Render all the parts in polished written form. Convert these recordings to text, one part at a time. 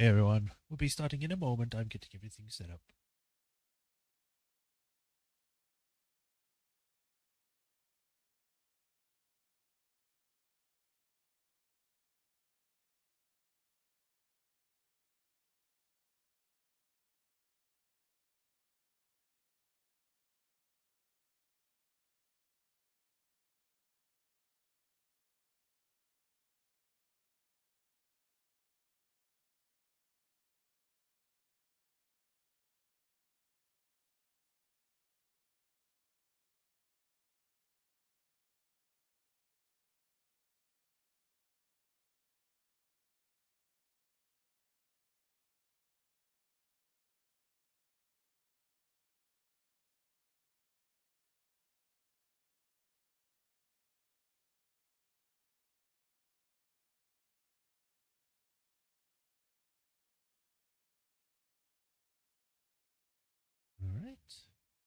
Hey everyone, we'll be starting in a moment. I'm getting everything set up. Alright.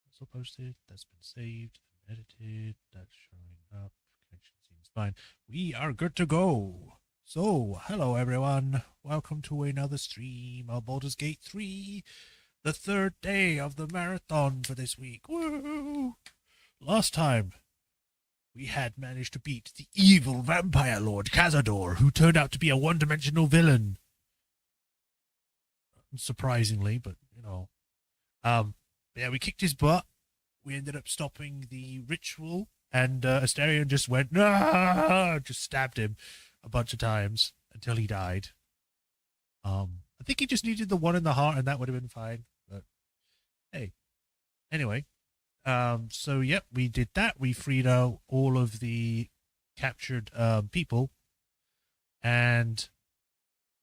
That's all posted. That's been saved and edited. That's showing up. Connection seems fine. We are good to go. So, hello everyone. Welcome to another stream of Baldur's Gate 3. The third day of the marathon for this week. Woo! Last time, we had managed to beat the evil vampire lord Cazador, who turned out to be a one-dimensional villain. Surprisingly, but, you know. Yeah, we kicked his butt. We ended up stopping the ritual, and Asterion just went, nah! Just stabbed him a bunch of times until he died. I think he just needed the one in the heart, and that would have been fine. But hey, anyway, so yep, we did that. We freed out all of the captured people, and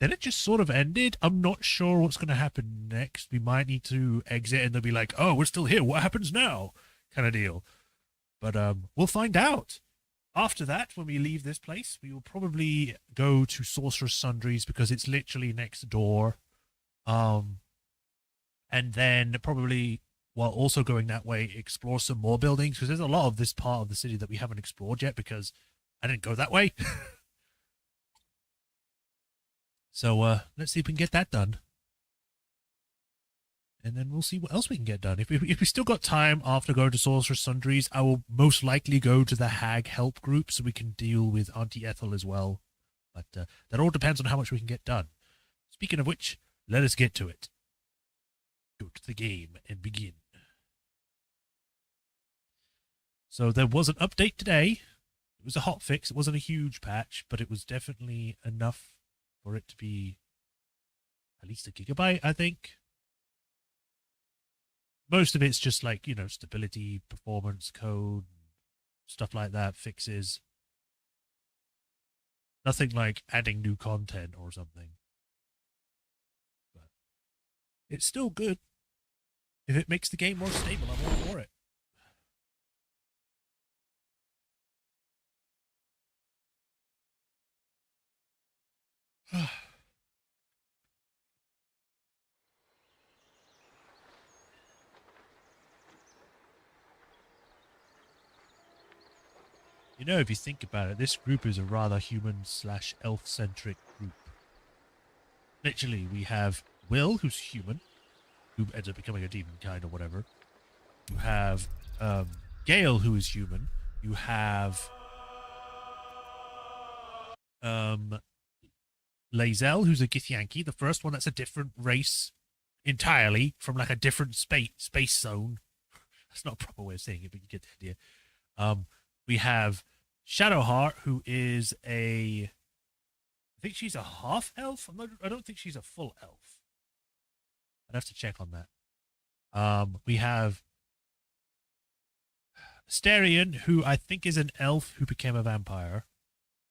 then it just sort of ended. I'm not sure what's going to happen next. We might need to exit and they'll be like, oh, we're still here. What happens now? Kind of deal. But we'll find out. After that, when we leave this place, we will probably go to Sorcerer Sundries because it's literally next door. And then probably, while also going that way, explore some more buildings because there's a lot of this part of the city that we haven't explored yet because I didn't go that way. So let's see if we can get that done. And then we'll see what else we can get done. If we still got time after going to Sorcerer Sundries, I will most likely go to the Hag Help group so we can deal with Auntie Ethel as well. But that all depends on how much we can get done. Speaking of which, let us get to it. Go to the game and begin. So there was an update today. It was a hot fix. It wasn't a huge patch, but it was definitely enough for it to be at least a gigabyte, I think. Most of it's just like, you know, stability, performance, code, stuff like that, fixes. Nothing like adding new content or something. But it's still good. If it makes the game more stable, I'm all for it. You know, if you think about it, this group is a rather human/elf-centric group. Literally, we have Will, who's human, who ends up becoming a demon kind or whatever. You have Gale, who is human. You have Lae'zel, who's a Githyanki, the first one that's a different race entirely from like a different space zone. That's not a proper way of saying it, but you get the idea. We have Shadowheart, who is I think she's a half elf. I don't think she's a full elf. I'd have to check on that. We have Asterion, who I think is an elf who became a vampire.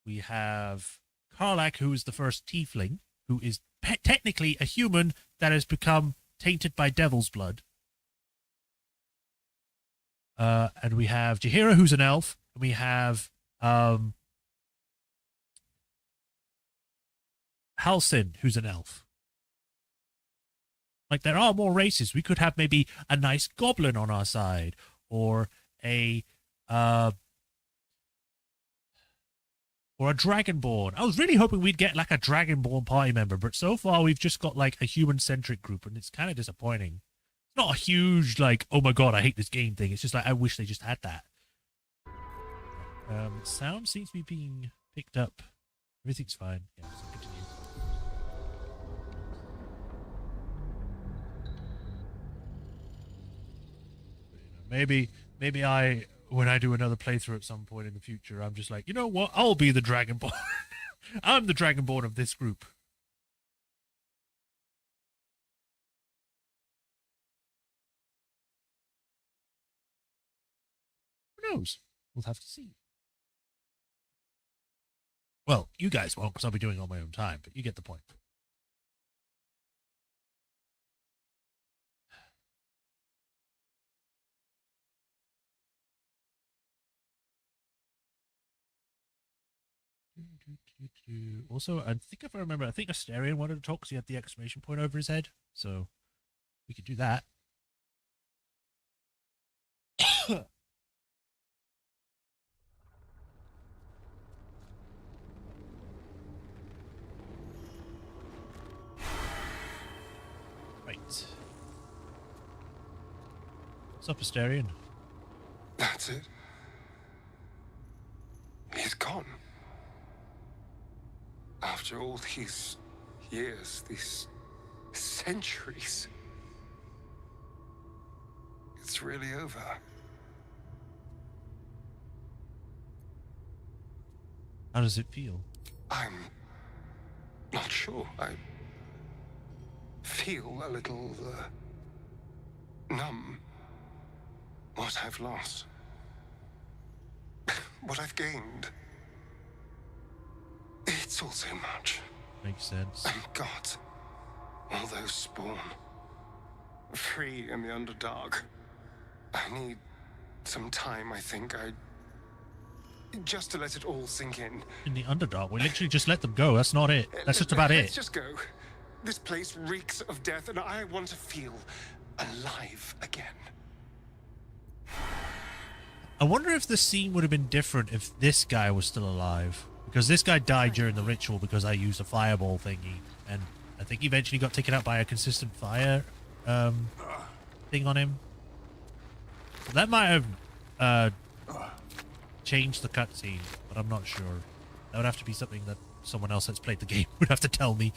We have Karlach, who is the first tiefling, who is technically a human that has become tainted by devil's blood. And we have Jaheira, who's an elf. And we have Halsin, who's an elf. Like, there are more races. We could have maybe a nice goblin on our side, or a Or a Dragonborn. I was really hoping we'd get like a Dragonborn party member, but so far we've just got like a human-centric group, and it's kind of disappointing. It's not a huge like, oh my god, I hate this game thing. It's just like, I wish they just had that. Sound seems to be being picked up. Everything's fine. Yeah, so continue. Maybe when I do another playthrough at some point in the future, I'm just like, you know what? I'll be the Dragonborn. I'm the Dragonborn of this group. Who knows? We'll have to see. Well, you guys won't, because I'll be doing it on my own time, but you get the point. Also, I think if I remember, I think Asterion wanted to talk because he had the exclamation point over his head, so we could do that. Right. What's up, Asterion? That's it. He's gone. After all these years, these centuries, it's really over. How does it feel? I'm not sure. I feel a little numb. What I've lost. What I've gained. It's all so much. Makes sense. And God, all those spawn. Free in the Underdark. I need some time, I think. Just to let it all sink in. In the Underdark? We literally just let them go. That's not it. That's just about Let's it. just go. This place reeks of death, and I want to feel alive again. I wonder if the scene would have been different if this guy was still alive. Because this guy died during the ritual because I used a fireball thingy. And I think he eventually got taken out by a consistent fire thing on him. So that might have changed the cutscene, but I'm not sure. That would have to be something that someone else that's played the game would have to tell me.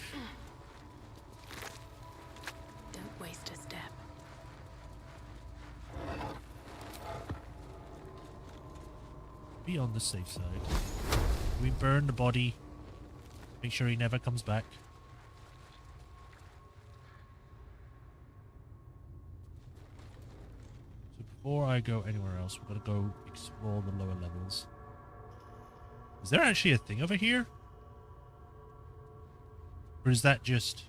Don't waste a step. Be on the safe side. We burn the body. Make sure he never comes back. So before I go anywhere else, we're going to go explore the lower levels. Is there actually a thing over here? Or is that just...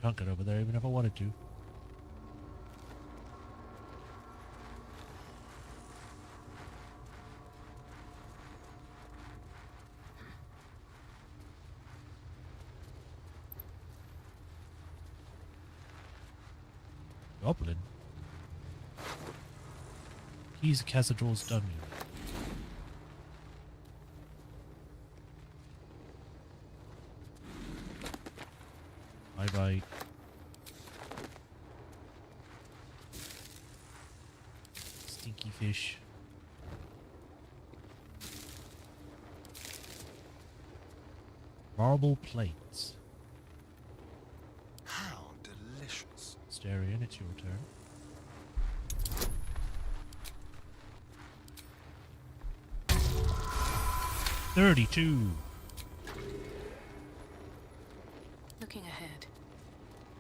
Can't get over there even if I wanted to. Goblin. Keys Cazador's dungeon. Bye-bye. Stinky fish. Marble plates. How delicious. Asterion, it's your turn. 32. Looking ahead.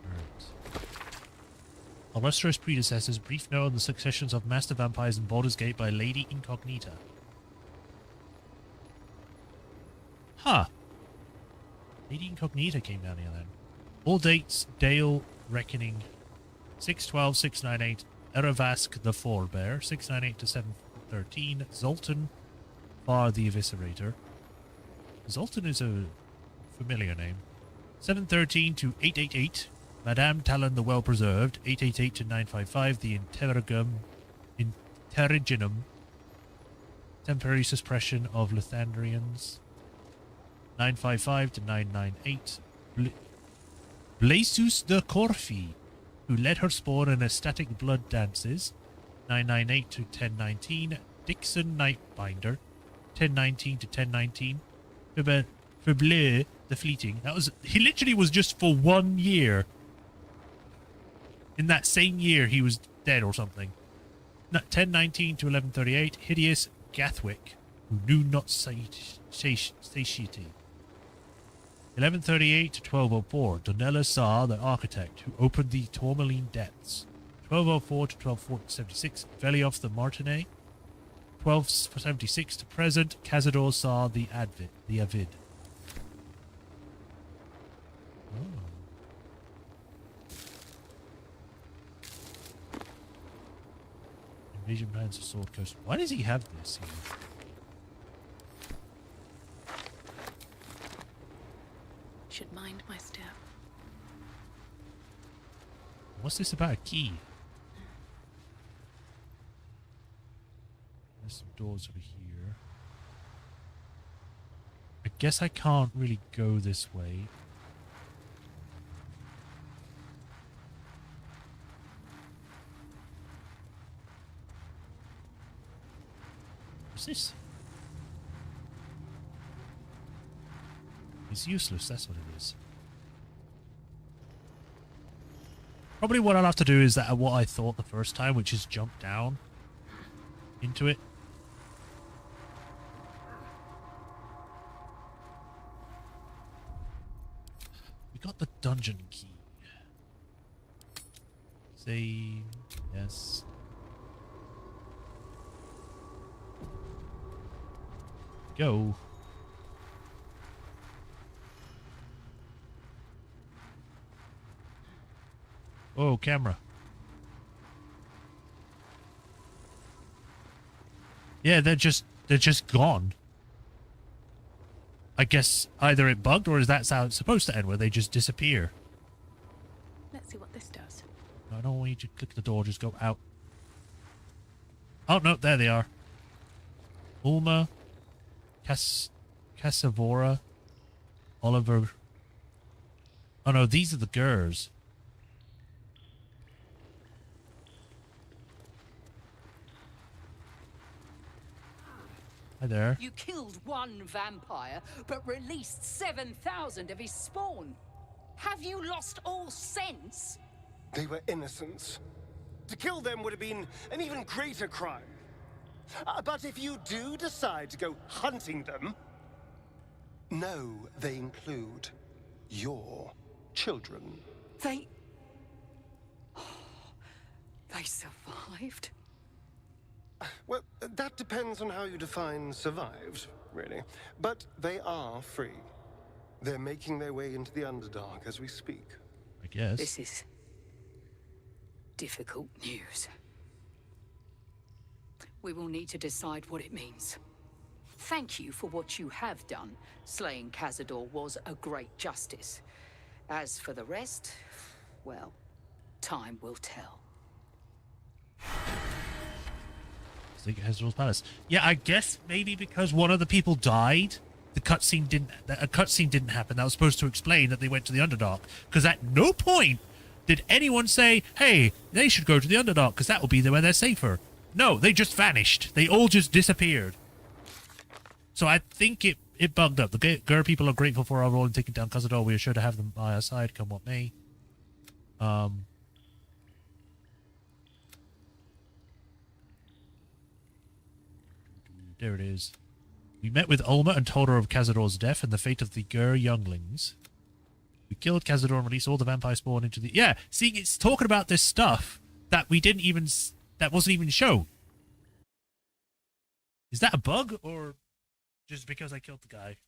Alright. Illustrious predecessors, brief note on the successions of master vampires in Baldur's Gate by Lady Incognita. Huh. Lady Incognita came down here then. All dates, Dale Reckoning, 612-698, Eravask the Forebear, 698 to 713, Zoltan Far the Eviscerator. Zoltan is a familiar name. 713 to 888, Madame Talon the Well Preserved, 888 to 955, the Terrigenum. Temporary suppression of Lithandrians. 955 to 998. Blasus de Corfi, who led her spawn in ecstatic blood dances. 998 to 1019. Dixon Nightbinder. 1019 to 1019. Febleu the Fleeting. He literally was just for 1 year. In that same year, he was dead or something. 1019 to 1138. Hideous Gathwick, who knew not satiety. 1138 to 1204. Donella Saar, the architect, who opened the Tourmaline depths. 1204 to 1276. Velioff the Martinet. 1276 to present. Cazador Saar, the Avid. Oh. Invasion plans of Sword Coast. Why does he have this here? Should mind my step. What's this about a key? There's some doors over here. I guess I can't really go this way. What's this? It's useless, that's what it is. Probably what I'll have to do is that what I thought the first time, which is jump down into it. We got the dungeon key. Save. Yes. Go. Oh, camera. Yeah, they're just gone. I guess either it bugged or is that how it's supposed to end, where they just disappear. Let's see what this does. I don't want you to click the door, just go out. Oh no, there they are. Ulma, Casavora, Oliver. Oh no, these are the Gurs. Hi there. You killed one vampire, but released 7,000 of his spawn. Have you lost all sense? They were innocents. To kill them would have been an even greater crime. But if you do decide to go hunting them, know they include your children. They survived? Well, that depends on how you define survived, really. But they are free. They're making their way into the Underdark as we speak. I guess. This is difficult news. We will need to decide what it means. Thank you for what you have done. Slaying Cazador was a great justice. As for the rest, well, time will tell. Hezrol's Palace. Yeah, I guess maybe because one of the people died, a cutscene didn't happen. That was supposed to explain that they went to the Underdark. Because at no point did anyone say, hey, they should go to the Underdark because that will be where they're safer. No, they just vanished. They all just disappeared. So I think it bugged up. The Gur people are grateful for our role in taking down Cazador. We are sure to have them by our side, come what may. There it is. We met with Ulma and told her of Cazador's death and the fate of the Gur younglings. We killed Cazador and released all the vampire spawn into the... Yeah, see, it's talking about this stuff that we didn't even... That wasn't even shown. Is that a bug, or just because I killed the guy?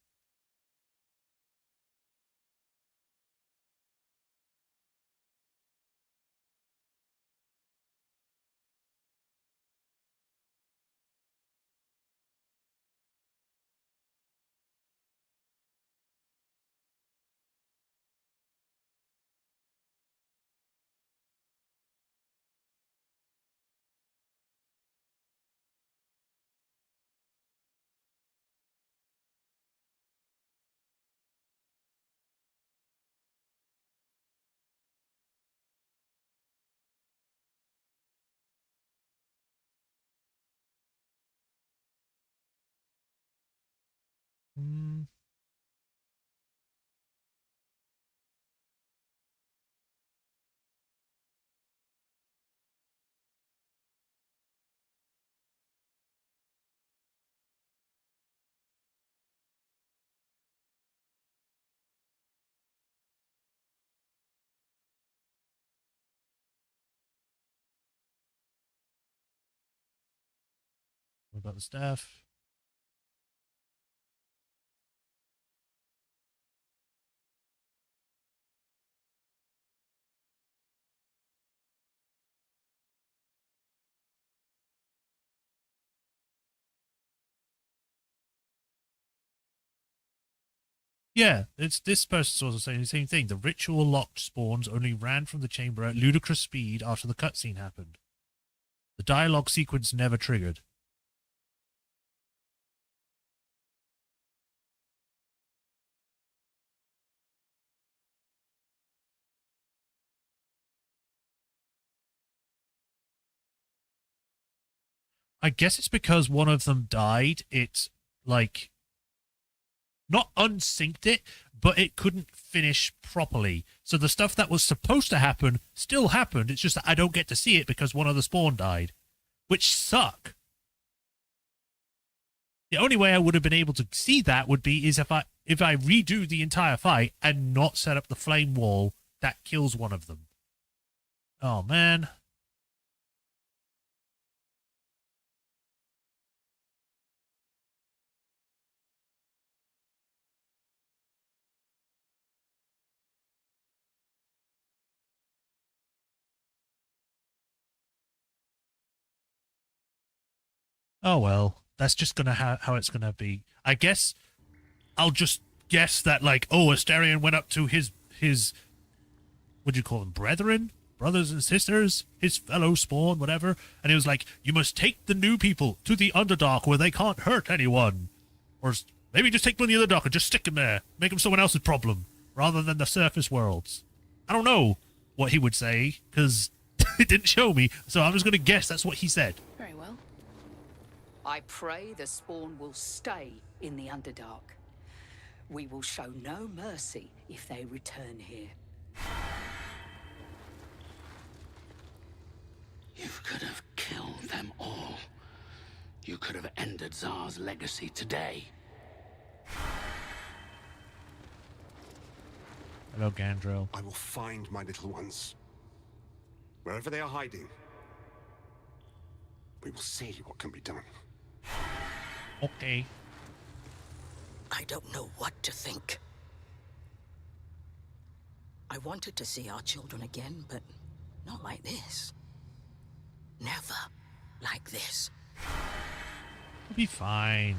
What about the staff? Yeah, it's this person's also saying the same thing. The ritual locked spawns only ran from the chamber at ludicrous speed after the cutscene happened. The dialogue sequence never triggered. I guess it's because one of them died. It's like not unsynced it, but it couldn't finish properly. So the stuff that was supposed to happen still happened. It's just that I don't get to see it because one of the spawn died, which suck. The only way I would have been able to see that would be is if I redo the entire fight and not set up the flame wall that kills one of them. Oh man. Oh well, that's just gonna how it's gonna be. I guess I'll just guess that like, oh, Asterion went up to his what do you call them, brethren, brothers and sisters, his fellow spawn, whatever, and he was like, you must take the new people to the Underdark where they can't hurt anyone, or maybe just take them to the Underdark and just stick them there, make them someone else's problem rather than the surface worlds. I don't know what he would say because it didn't show me, so I'm just gonna guess that's what he said. Very well. I pray the spawn will stay in the Underdark. We will show no mercy if they return here. You could have killed them all. You could have ended Tsar's legacy today. Hello, Gandrel. I will find my little ones. Wherever they are hiding. We will see what can be done. Okay. I don't know what to think. I wanted to see our children again, but not like this. Never like this. We'll be fine.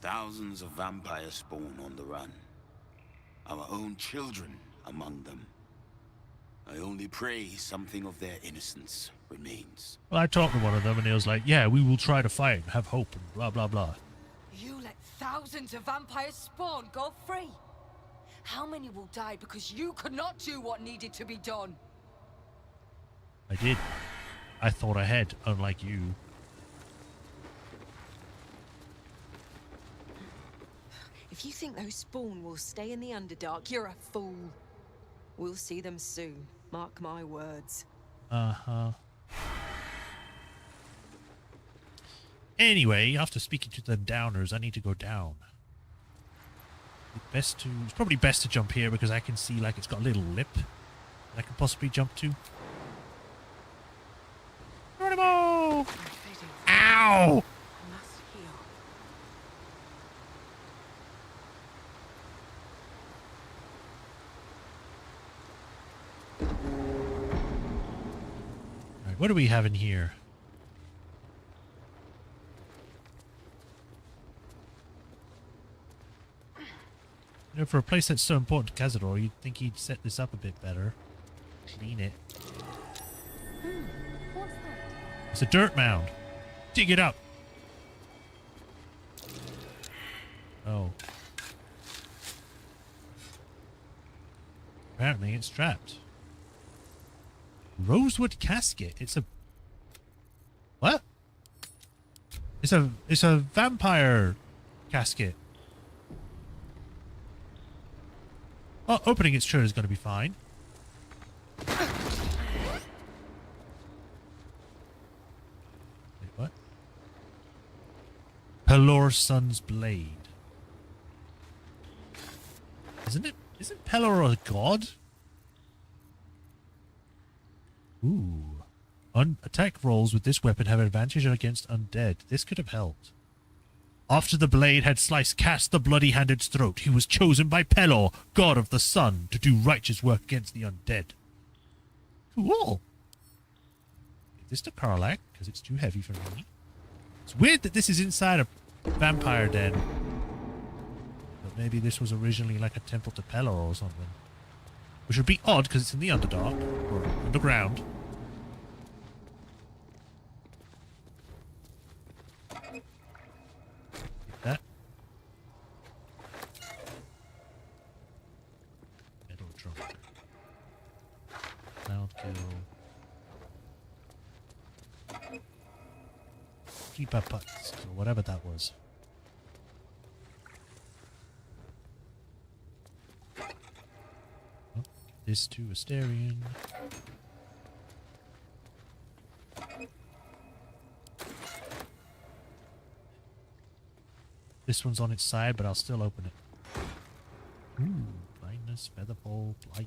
Thousands of vampires spawn on the run. Our own children among them. I only pray something of their innocence remains. Well, I talked to one of them and he was like, yeah, we will try to fight and have hope and blah, blah, blah. You let thousands of vampires spawn go free. How many will die because you could not do what needed to be done? I did. I thought ahead, unlike you. If you think those spawn will stay in the Underdark, you're a fool. We'll see them soon. Mark my words. Uh-huh. Anyway, after speaking to the downers, I need to go down. It's probably best to jump here because I can see like it's got a little lip that I can possibly jump to. Geronimo! Ow! Must heal. Alright, what do we have in here? You know, for a place that's so important to Cazador, you'd think he'd set this up a bit better. Clean it. What's that? It's a dirt mound. Dig it up. Oh. Apparently it's trapped. Rosewood casket. It's a... What? It's a vampire casket. Oh, opening it sure is going to be fine. Wait, what? Pelor's son's blade. Isn't Pelor a god? Ooh. Attack rolls with this weapon have advantage against undead. This could have helped. After the blade had sliced Cass the bloody-handed's throat, he was chosen by Pelor, god of the sun, to do righteous work against the undead. Cool. Give this to Karlach, because it's too heavy for me. It's weird that this is inside a vampire den. But maybe this was originally like a temple to Pelor or something. Which would be odd, because it's in the Underdark, or underground. That. Metal trunk. Cloud kill. Keeper putts, or whatever that was. Oh, this to Asterion. This one's on its side, but I'll still open it. Ooh, blindness, featherfall, blight.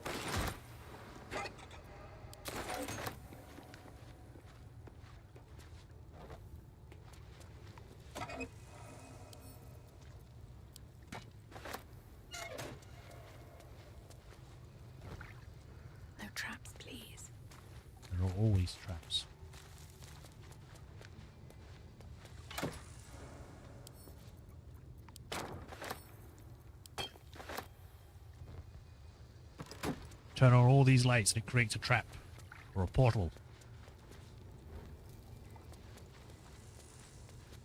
No traps, please. There are always traps. Turn on all these lights and it creates a trap. Or a portal.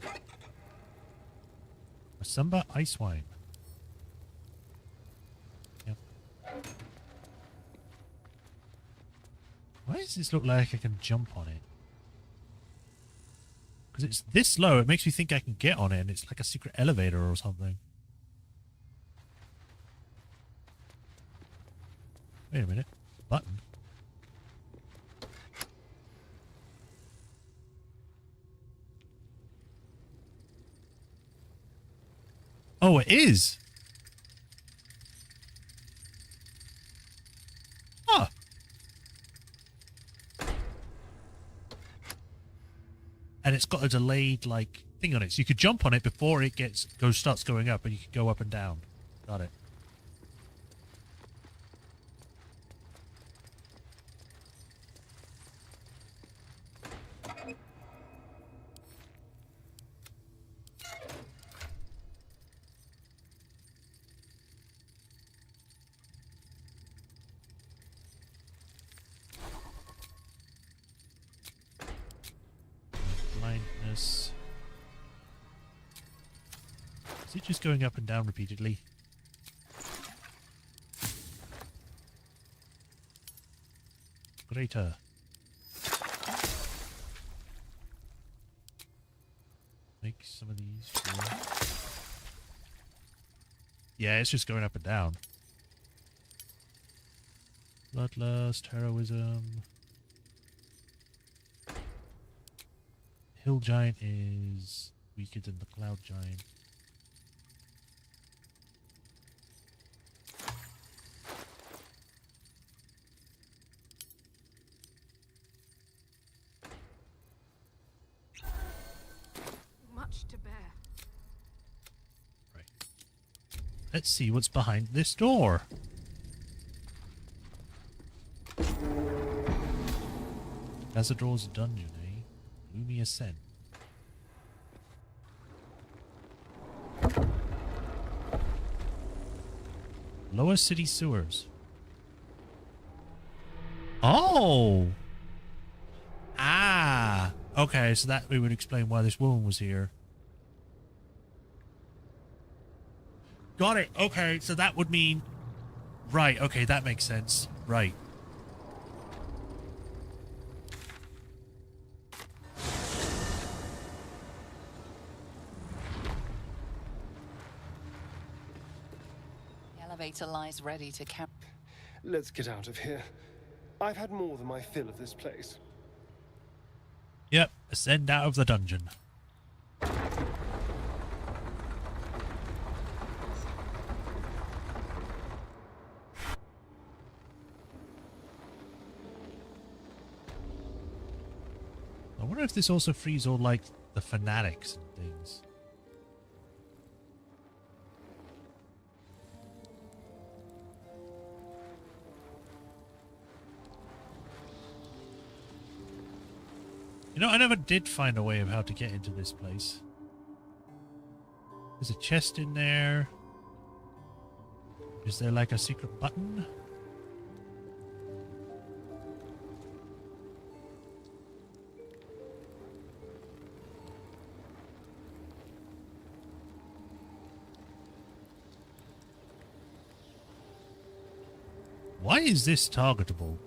A Sumba ice wine. Yep. Why does this look like I can jump on it? Because it's this low, it makes me think I can get on it and it's like a secret elevator or something. Wait a minute. Button. Oh, it is. Huh. And it's got a delayed, like, thing on it. So you could jump on it before it starts going up, and you could go up and down. Got it. Blindness. Is it just going up and down repeatedly? Greater. Make some of these. Sure. Yeah, it's just going up and down. Bloodlust, heroism. Hill Giant is weaker than the Cloud Giant. Much to bear. Right. Let's see what's behind this door. Cazador's dungeon, eh? Gloomy Ascent. Lower city sewers. Oh! Ah! Okay, so that would explain why this woman was here. Got it. Okay, so that would mean... Right, okay, that makes sense. Right. Traitor lies ready to carry. Let's get out of here. I've had more than my fill of this place. Yep, ascend out of the dungeon. I wonder if this also frees all, like, the fanatics and things. You know, I never did find a way of how to get into this place. There's a chest in there. Is there, like, a secret button? Why is this targetable?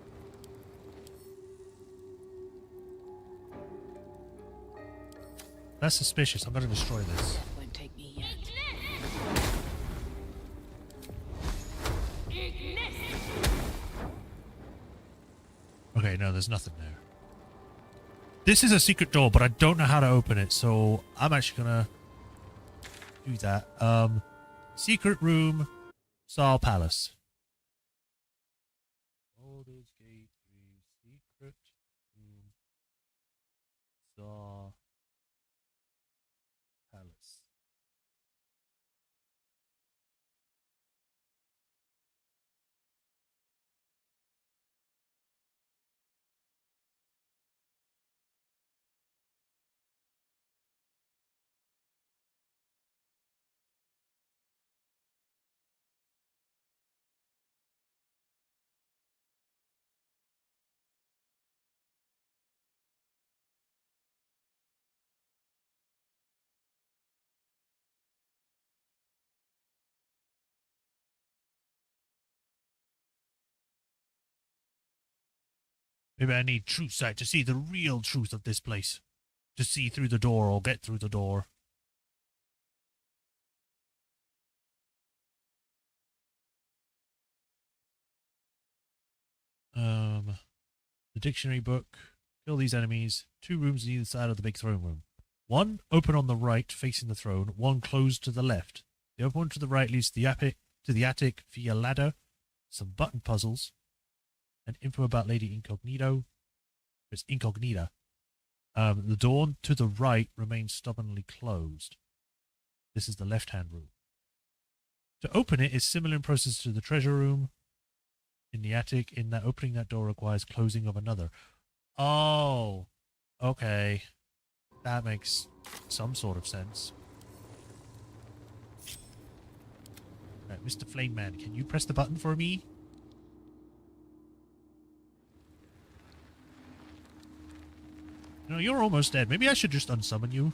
That's suspicious. I'm going to destroy this. Won't take me yet. Okay, no, there's nothing there. This is a secret door, but I don't know how to open it, so I'm actually going to do that. Secret room, Saal Palace. Baldur's Gate 3, secret room, Saal Palace. Maybe I need true sight to see the real truth of this place. To see through the door or get through the door. The dictionary book. Kill these enemies. 2 rooms on either side of the big throne room. 1 open on the right, facing the throne. 1 closed to the left. The open one to the right leads to the attic via ladder. Some button puzzles. And info about Lady Incognito. It's Incognita. The door to the right remains stubbornly closed. This is the left-hand room. To open it is similar in process to the treasure room in the attic, in that opening that door requires closing of another. Oh, okay. That makes some sort of sense. Right, Mr. Flame Man, can you press the button for me? No, you're almost dead. Maybe I should just unsummon you.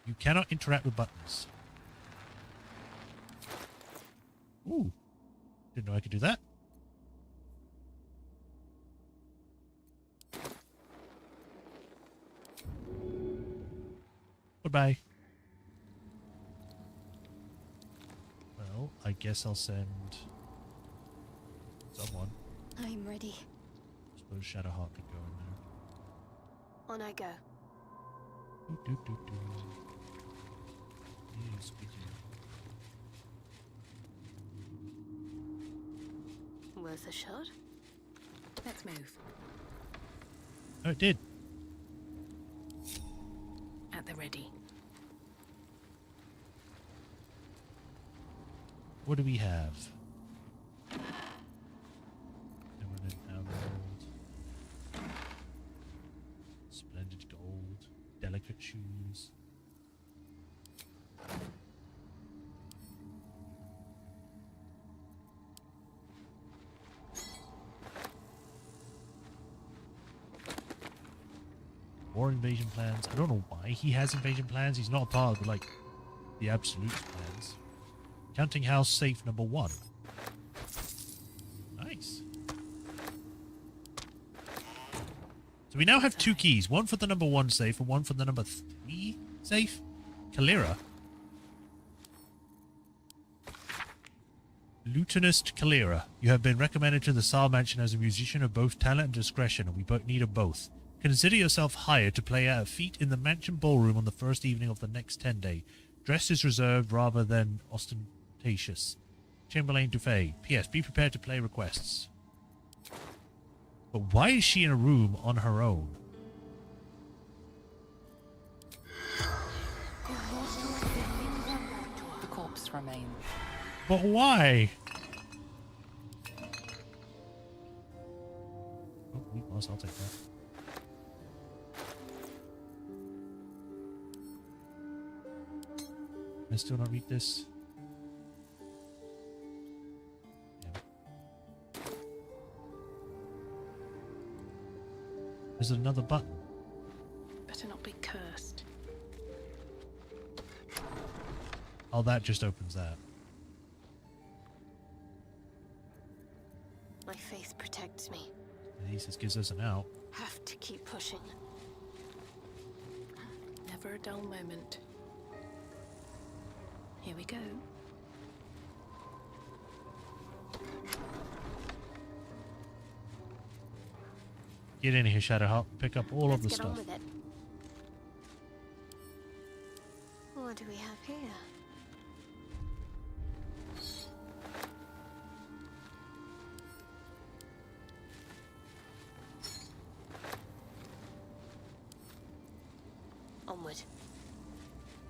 You cannot interact with buttons. Ooh. Didn't know I could do that. Goodbye. Well, I guess I'll send someone. I'm ready. I suppose Shadowheart could go in there. On I go. Do. Yes, we do. Worth a shot? Let's move. Oh, it did. At the ready. What do we have? Emerald, emerald. Splendid gold. Delicate shoes. War invasion plans. I don't know why he has invasion plans. He's not a part of the absolute plans. Counting house safe number 1. Nice. So we now have 2 keys. One for the number 1 safe and one for the number 3 safe. Kalira. Lutenist Kalira, you have been recommended to the Sal Mansion as a musician of both talent and discretion, and we both need of both. Consider yourself hired to play at a feat in the mansion ballroom on the first evening of the next 10 day. Dress is reserved rather than ostentatious. Chamberlain Dufay. P.S. Be prepared to play requests. But why is she in a room on her own? The corpse remains. But why? Oh, wheat moss, I'll take that. Can I still not read this? Yeah. There's another button. Better not be cursed. Oh, that just opens that. My faith protects me. At least this gives us an out. Have to keep pushing. Never a dull moment. Here we go. Get in here, Shadowheart. Pick up all of the Let's get on stuff. with it. What do we have here? Onward.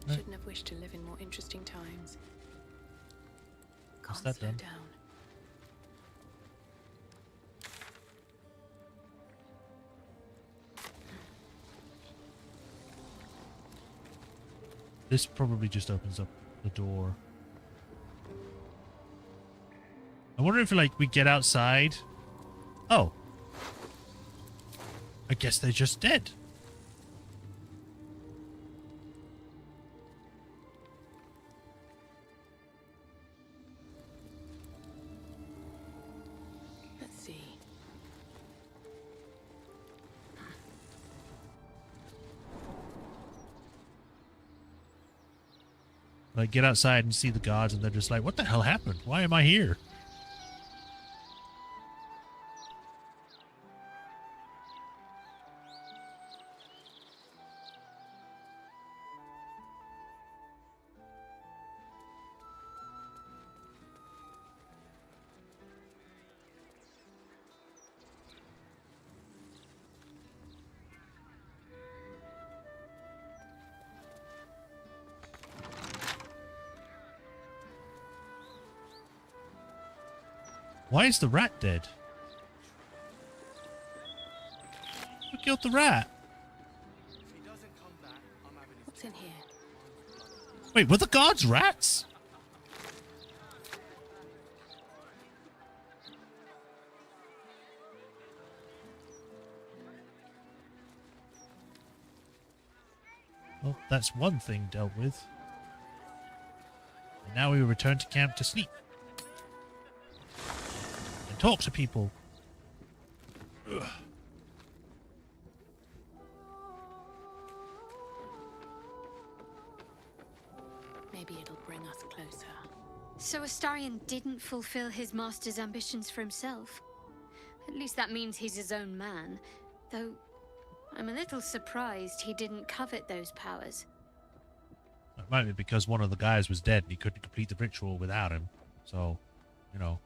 Shouldn't have wished to live in more interesting times. What's Can't that slow then? down. This probably just opens up the door. I wonder if, like, we get outside. Oh. I guess they're just dead. Let's see. Like, get outside and see the gods, and they're just like, what the hell happened? Why am I here? Why is the rat dead? Who killed the rat? What's in here? Wait, were the gods rats? Well, that's one thing dealt with. And now we will return to camp to sleep. And talk to people. Ugh. Maybe it'll bring us closer. So Astarion didn't fulfill his master's ambitions for himself. At least that means he's his own man. Though, I'm a little surprised he didn't covet those powers. It might be because one of the guys was dead and he couldn't complete the ritual without him. So, you know.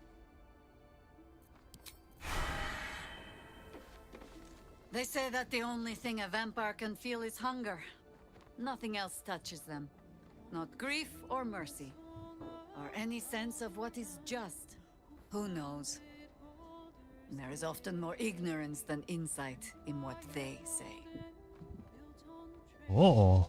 They say that the only thing a vampire can feel is hunger. Nothing else touches them. Not grief or mercy. Or any sense of what is just. Who knows? There is often more ignorance than insight in what they say. Oh.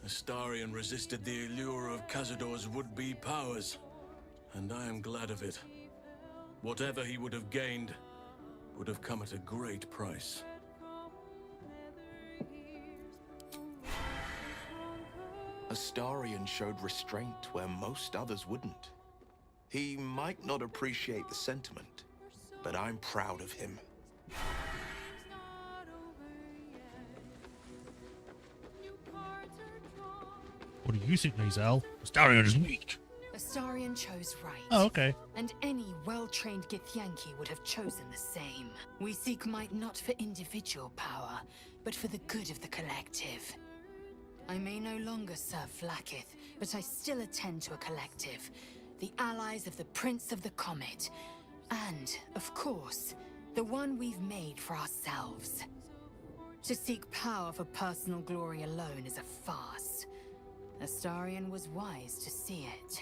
Astarion resisted the allure of Cazador's would-be powers, and I am glad of it. Whatever he would have gained would have come at a great price. Astarion showed restraint where most others wouldn't. He might not appreciate the sentiment, but I'm proud of him. What do you think, Lae'zel? Astarion is weak. Astarion chose right. Oh, okay. And any well-trained Githyanki would have chosen the same. We seek might not for individual power, but for the good of the collective. I may no longer serve Vlaakith, but I still attend to a collective. The allies of the Prince of the Comet. And, of course, the one we've made for ourselves. To seek power for personal glory alone is a farce. Astarion was wise to see it.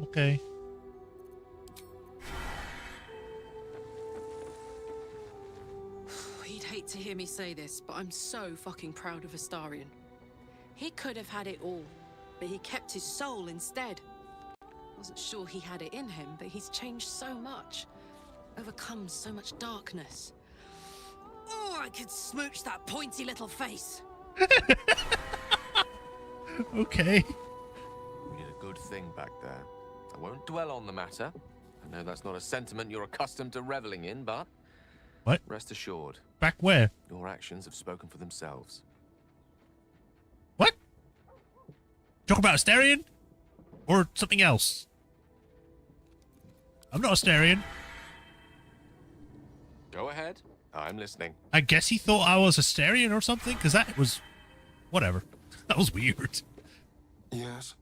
Okay. He'd hate to hear me say this, but I'm so fucking proud of Astarion. He could have had it all, but he kept his soul instead. Wasn't sure he had it in him, but he's changed so much. Overcome so much darkness. Oh, I could smooch that pointy little face. Okay. We did a good thing back there. I won't dwell on the matter. I know that's not a sentiment you're accustomed to reveling in, but... What? Rest assured. Back where? Your actions have spoken for themselves. What? Talk about Astarion? Or something else? I'm not Astarion. Go ahead. I'm listening. I guess he thought I was Astarion or something, because that was... Whatever. That was weird. Yes?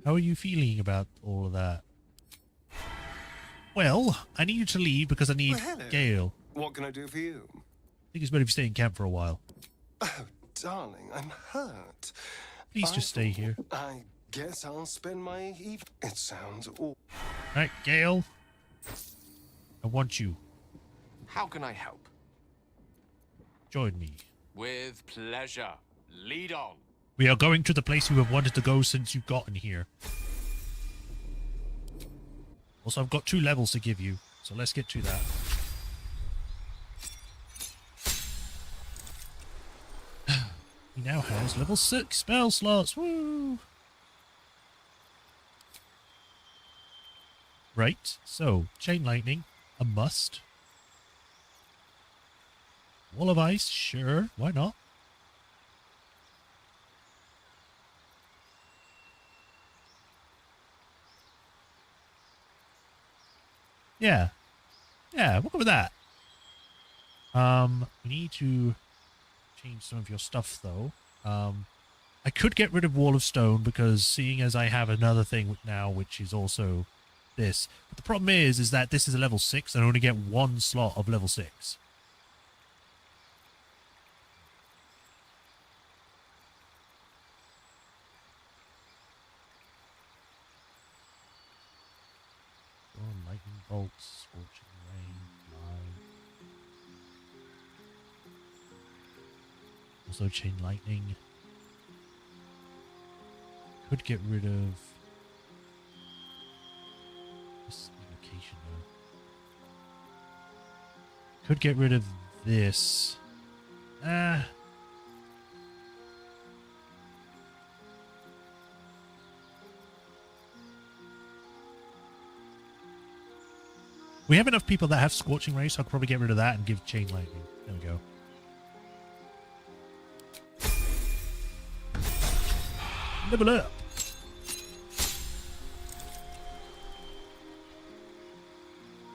How are you feeling about all of that? Well, I need you to leave because I need hello. Gale. What can I do for you? I think it's better if you stay in camp for a while. Oh, darling, I'm hurt. Please just stay here. I guess I'll spend my evening. It sounds awful. Right, Gale. I want you. How can I help? Join me. With pleasure. Lead on. We are going to the place you have wanted to go since you've gotten here. Also, I've got 2 levels to give you, so let's get to that. He now has level 6 spell slots. Woo! Right, so, Chain Lightning, a must. Wall of Ice, sure, why not? Yeah. Yeah, we'll go with that. We need to change some of your stuff, though. I could get rid of Wall of Stone, because seeing as I have another thing now, which is also this. But the problem is that this is a level 6, and I only get 1 slot of level 6. Lightning bolts, scorching rain, also chain lightning. Could get rid of this location though. Could get rid of this. We have enough people that have Scorching Ray, so I'll probably get rid of that and give Chain Lightning. There we go. Level up.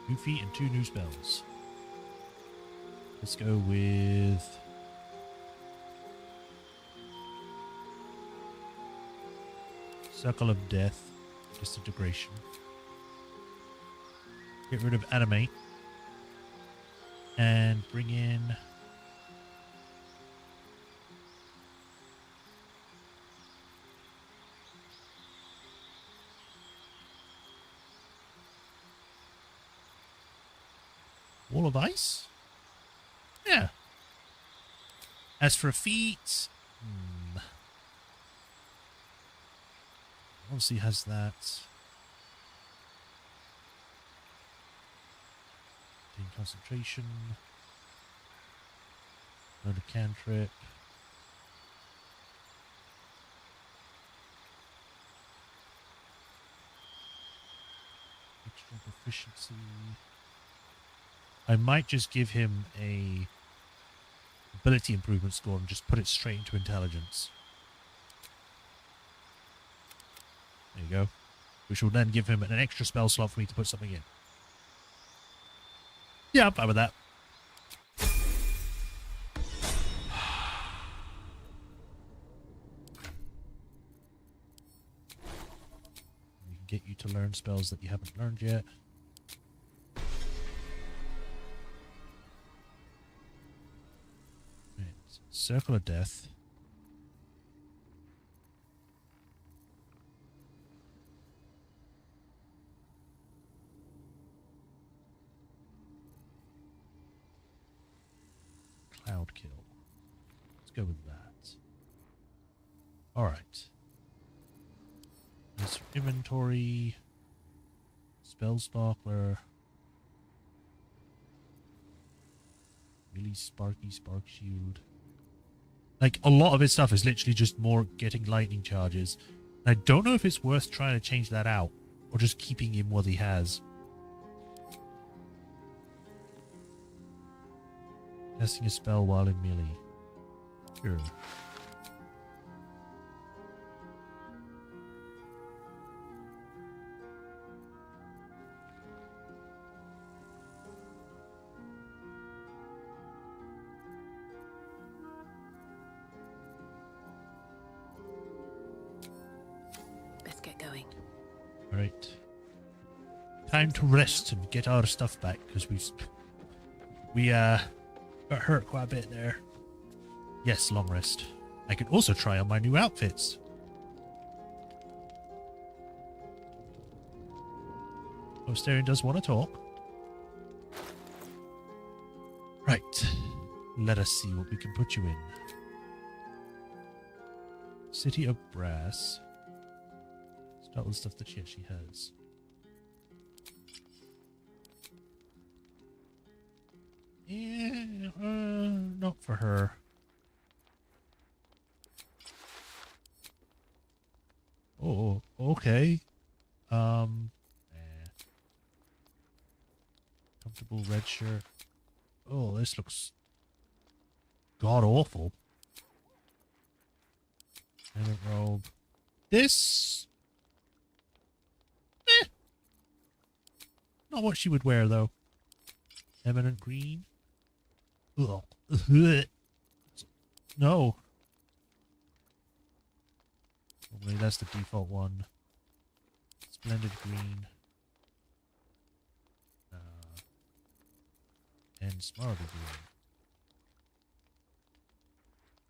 New feet and 2 new spells. Let's go with... Circle of Death. Disintegration. Get rid of Animate. And bring in... Wall of Ice? Yeah. As for feet... Obviously has that... Concentration. Another cantrip. Extra proficiency. I might just give him a ability improvement score and just put it straight into intelligence. There you go. Which will then give him an extra spell slot for me to put something in. Yeah, I'm fine with that. We can get you to learn spells that you haven't learned yet. Right. Circle of Death. Cloud Kill. Let's go with that. Alright. This inventory. Spell Sparkler. Really sparky Spark Shield. Like, a lot of his stuff is literally just more getting lightning charges. I don't know if it's worth trying to change that out. Or just keeping him what he has. Casting a spell while in melee. Sure. Let's get going. Alright. Time to rest and get our stuff back, because we got hurt quite a bit there. Yes, long rest. I could also try on my new outfits. Astarion does want to talk. Right. Let us see what we can put you in. City of Brass. Start with stuff that she actually has. Yeah, not for her. Oh, okay. Comfortable red shirt. Oh, this looks god awful. Element robe. This. Not what she would wear though. Eminent green. Ugh. No. Normally that's the default one. Splendid green. And smarter green.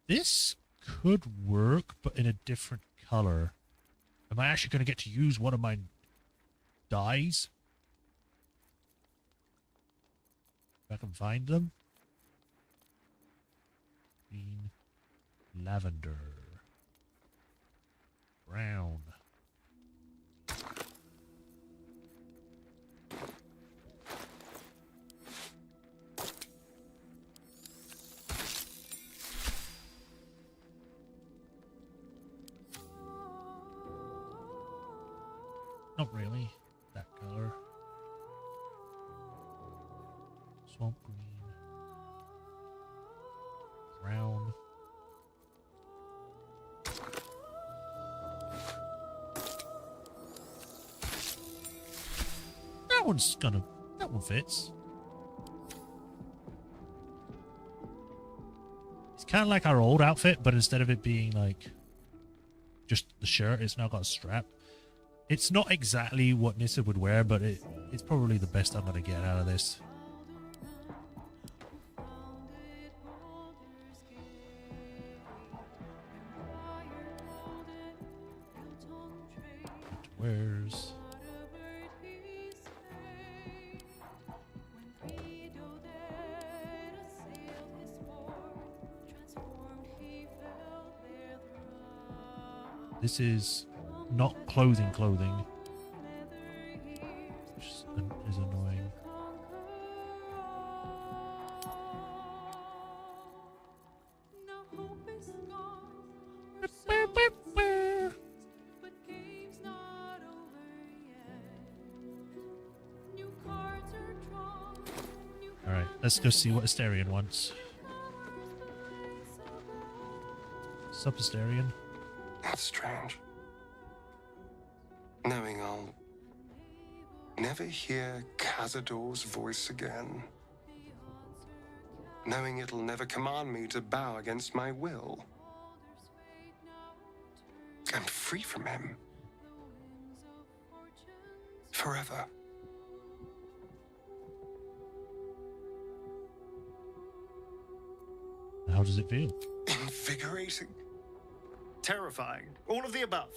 This could work, but in a different color. Am I actually going to get to use one of my dyes? If I can find them. Green. Lavender. Brown. Not really. That color. Swamp green. Brown. That one fits. It's kind of like our old outfit, but instead of it being like just the shirt, it's now got a strap. It's not exactly what Nissa would wear, but it's probably the best I'm going to get out of this. It wears. This is not clothing, which is annoying. Alright, let's go see what Astarion wants. Sup, Astarion? That's strange. Knowing I'll never hear Cazador's voice again. Knowing it'll never command me to bow against my will. I'm free from him. Forever. How does it feel? Invigorating. Terrifying. All of the above.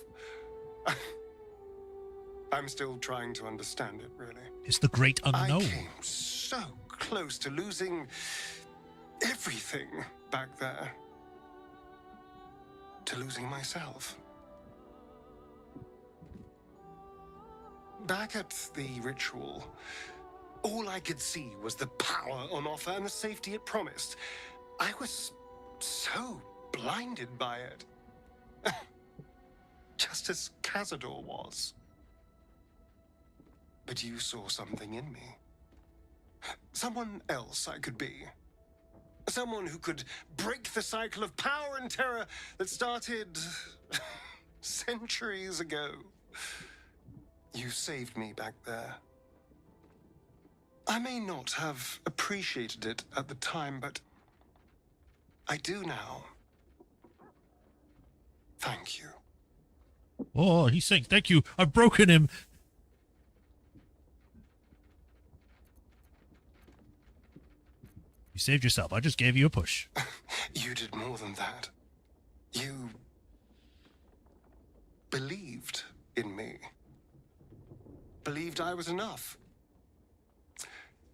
I'm still trying to understand it, really. It's the great unknown. I came so close to losing everything back there. To losing myself. Back at the ritual, all I could see was the power on offer and the safety it promised. I was so blinded by it. Just as Cazador was. But you saw something in me. Someone else I could be. Someone who could break the cycle of power and terror that started centuries ago. You saved me back there. I may not have appreciated it at the time, but I do now. Thank you. Oh, he's saying thank you. I've broken him. You saved yourself. I just gave you a push. You did more than that. You believed in me. Believed I was enough.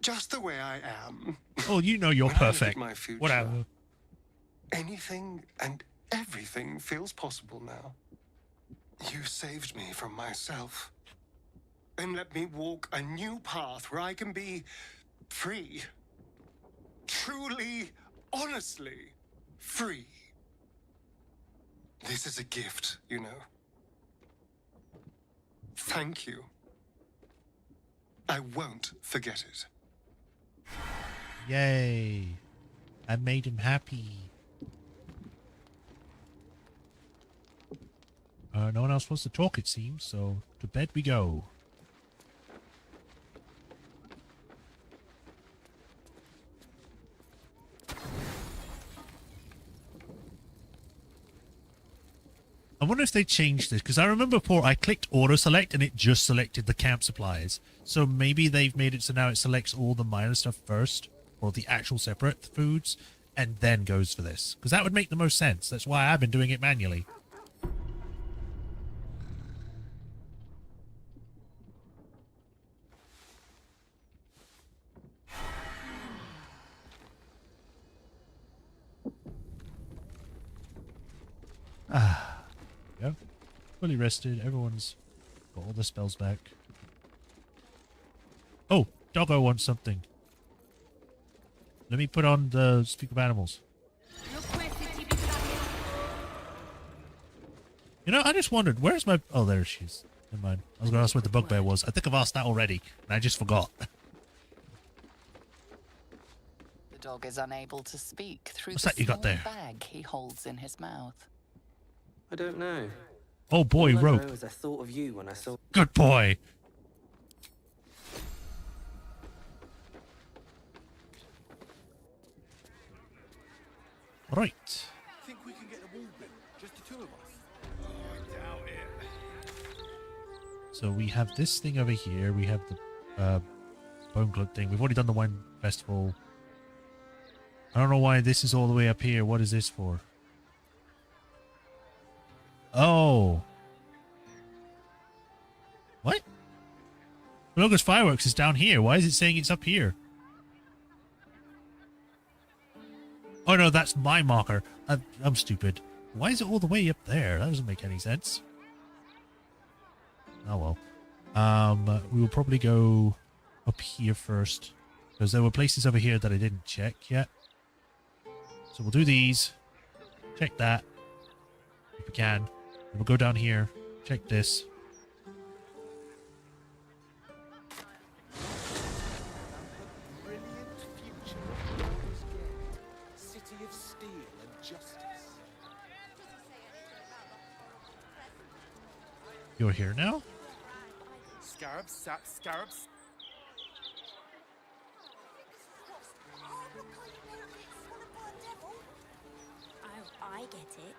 Just the way I am. Oh, you know you're When I look at perfect. my future, Whatever. anything and everything feels possible now. You saved me from myself. And let me walk a new path where I can be free. Truly, honestly free. This is a gift, you know. Thank you. I won't forget it. Yay. I made him happy. No one else wants to talk, it seems, so to bed we go. I wonder if they changed this, because I remember before I clicked auto select and it just selected the camp supplies. So maybe they've made it so now it selects all the minor stuff first, or the actual separate foods, and then goes for this. Because that would make the most sense. That's why I've been doing it manually. Ah, yeah. Fully rested. Everyone's got all the spells back. Oh, Doggo wants something. Let me put on the Speak of Animals. You know, I just wondered, where's my... Oh, there she is. Never mind. I was going to ask where the bugbear was. I think I've asked that already, and I just forgot. The dog is unable to speak through What's the that you got small there? bag he holds in his mouth. I don't know. Oh boy, All I rope. know is I thought of you when I saw... Good boy. Right. Think we can get the wall built? Just the two of us? Oh, I doubt it. So we have this thing over here. We have the Bone Club thing. We've already done the wine festival. I don't know why this is all the way up here. What is this for? Oh. What? Logos Fireworks is down here. Why is it saying it's up here? Oh no, that's my marker. I'm stupid. Why is it all the way up there? That doesn't make any sense. Oh well. We will probably go up here first, because there were places over here that I didn't check yet. So we'll do these. Check that. If we can. Then we'll go down here. Check this. Brilliant future of Baldur's Gate. City of steel and justice. You're here now? Scarabs, scarabs. I get it.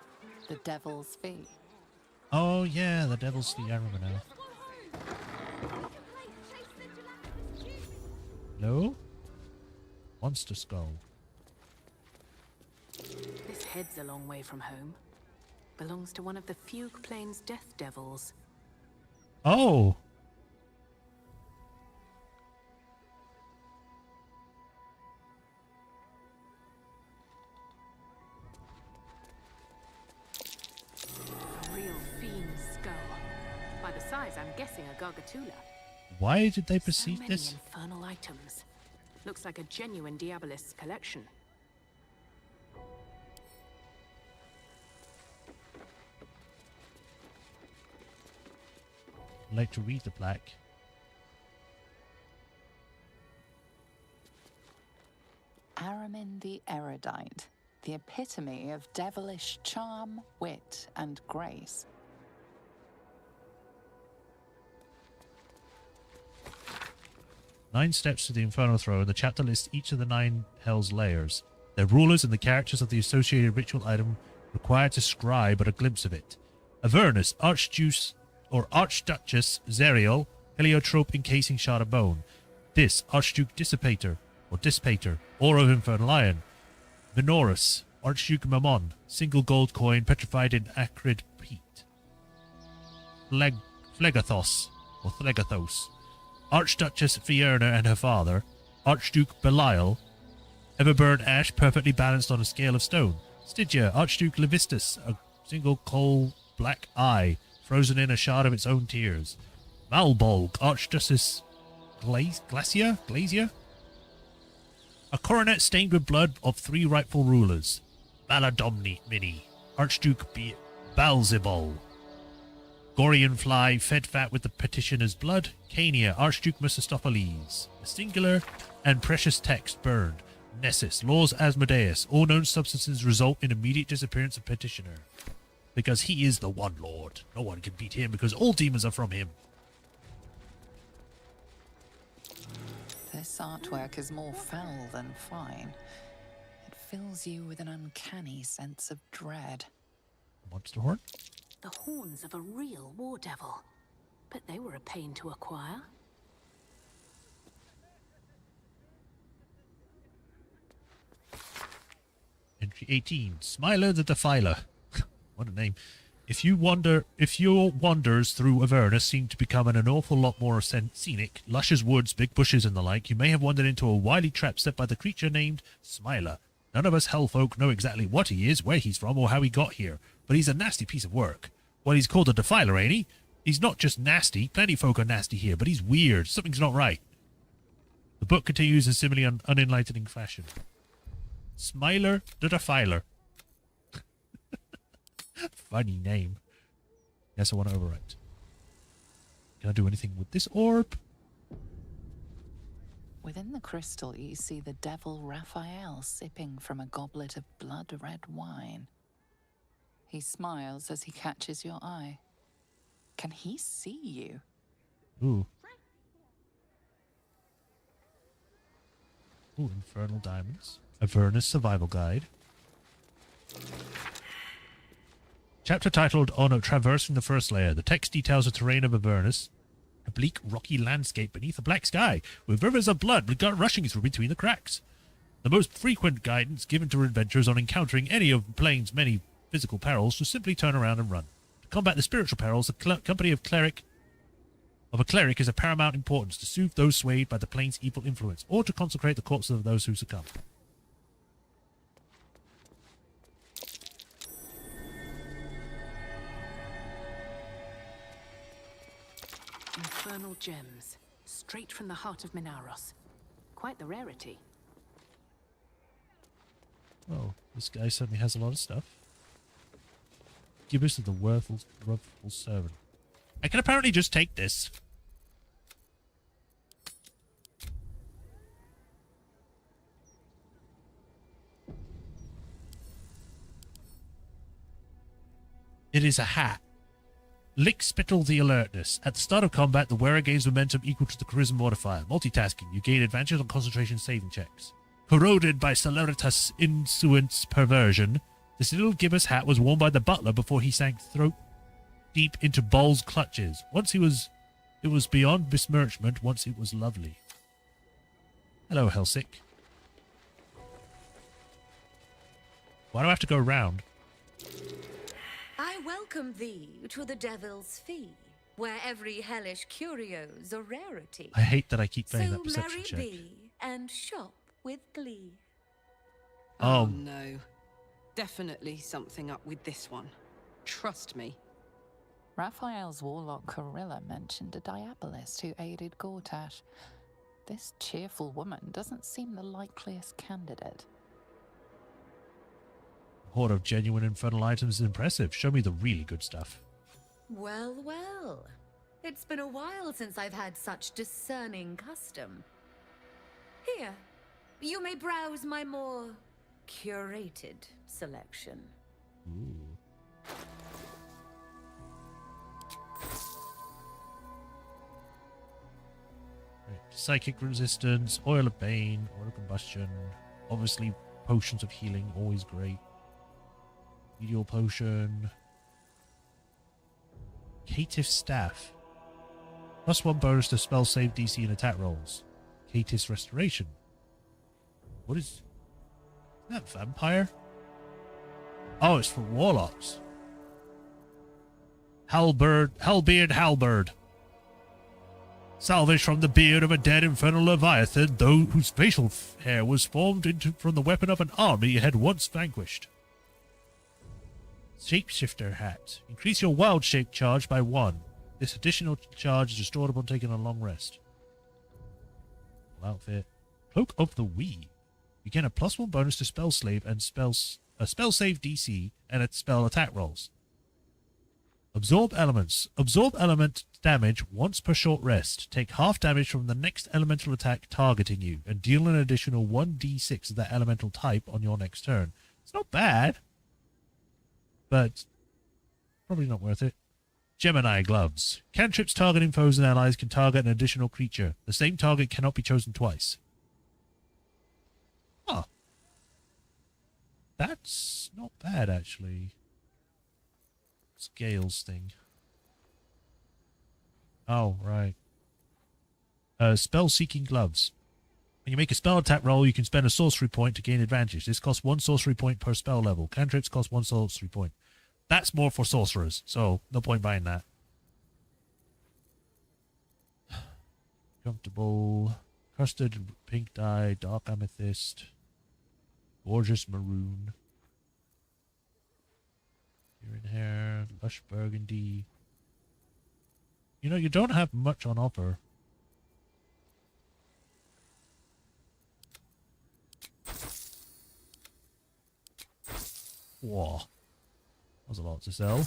The devil's fee. Oh, yeah, the devil's fee. I remember now. No? Monster skull. This head's a long way from home. Belongs to one of the Fugue Plains death devils. Oh! A real fiend's skull. By the size, I'm guessing a gargatula. Why did they perceive So many this? infernal items. Looks like a genuine Diabolist's collection. I'd like to read the plaque. Aramin the Erudite, the epitome of devilish charm, wit, and grace. Nine steps to the Infernal Throne. The chapter lists each of the 9 Hell's layers, their rulers, and the characters of the associated ritual item required to scry but a glimpse of it. Avernus, Archduce or Archduchess Zerial, heliotrope encasing shard of bone. Dis, Archduke Dissipator or Dissipator, ore of infernal iron. Minorus, Archduke Mammon, single gold coin petrified in acrid peat. Phlegathos or Thlegathos, Archduchess Fierna and her father, Archduke Belial, Everburn ash perfectly balanced on a scale of stone. Stygia, Archduke Levistus, a single coal black eye, frozen in a shard of its own tears. Malbolg, Archduchess Glacier? A coronet stained with blood of 3 rightful rulers. Maladomini, Archduke Balzibol. Gorian fly, fed fat with the petitioner's blood. Cania, Archduke Mephistopheles. A singular and precious text burned. Nessus, laws Asmodeus. All known substances result in immediate disappearance of petitioner. Because he is the one lord. No one can beat him because all demons are from him. This artwork is more foul than fine. It fills you with an uncanny sense of dread. Monster horn? The horns of a real war devil. But they were a pain to acquire. Entry 18. Smiler the Defiler. What a name. If your wanders through Avernus seem to become an awful lot more scenic, luscious woods, big bushes and the like, you may have wandered into a wily trap set by the creature named Smiler. None of us hellfolk know exactly what he is, where he's from, or how he got here, but he's a nasty piece of work. Well, he's called a Defiler, ain't he? He's not just nasty. Plenty folk are nasty here, but he's weird. Something's not right. The book continues in similarly unenlightening fashion. Smiler the Defiler. Funny name. Yes, I want to overwrite. Can I do anything with this orb? Within the crystal, you see the devil Raphael sipping from a goblet of blood-red wine. He smiles as he catches your eye. Can he see you? Ooh. Ooh, Infernal Diamonds. Avernus Survival Guide. Chapter titled On Traversing the First Layer. The text details the terrain of Avernus, a bleak, rocky landscape beneath a black sky, with rivers of blood rushing through between the cracks. The most frequent guidance given to adventurers on encountering any of the plane's many physical perils to simply turn around and run. To combat the spiritual perils, the company of a cleric is of paramount importance to soothe those swayed by the plane's evil influence, or to consecrate the corpses of those who succumb. Infernal gems, straight from the heart of Minaros. Quite the rarity. Oh, this guy certainly has a lot of stuff. Gibbous of the worthful servant. I can apparently just take this. It is a hat. Lick Spittle the Alertness. At the start of combat, the wearer gains momentum equal to the charisma modifier. Multitasking. You gain advantage on concentration saving checks. Corroded by Celeritas' Insuance Perversion, this little gibbous hat was worn by the butler before he sank throat deep into Ball's clutches. Once it was beyond besmirchment, once it was lovely. Hello, Helsik. Why do I have to go round? I welcome thee to the Devil's Fee, where every hellish curio's a rarity. I hate that I keep failing so that perception merry check. be and shop with glee. Oh no. Definitely something up with this one. Trust me. Raphael's warlock Corilla mentioned a diabolist who aided Gortash. This cheerful woman doesn't seem the likeliest candidate. Horde of genuine infernal items is impressive. Show me the really good stuff. Well, well. It's been a while since I've had such discerning custom. Here, you may browse my more curated selection. Ooh. Right. Psychic resistance, oil of bane, oil of combustion, obviously potions of healing, always great. Medial potion. Caitiff staff. +1 bonus to spell save DC and attack rolls. Caitiff's restoration. What is that? Vampire? Oh, it's for warlocks. Hellbeard halberd. Salvaged from the beard of a dead infernal leviathan, though whose facial hair was formed from the weapon of an army it had once vanquished. Shapeshifter hat. Increase your wild shape charge by 1. This additional charge is restored upon taking a long rest. Outfit. Cloak of the Weave. You gain a +1 bonus to spell slave and spell save DC and its spell attack rolls. Absorb elements. Absorb element damage once per short rest. Take half damage from the next elemental attack targeting you and deal an additional 1d6 of that elemental type on your next turn. It's not bad, but probably not worth it. Gemini gloves. Cantrips targeting foes and allies can target an additional creature. The same target cannot be chosen twice. Huh. That's not bad, actually. Scales thing. Oh, right. Spell-seeking gloves. When you make a spell attack roll, you can spend a sorcery point to gain advantage. This costs 1 sorcery point per spell level. Cantrips cost 1 sorcery point. That's more for sorcerers, so no point buying that. Comfortable. Crusted pink dye, dark amethyst. Gorgeous maroon. Here and hair, lush burgundy. You know, you don't have much on offer. Whoa. That was a lot to sell.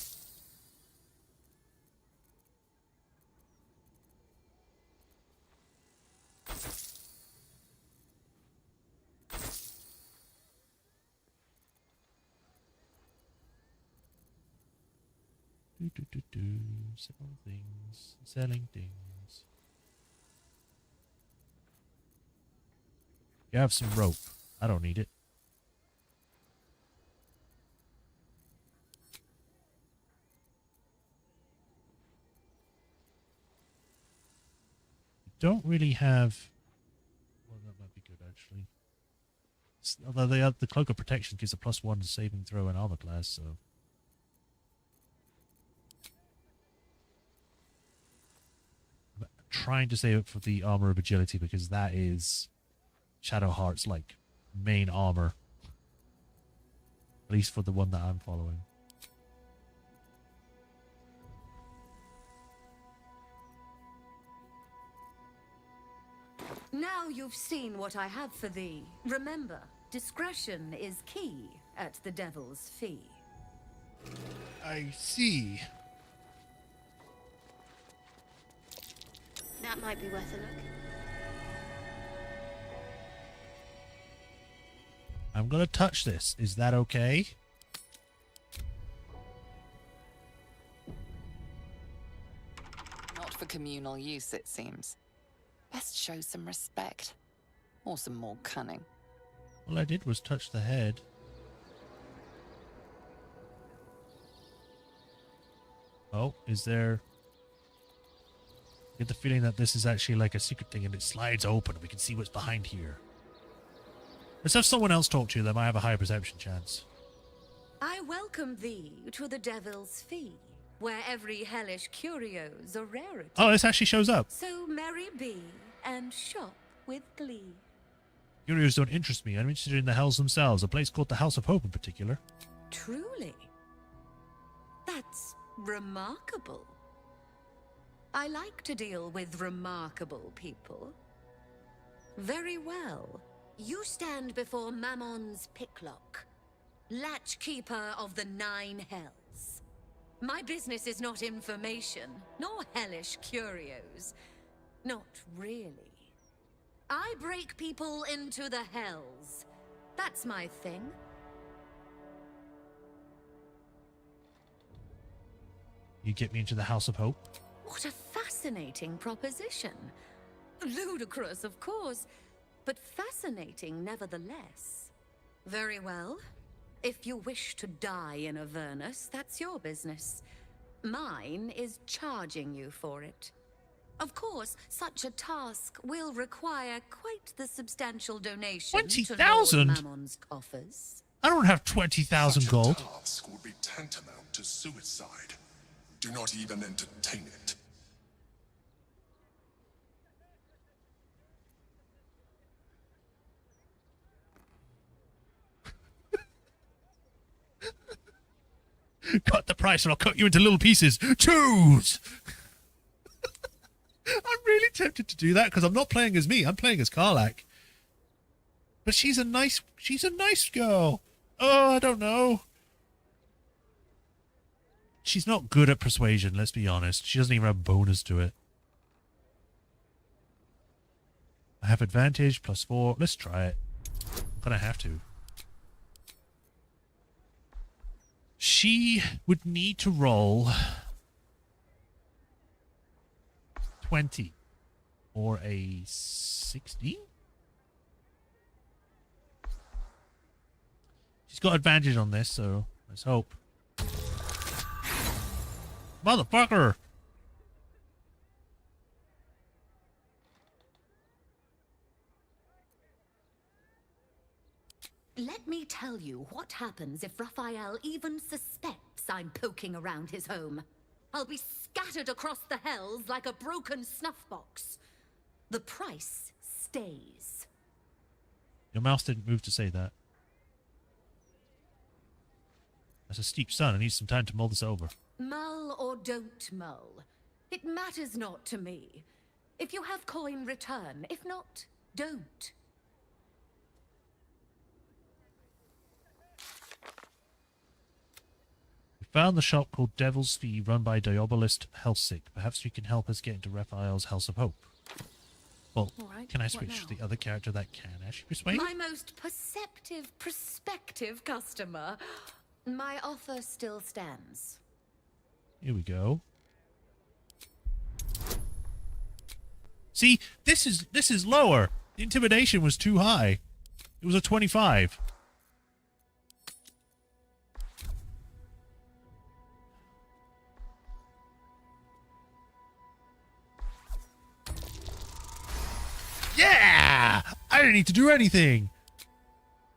Selling things. Selling things. You have some rope. I don't need it. Don't really have. Well, that might be good actually. Although the cloak of protection gives a +1 to saving throw and armor class, so. I'm trying to save it for the armor of agility because that is Shadowheart's like main armor. At least for the one that I'm following. Now you've seen what I have for thee. Remember, discretion is key at the Devil's Fee. I see. That might be worth a look. I'm gonna touch this. Is that okay? for communal use, it seems. Best show some respect. Or some more cunning. All I did was touch the head. Oh, is there... I get the feeling that this is actually like a secret thing and it slides open and we can see what's behind here. Let's have someone else talk to you. They might have a higher perception chance. I welcome thee to the Devil's Fee, where every hellish curio's a rarity. Oh, this actually shows up. So merry be and shop with glee. Curios don't interest me. I'm interested in the hells themselves, a place called the House of Hope in particular. Truly? That's remarkable. I like to deal with remarkable people. Very well. You stand before Mammon's picklock, latchkeeper of the 9 hells. My business is not information, nor hellish curios. Not really. I break people into the hells. That's my thing. You get me into the House of Hope? What a fascinating proposition. Ludicrous, of course, but fascinating nevertheless. Very well. If you wish to die in Avernus, that's your business. Mine is charging you for it. Of course, such a task will require quite the substantial donation 20,000? to Lord Mammon's coffers. I don't have 20,000 gold. Such a task would be tantamount to suicide. Do not even entertain it. Cut the price or I'll cut you into little pieces. Choose! I'm really tempted to do that because I'm not playing as me. I'm playing as Karlach. But she's a nice girl. Oh, I don't know. She's not good at persuasion, let's be honest. She doesn't even have a bonus to it. I have advantage, +4. Let's try it. I'm gonna have to. She would need to roll 20 or a 16. She's got advantage on this, so let's hope. Motherfucker! Let me tell you what happens if Raphael even suspects I'm poking around his home. I'll be scattered across the hells like a broken snuff box. The price stays. Your mouse didn't move to say that. That's a steep sun. I need some time to mull this over. Mull or don't mull, it matters not to me. If you have coin, return. If not, don't. We found the shop called Devil's Fee run by Diabolist Helsik. Perhaps you can help us get into Raphael's House of Hope. Well, right, can I switch to the other character that can actually persuade? My most perceptive, prospective customer. My offer still stands. Here we go. See, this is lower. The intimidation was too high. It was a 25. Yeah! I didn't need to do anything.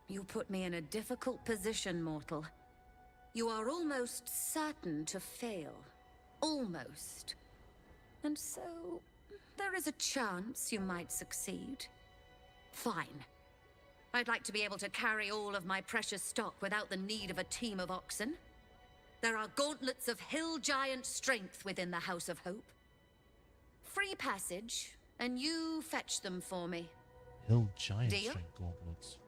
You put me in a difficult position, mortal. You are almost certain to fail. Almost. And so, there is a chance you might succeed. Fine. I'd like to be able to carry all of my precious stock without the need of a team of oxen. There are gauntlets of hill giant strength within the House of Hope. Free passage, and you fetch them for me. Hill giant Deal? strength gauntlets.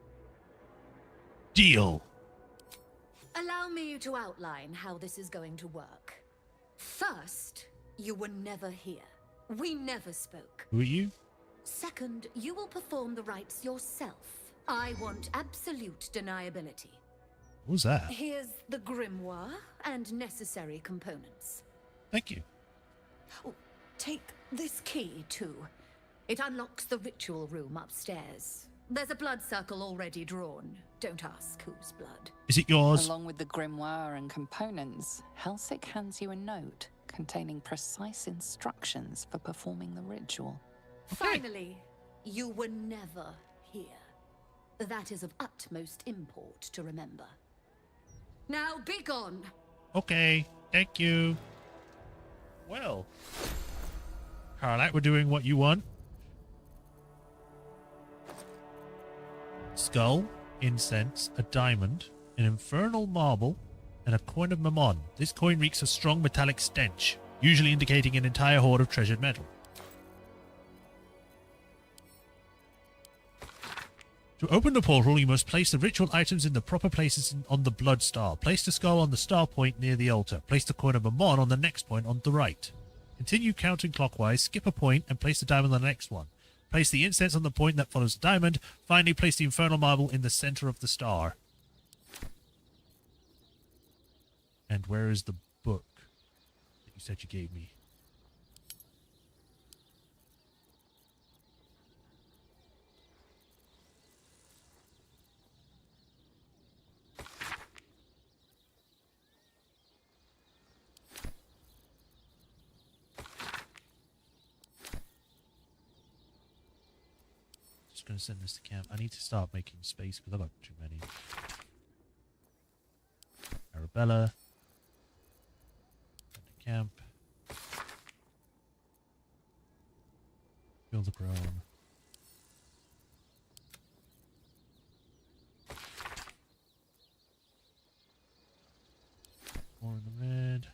Deal. Allow me to outline how this is going to work. First, you were never here. We never spoke. Who are you? Second, you will perform the rites yourself. I want absolute deniability. What was that? Here's the grimoire and necessary components. Thank you. Oh, take this key, too. It unlocks the ritual room upstairs. There's a blood circle already drawn. Don't ask whose blood. Is it yours? Along with the grimoire and components, Helsik hands you a note containing precise instructions for performing the ritual. Finally, you were never here. That is of utmost import to remember. Now be gone. Okay, thank you. Well, Carlac, we're doing what you want. Skull, incense, a diamond, an infernal marble, and a coin of Mammon. This coin reeks a strong metallic stench, usually indicating an entire hoard of treasured metal. To open the portal, you must place the ritual items in the proper places on the blood star. Place the skull on the star point near the altar. Place the coin of Mammon on the next point on the right. Continue counting clockwise, skip a point, and place the diamond on the next one. Place the incense on the point that follows the diamond. Finally, place the infernal marble in the center of the star. And where is the book that you said you gave me? Going to send this to camp. I need to start making space because I've got too many. Arabella. Send to camp. Build a grown. More in the red.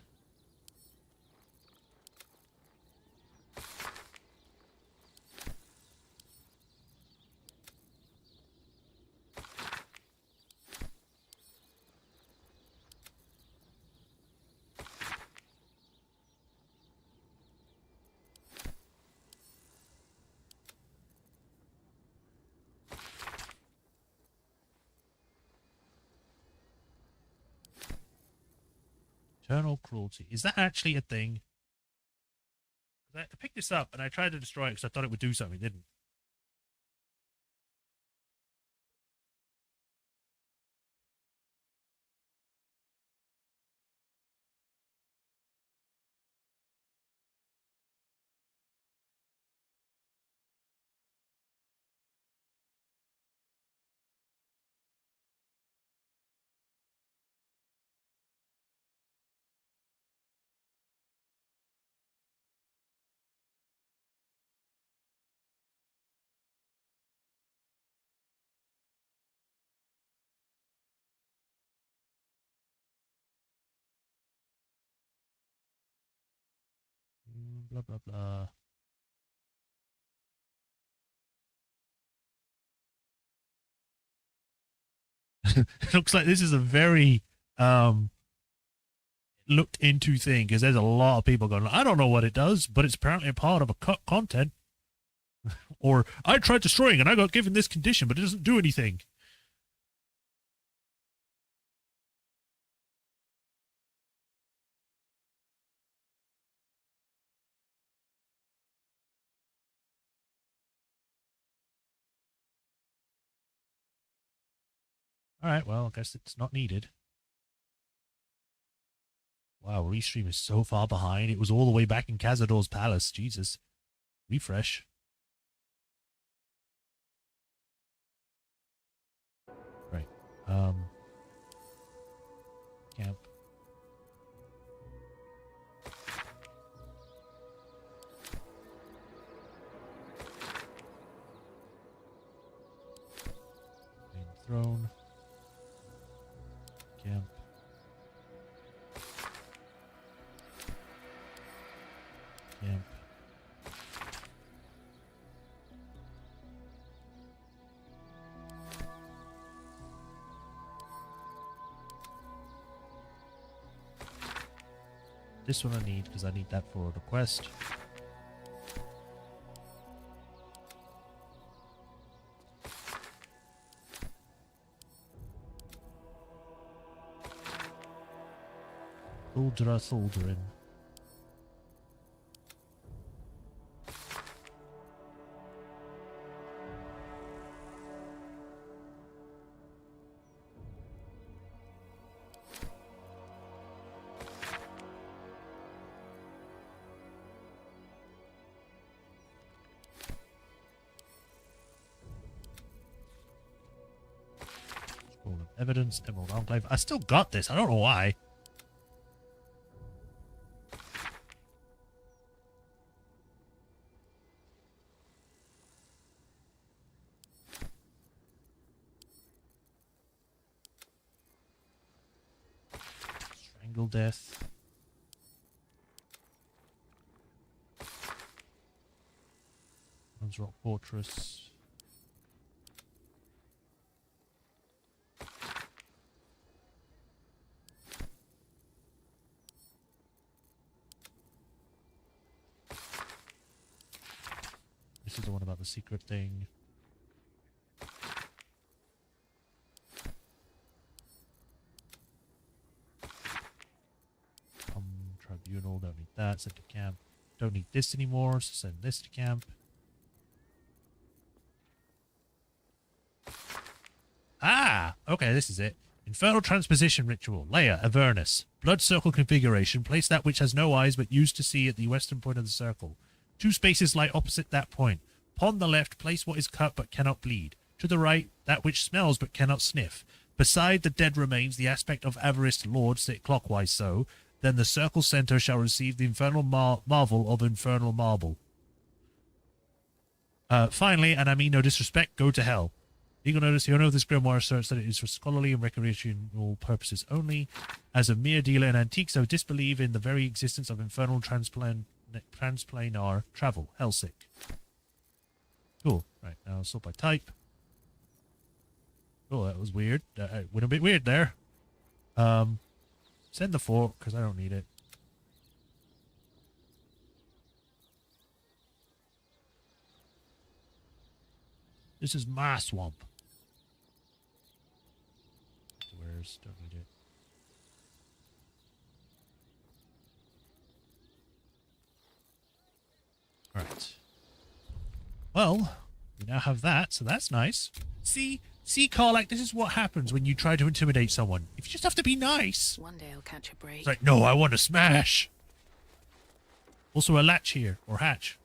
Eternal cruelty. Is that actually a thing? I picked this up and I tried to destroy it because I thought it would do something. It didn't. Blah, blah, blah. It looks like this is a very looked into thing because there's a lot of people going, I don't know what it does, but it's apparently a part of a cut content. Or I tried destroying and I got given this condition, but it doesn't do anything. Alright, well, I guess it's not needed. Wow, Restream is so far behind. It was all the way back in Cazador's palace. Jesus. Refresh. Right. Camp. Main throne. Camp. Camp. This one I need because I need that for the quest. Soldra soldering. Evidence, Emerald Enclave. I still got this. I don't know why. Strangle Death. Rock Fortress. This is the one about the secret thing. Tribunal, don't need that. Send to camp. Don't need this anymore, so send this to camp. Ah! Okay, this is it. Infernal Transposition Ritual. Layer, Avernus. Blood circle configuration. Place that which has no eyes but used to see at the western point of the circle. 2 spaces lie opposite that point. Upon the left, place what is cut but cannot bleed. To the right, that which smells but cannot sniff. Beside the dead remains, the aspect of Avarist Lord, sit clockwise so. Then the circle center shall receive the infernal marvel of infernal marble. Finally, and I mean no disrespect, go to hell. Legal notice, the owner of this grimoire asserts that it is for scholarly and recreational purposes only. As a mere dealer in antiques, I would disbelieve in the very existence of infernal transplanar travel. Hellsick. Cool. Right, now sort by type. Oh, that was weird. Went a bit weird there. Send the fork, because I don't need it. This is my swamp. Where's don't need it. Alright. Well, we now have that, so that's nice. See, Karlach, this is what happens when you try to intimidate someone. If you just have to be nice. One day I'll catch a break. It's like, no, I want to smash. Also a latch here, or hatch.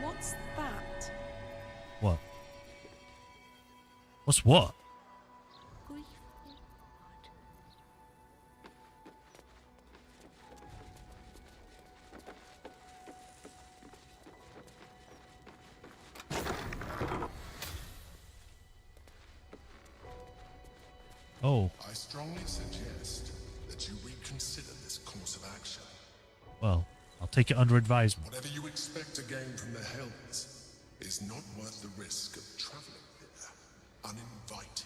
What's that? What? What's what? Oh. I strongly suggest that you reconsider this course of action. Well, I'll take it under advisement. Whatever you expect to gain from the Hells is not worth the risk of traveling there uninvited.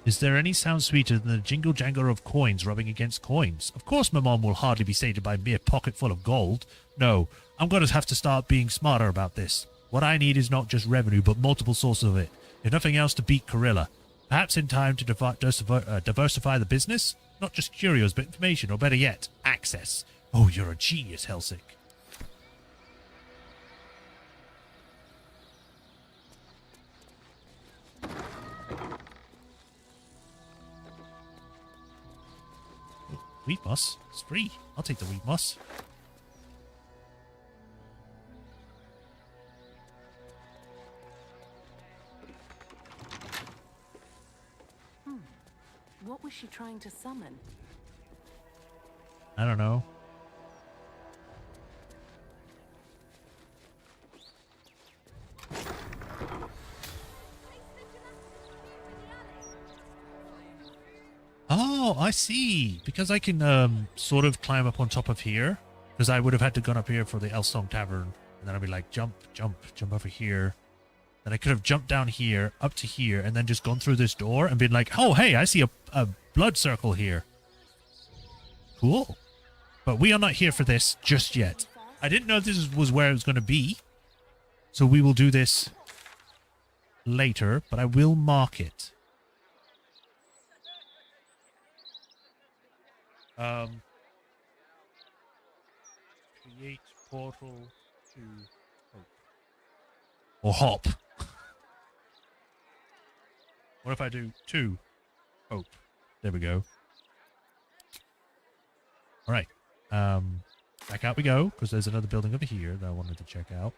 Is there any sound sweeter than the jingle jangle of coins rubbing against coins? Of course my mom will hardly be sated by a mere pocket full of gold. No, I'm going to have to start being smarter about this. What I need is not just revenue, but multiple sources of it. If nothing else, to beat Corilla. Perhaps in time to diversify the business? Not just curios, but information, or better yet, access. Oh, you're a genius, Hellsick. Wheat moss? It's free. I'll take the wheat moss. What was she trying to summon? I don't know. Oh, I see. Because I can sort of climb up on top of here. Because I would have had to gone up here for the Elstone Tavern. And then I'd be like, jump over here. Then I could have jumped down here, up to here, and then just gone through this door and been like, oh, hey, I see a blood circle here. Cool. But we are not here for this just yet. I didn't know this was where it was going to be. So we will do this later, but I will mark it. Create portal to hope. Or hop. What if I do 2 hope? There we go. Alright. Back out we go, because there's another building over here that I wanted to check out.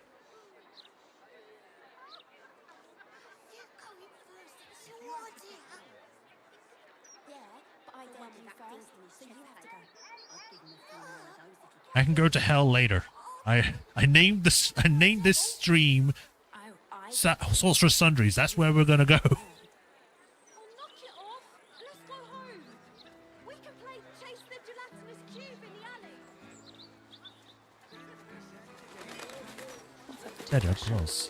I can go to hell later. I named this stream Sorcerer Sundries. That's where we're gonna go. Dead up close.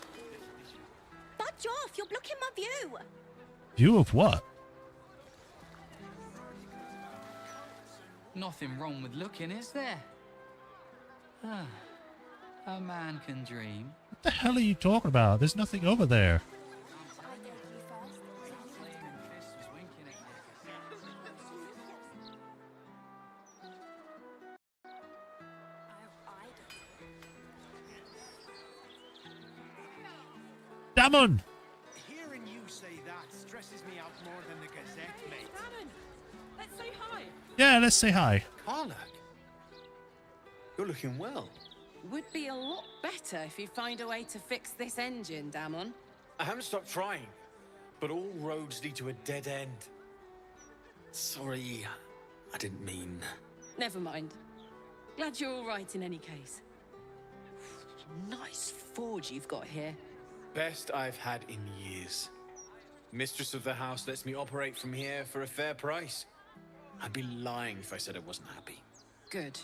Budge off! You're blocking my view. View of what? Nothing wrong with looking, is there? Ah, a man can dream. What the hell are you talking about? There's nothing over there. Damon! Hearing you say that stresses me out more than the Gazette, mate. Damon, let's say hi. Yeah, let's say hi. Karlach, you're looking well. Would be a lot better if you find a way to fix this engine, Damon. I haven't stopped trying, but all roads lead to a dead end. Sorry, I didn't mean... Never mind. Glad you're all right in any case. Nice forge you've got here. Best I've had in years. Mistress of the house lets me operate from here for a fair price. I'd be lying if I said I wasn't happy. Good.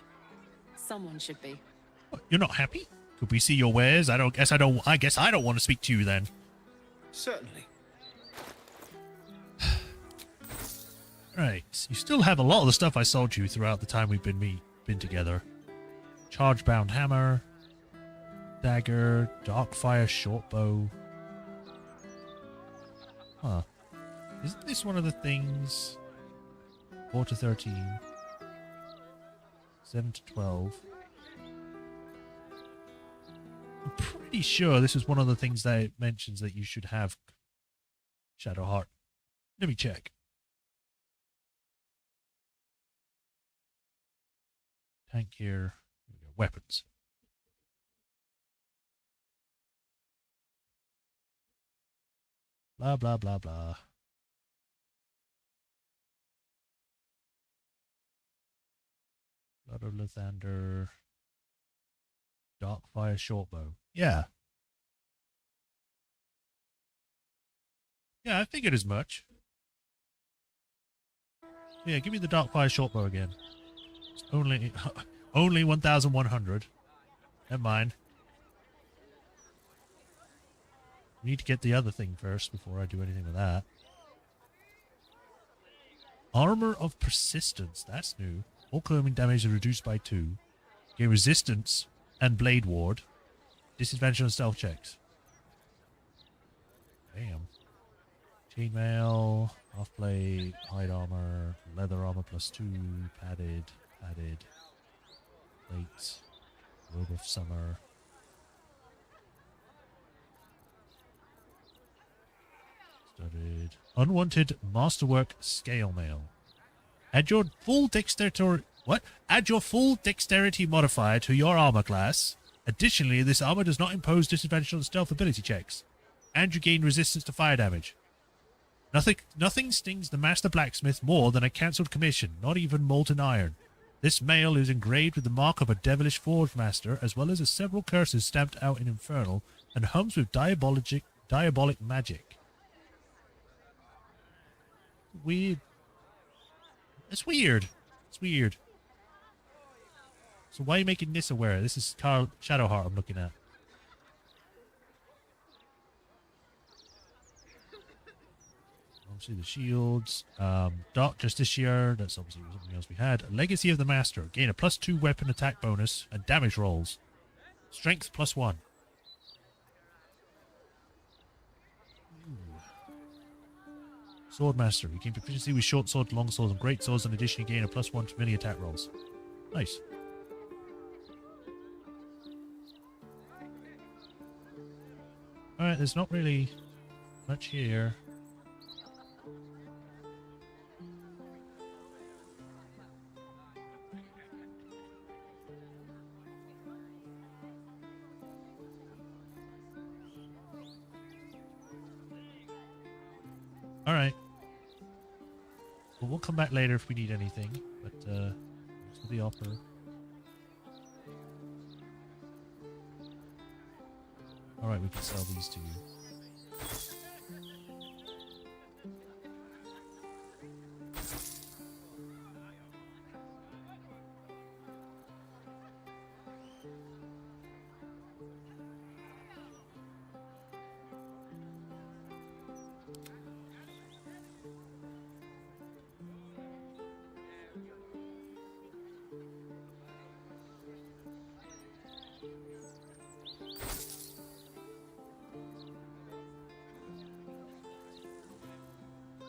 Someone should be. What, you're not happy? Could we see your wares? I guess I don't want to speak to you then. Certainly. Right. You still have a lot of the stuff I sold you throughout the time we've been together. Charge-bound hammer, dagger, darkfire shortbow. Huh. Isn't this one of the things? 4 to 13. 7 to 12. I'm pretty sure this is one of the things that it mentions that you should have Shadowheart. Let me check. Tank here. Here we go. Weapons. Blah, blah, blah, blah. Blood of Lathander. Darkfire shortbow. Yeah. Yeah, I figured as much. Yeah, give me the Darkfire shortbow again. It's only 1,100. Never mind. We need to get the other thing first before I do anything with that. Armor of Persistence. That's new. All claiming damage is reduced by 2. Gain resistance and blade ward. Disadvantage on stealth checks. Damn. Chainmail, half plate, hide armor, leather armor +2, padded, plate, robe of summer. Studded. Unwanted masterwork scale mail. Add your full dexterity. What? Add your full dexterity modifier to your armor class. Additionally, this armor does not impose disadvantage on stealth ability checks, and you gain resistance to fire damage. Nothing stings the master blacksmith more than a cancelled commission, not even molten iron. This mail is engraved with the mark of a devilish forge master, as well as several curses stamped out in infernal, and hums with diabolic magic. Weird. It's weird. It's weird. So why are you making this aware? This is Shadowheart I'm looking at. Obviously the shields. Dark Justiciar. That's obviously something else we had. Legacy of the Master. Gain a +2 weapon attack bonus and damage rolls. Strength +1. Swordmaster. You gain proficiency with short swords, long swords, and great swords. In addition, you gain a +1 to melee attack rolls. Nice. Alright, there's not really much here. Alright. Well, we'll come back later if we need anything. But, thanks for the offer. Alright, we can sell these to you.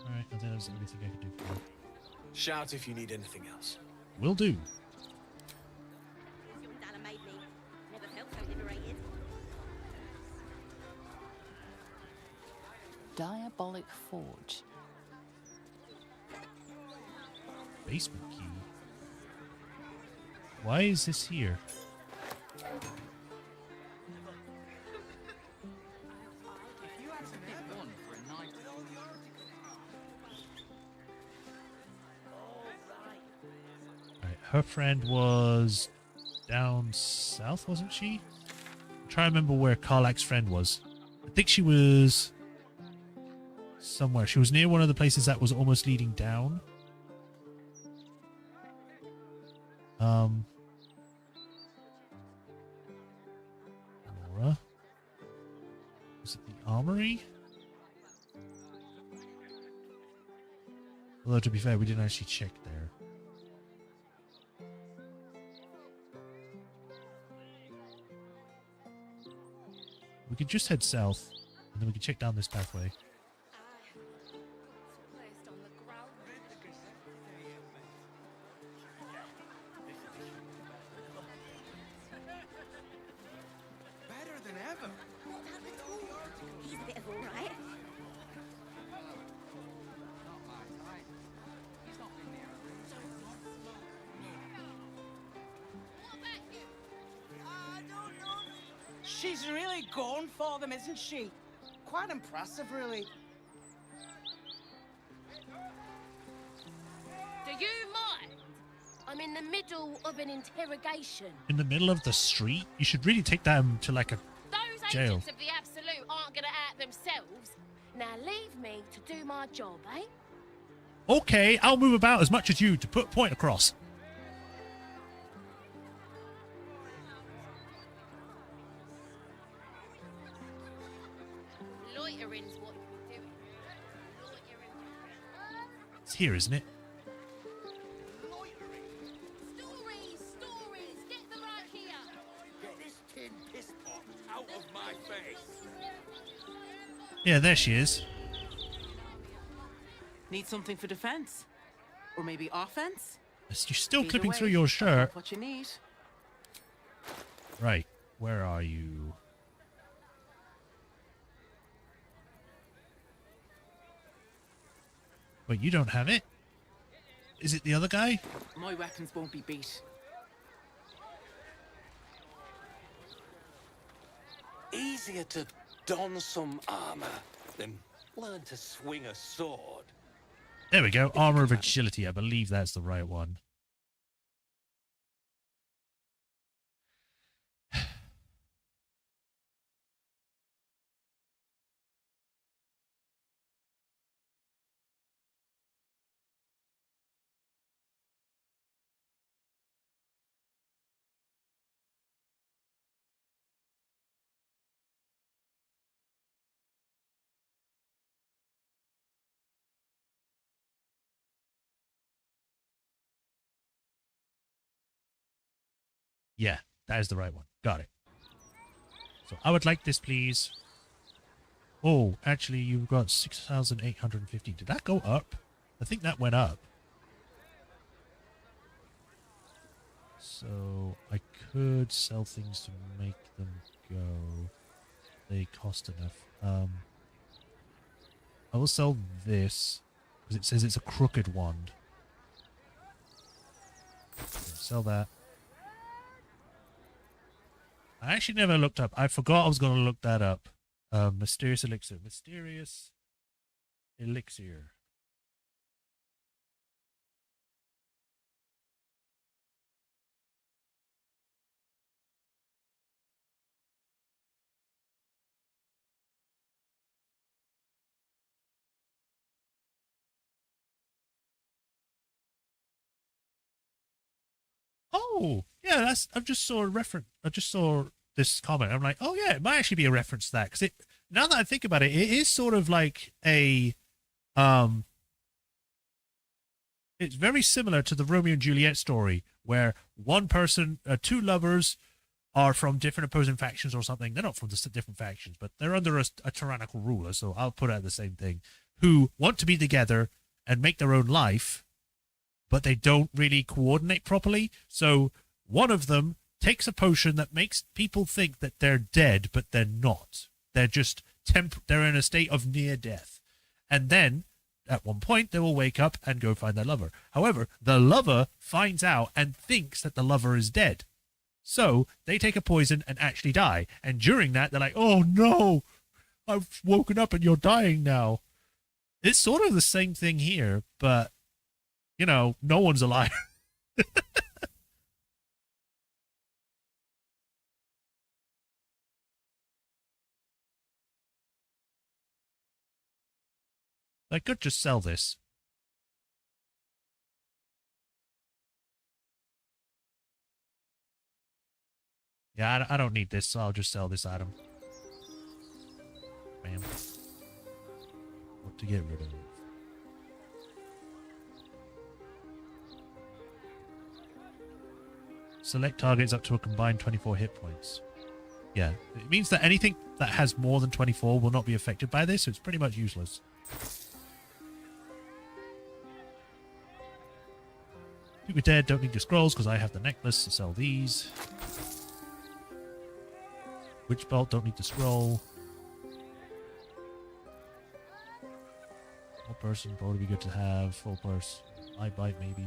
Alright, I think that's everything I can do for you. Shout if you need anything else. Will do. Diabolic Forge. Basement key. Why is this here? Alright, her friend was down south, wasn't she? I'm trying to remember where Karlach's friend was. I think she was somewhere. She was near one of the places that was almost leading down. Laura? Was it the armory? Although, to be fair, we didn't actually check there. We could just head south, and then we can check down this pathway. Better than ever. He's a bit of all right. She's really going for them, isn't she? Quite impressive, really. Do you mind? I'm in the middle of an interrogation. In the middle of the street? You should really take them to, like, a Those jail. agents of the Absolute aren't going to act themselves. Now leave me to do my job, eh? Okay, I'll move about as much as you to put a point across. Loitering's what you're doing. It's here, isn't it? Stories! Get them right here! Get this tin piss pot out of my face. Yeah, there she is. Need something for defense? Or maybe offense? You're still Either clipping way, through your I've shirt. got what you need. Right, where are you? Wait, you don't have it? Is it the other guy? My weapons won't be beat. Easier to don some armor than learn to swing a sword. There we go. Armor of Agility. I believe that's the right one. Yeah, that is the right one. Got it. So I would like this, please. Oh, actually, you've got 6,850. Did that go up? I think that went up. So I could sell things to make them go. They cost enough. I will sell this because it says it's a crooked wand. Okay, sell that. I actually never looked up. I forgot I was going to look that up. Mysterious elixir. Mysterious elixir. Oh, yeah, I just saw a reference. I just saw this comment. I'm like, oh yeah, it might actually be a reference to that because it. Now that I think about it, it is sort of like a, it's very similar to the Romeo and Juliet story where one person, two lovers, are from different opposing factions or something. They're not from the different factions, but they're under a tyrannical ruler. So I'll put it the same thing. Who want to be together and make their own life, but they don't really coordinate properly. So one of them takes a potion that makes people think that they're dead, but they're not. They're just they're in a state of near death. And then at one point they will wake up and go find their lover. However, the lover finds out and thinks that the lover is dead. So they take a poison and actually die. And during that, they're like, oh no, I've woken up and you're dying now. It's sort of the same thing here, but you know, no one's alive. I could just sell this. Yeah, I don't need this, so I'll just sell this item. Bam. What to get rid of? Select targets up to a combined 24 hit points. Yeah, it means that anything that has more than 24 will not be affected by this, so it's pretty much useless. People dead don't need the scrolls because I have the necklace to sell these. Witch belt don't need the scroll. Full person probably be good to have. Full purse. Eye bite maybe.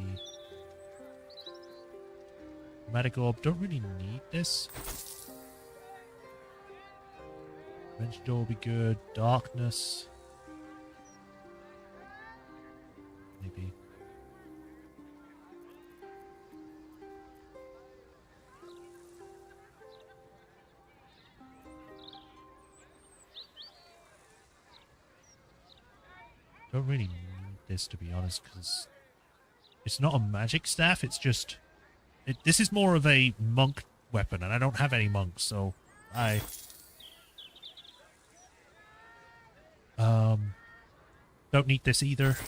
Chromatic orb don't really need this. Wrench door will be good. Darkness. Maybe. Don't really need this, to be honest, because it's not a magic staff. It's just this is more of a monk weapon, and I don't have any monks, so I don't need this either.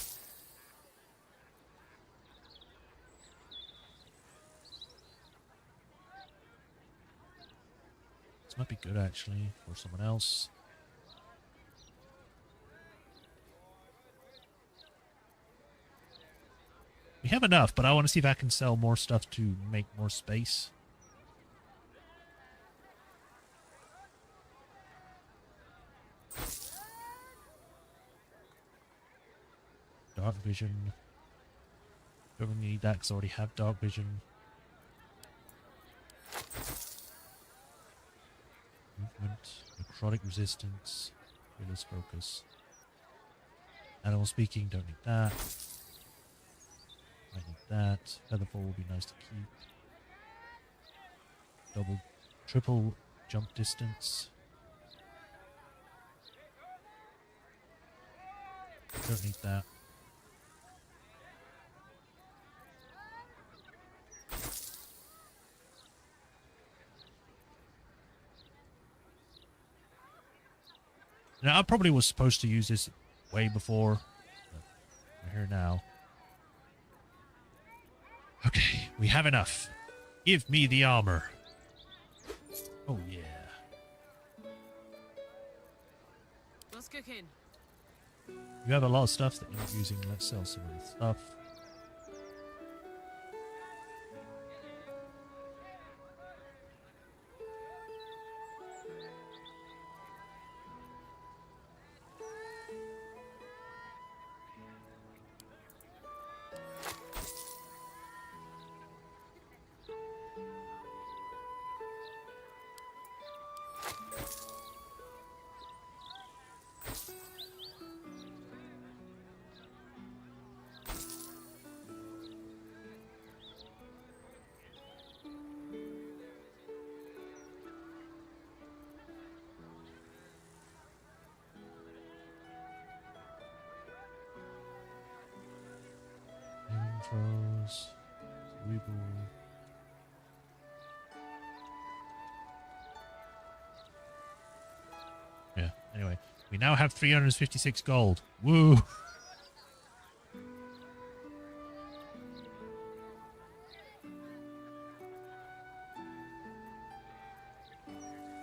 This might be good actually for someone else. We have enough, but I want to see if I can sell more stuff to make more space. Dark vision. Don't really need that because I already have dark vision. Movement. Necrotic resistance. Fearless focus. Animal speaking, don't need that. I need that. Featherfall will be nice to keep. Triple jump distance. Don't need that. Now, I probably was supposed to use this way before, but we're here now. Okay, we have enough. Give me the armor. Oh, yeah. What's cooking? You have a lot of stuff that you're not using. Let's sell some of the stuff. throws. Cerebral. Yeah, anyway. We now have 356 gold. Woo!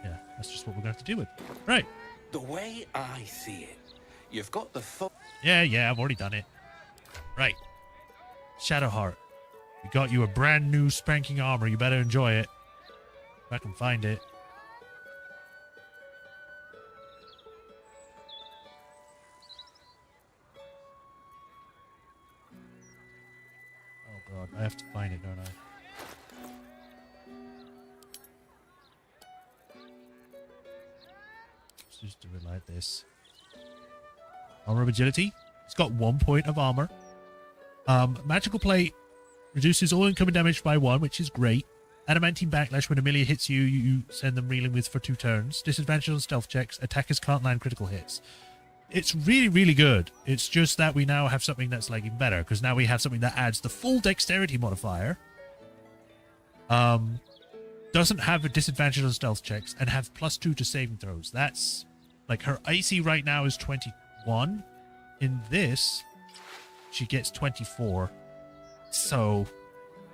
Yeah, that's just what we're going to have to deal with. Right. The way I see it, you've got the Yeah, I've already done it. Right. Shadowheart. We got you a brand new spanking armor. You better enjoy it. If I can find it. Oh god, I have to find it, don't I? Let's just do it like this. Armor of agility. It's got 1 point of armor. Magical plate reduces all incoming damage by 1, which is great. Adamantine backlash. When a melee hits you, you send them reeling with for 2 turns. Disadvantage on stealth checks. Attackers can't land critical hits. It's really, really good. It's just that we now have something that's like even better, because now we have something that adds the full dexterity modifier. Doesn't have a disadvantage on stealth checks and have +2 to saving throws. That's like her icy right now is 21. In this, she gets 24. So,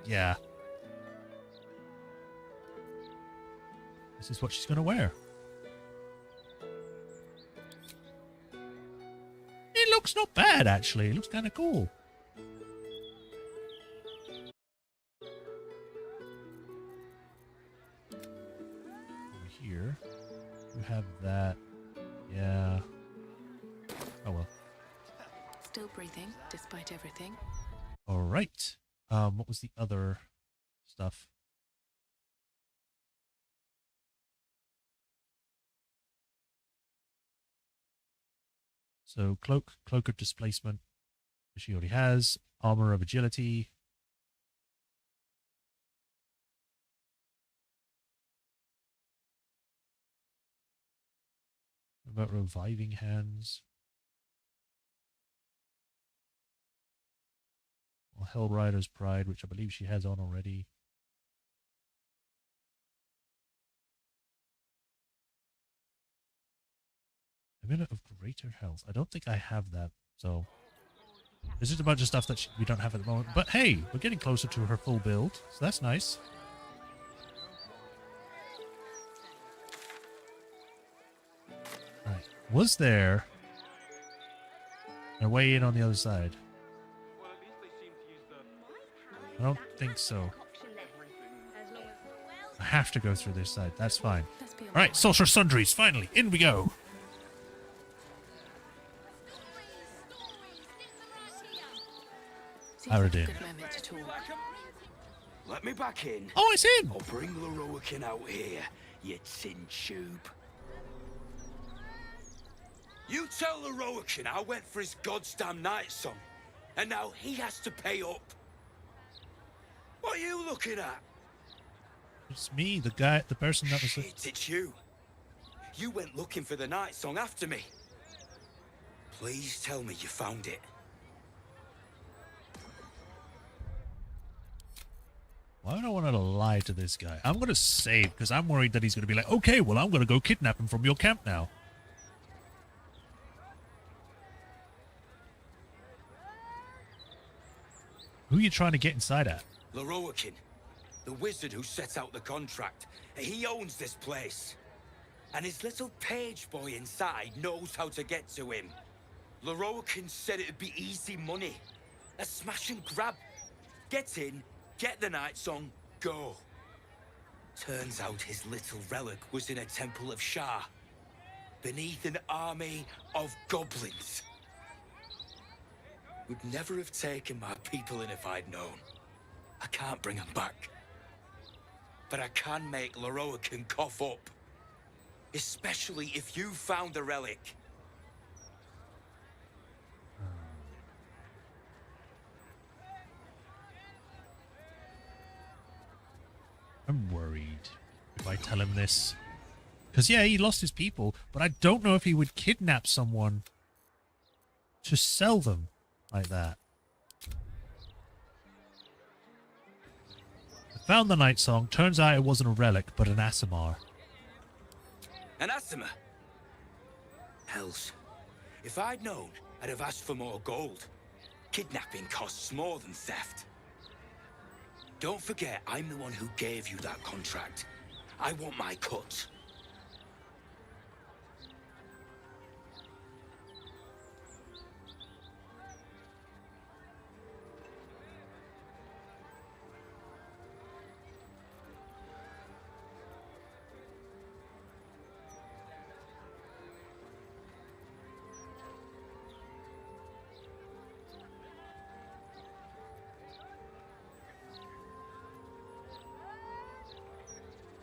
yeah. This is what she's going to wear. It looks not bad, actually. It looks kind of cool. Over here, you have that. Yeah. Oh, well. Still breathing, despite everything. All right. What was the other stuff? So cloak of displacement, which she already has. Armor of agility. What about reviving hands? Well, Hellrider's Pride, which I believe she has on already. A minute of greater health. I don't think I have that, so there's just a bunch of stuff that we don't have at the moment. But hey, we're getting closer to her full build, so that's nice. Right. Was there a way in on the other side? I don't think so. I have to go through this side. That's fine. Alright, Sorcerer Sundries, finally, in we go. Aradin. Let me back in. Oh, it's him! Or bring Loroakin out here, you tin tube. You tell Loroakin I went for his goddamn night song, and now he has to pay up. What are you looking at? It's me, the guy, the person that was... Shit, it's you. You went looking for the night song after me. Please tell me you found it. Why would I want to lie to this guy? I'm going to save, because I'm worried that he's going to be like, okay, well, I'm going to go kidnap him from your camp now. Who are you trying to get inside at? Loroakin, the wizard who set out the contract. He owns this place. And his little page boy inside knows how to get to him. Loroakin said it'd be easy money. A smash and grab. Get in, get the night song, go. Turns out his little relic was in a temple of Shah, beneath an army of goblins. Would never have taken my people in if I'd known. I can't bring them back. But I can make Loroakin cough up. Especially if you found the relic. I'm worried if I tell him this. Because, yeah, he lost his people, but I don't know if he would kidnap someone to sell them like that. Found the night song. Turns out it wasn't a relic, but an Asimar. An Asima? Hells. If I'd known, I'd have asked for more gold. Kidnapping costs more than theft. Don't forget, I'm the one who gave you that contract. I want my cut.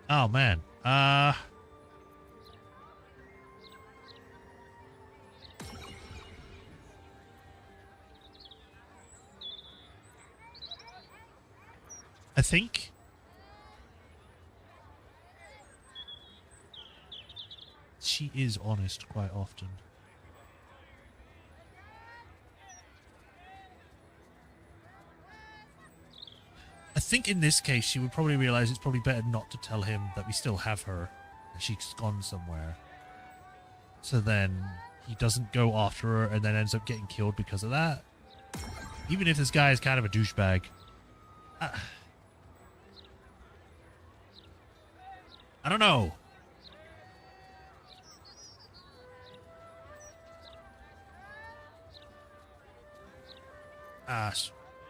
Oh, man. I think she is honest quite often. I think in this case she would probably realize it's probably better not to tell him that we still have her, that she's gone somewhere. So then he doesn't go after her and then ends up getting killed because of that. Even if this guy is kind of a douchebag. I don't know.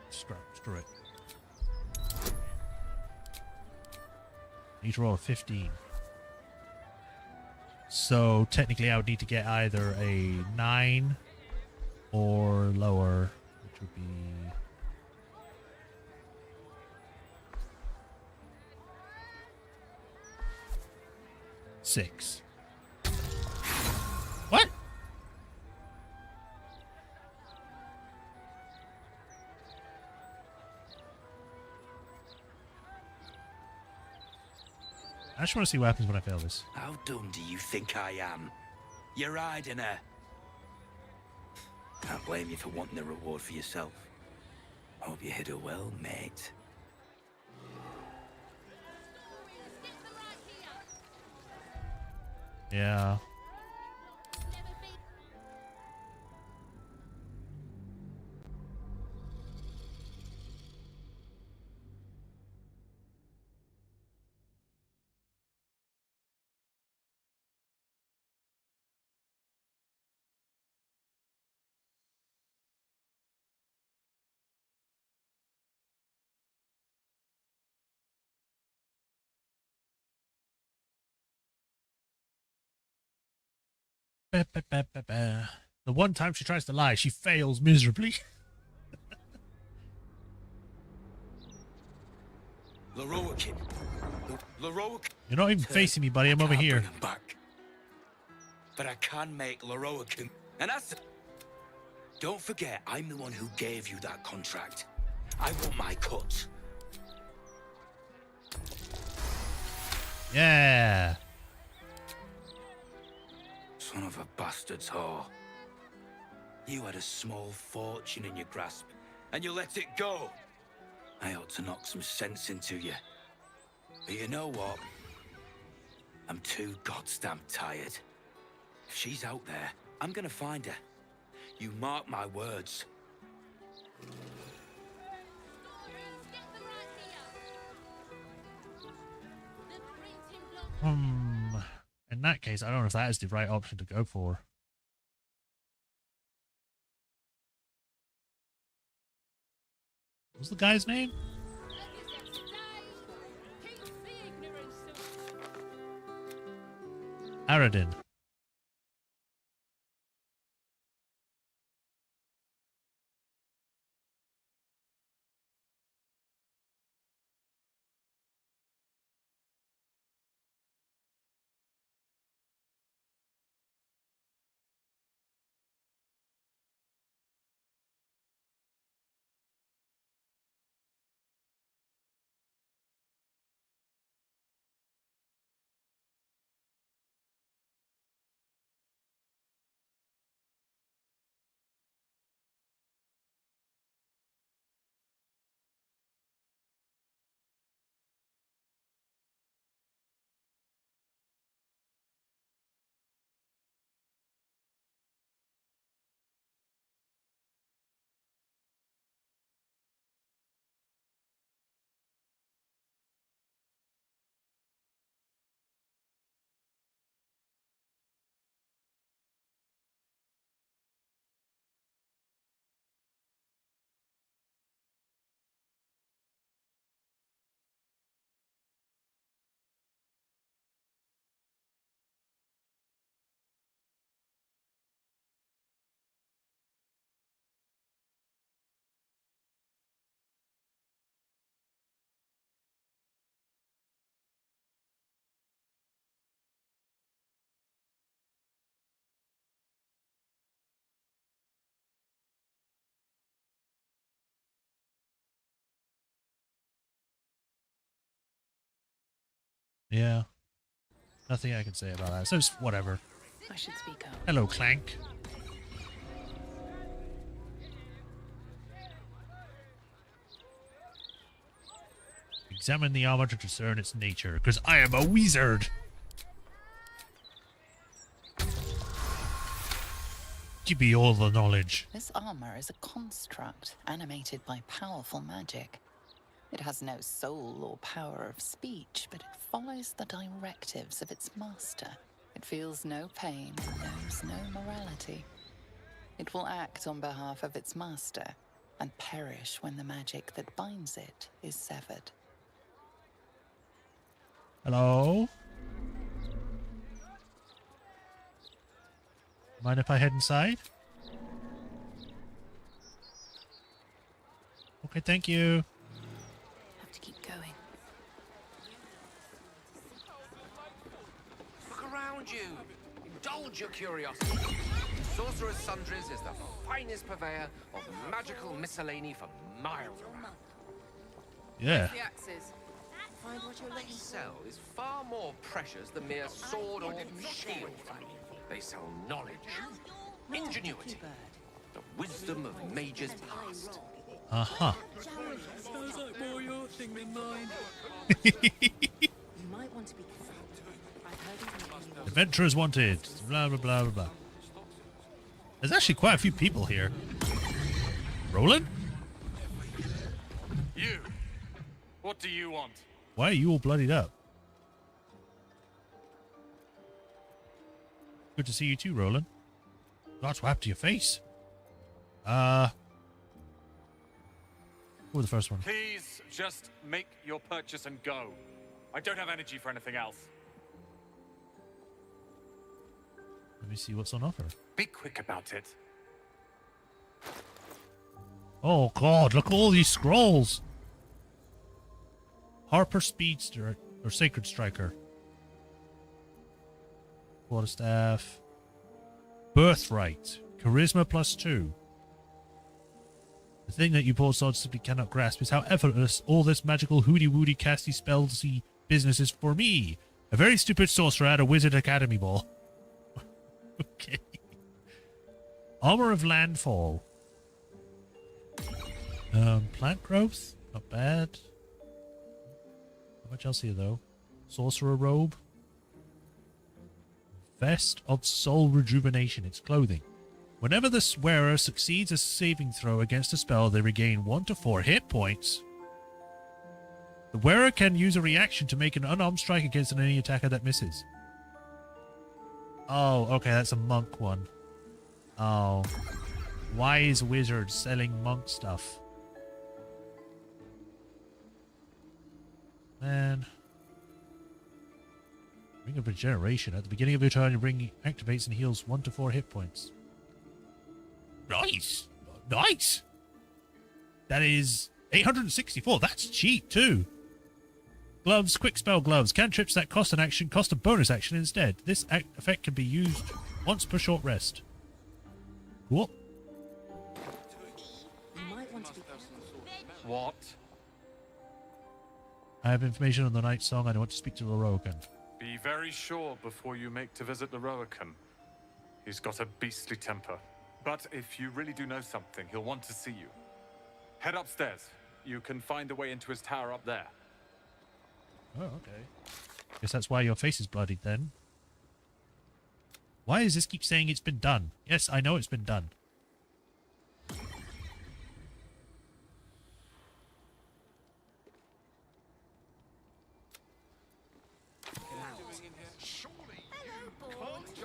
Screw it. Need to roll a 15. So technically I would need to get either a 9 or lower, which would be... Six. What? I just want to see what happens when I fail this. How dumb do you think I am? You're riding her. Can't blame you for wanting the reward for yourself. Hope you hit her well, mate. Yeah. The one time she tries to lie, she fails miserably. Loroakin. You're not even facing me, buddy. I'm over here. Back. But I can make Loroakin. And that's... Don't forget, I'm the one who gave you that contract. I want my cut. Yeah. Son of a bastard's whore. You had a small fortune in your grasp, and you let it go. I ought to knock some sense into you. But you know what? I'm too goddamn tired. If she's out there, I'm gonna find her. You mark my words. In that case, I don't know if that is the right option to go for. What's the guy's name? Aradin. Yeah. Nothing I can say about that. So it's whatever. I should speak up. Hello, Clank. Examine the armor to discern its nature, because I am a wizard. Give me all the knowledge. This armor is a construct animated by powerful magic. It has no soul or power of speech, but it follows the directives of its master. It feels no pain and knows no morality. It will act on behalf of its master and perish when the magic that binds it is severed. Hello? Mind if I head inside? Okay, thank you. Have to keep going. Look around you. Indulge your curiosity. Sorcerer Sundries is the finest purveyor of magical miscellany for miles around. Yeah. The axes. Find what you're looking sell is far more precious than mere sword or shield. They sell knowledge, ingenuity, the wisdom of mages past. Uh-huh. Sounds like more your thing than mine. You might want to be careful. I've heard Adventurers wanted. Blah, blah, blah, blah, blah. There's actually quite a few people here. Roland? You. What do you want? Why are you all bloodied up? Good to see you too, Roland. Lots whacked to your face. What was the first one? Please just make your purchase and go. I don't have energy for anything else. Let me see what's on offer. Be quick about it. Oh god, look at all these scrolls. Harper Speedster or Sacred Striker. Quarterstaff. Birthright. Charisma +2. The thing that you poor sods simply cannot grasp is how effortless all this magical hooty-woody casty spellsy business is for me. A very stupid sorcerer at a wizard academy ball. Okay. Armor of Landfall. Plant growth? Not bad. How much else here, though? Sorcerer robe. Vest of Soul Rejuvenation. It's clothing. Whenever the wearer succeeds a saving throw against a spell, they regain 1 to 4 hit points. The wearer can use a reaction to make an unarmed strike against any attacker that misses. Oh, okay, that's a monk one. Oh. Wise wizard selling monk stuff. Man. Ring of Regeneration. At the beginning of your turn, your ring activates and heals 1 to 4 hit points. Nice. Nice. That is 864. That's cheap, too. Gloves, quick spell gloves. Cantrips that cost an action, cost a bonus action instead. This effect can be used once per short rest. Cool. What? I have information on the night song. I want to speak to Lorokan. Be very sure before you make to visit Lorokan. He's got a beastly temper. But if you really do know something, he'll want to see you. Head upstairs. You can find the way into his tower up there. Oh, okay. Guess that's why your face is bloodied then. Why does this keep saying it's been done? Yes, I know it's been done.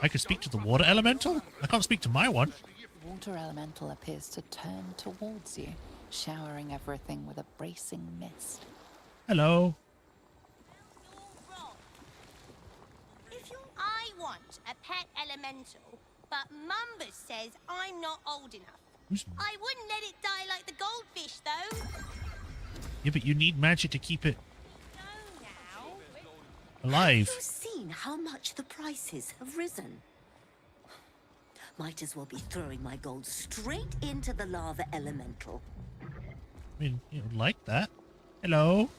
I could speak to the water elemental? I can't speak to my one. Water elemental appears to turn towards you, showering everything with a bracing mist. Hello. I want a pet elemental, but Mumbus says I'm not old enough. I wouldn't let it die like the goldfish, though. Yeah, but you need magic to keep it alive. Have you seen how much the prices have risen? Might as well be throwing my gold straight into the lava elemental. I mean, you know, like that. Hello.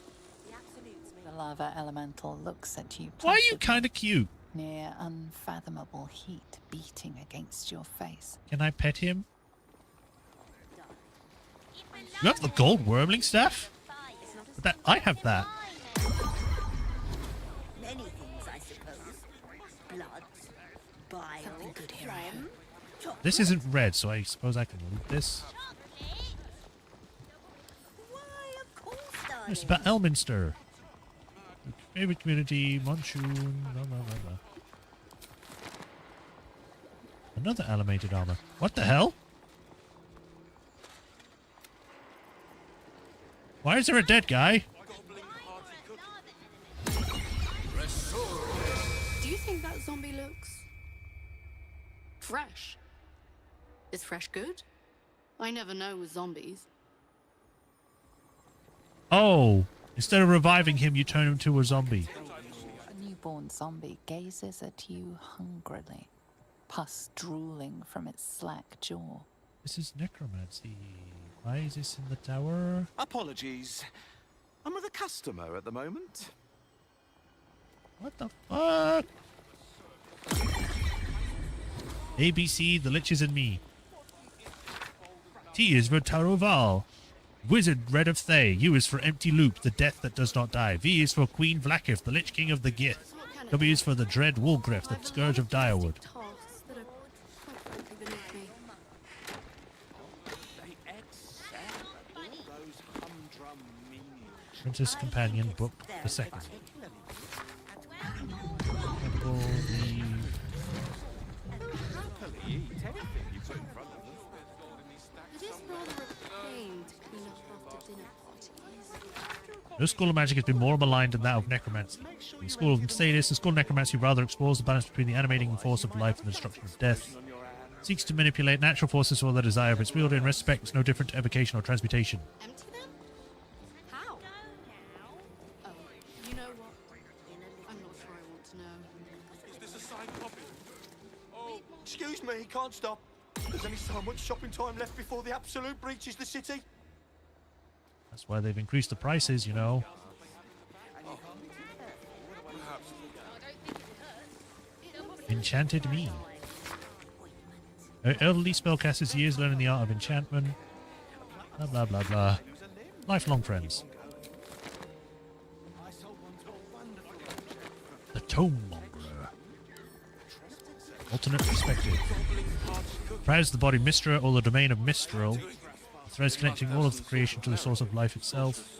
The lava elemental looks at you. Why are you placidly, kind of cute? near unfathomable heat beating against your face. Can I pet him? You have the gold wormling staff? But that I have that. Many things, I suppose. Blood, bile, something good here. This isn't red, so I suppose I can loot this. It's about Elminster. Favorite community, Monsoon, blah, blah, blah, blah. Another animated armor. What the hell? Why is there a dead guy? Do you think that zombie looks fresh? Is fresh good? I never know with zombies. Oh, instead of reviving him, you turn him to a zombie. A newborn zombie gazes at you hungrily, pus drooling from its slack jaw. This is necromancy. Why is this in the tower? Apologies. I'm with a customer at the moment. What the fuck? ABC, the Liches and me. T is for Taroval. Wizard Red of Thay. U is for Empty Loop, the death that does not die. V is for Queen Vlakif, the Lich King of the Gith. W is for the Dread Wolgriff, the Scourge of Direwood. Princess Companion, Book the Second. No school of magic has been more maligned than that of necromancy. The school of Sadis, the school of necromancy rather explores the balance between the animating force of life and the destruction of death. Seeks to manipulate natural forces for the desire of its wielder in respects no different to evocation or transmutation. Empty them? How? Oh, you know what? I'm not sure I want to know. Is this a signed copy? Oh, excuse me, can't stop. There's only so much shopping time left before the absolute breaches the city. That's why they've increased the prices, you know. Enchanted Me. Elderly spellcasters' years learning the art of enchantment. Blah, blah, blah, blah. Lifelong friends. The Tomemonger. Alternate perspective. Prior to the body Mistra or the domain of Mistral. Threads connecting all of the creation to the source of life itself.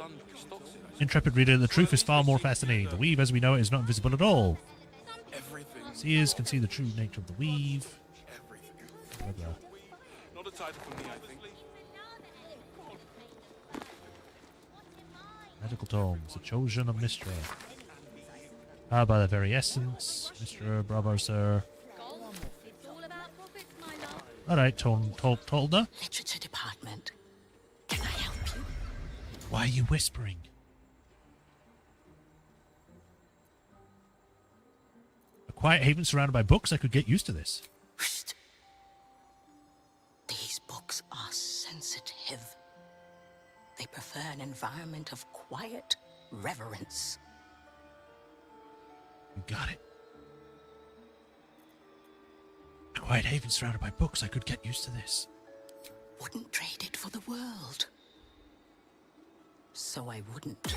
Intrepid reader, the truth is far more fascinating. The weave as we know it is not invisible at all. Seers can see the true nature of the weave. Blah, blah. Not a title for me, I think. Magical tomes, the chosen of Mistra. Powered by the very essence. Mistra, bravo, sir. Alright, Tolda. Literature department. Can I help you? Why are you whispering? A quiet haven surrounded by books? I could get used to this. These books are sensitive. They prefer an environment of quiet reverence. You got it. A quiet haven surrounded by books. I could get used to this. Wouldn't trade it for the world. So I wouldn't.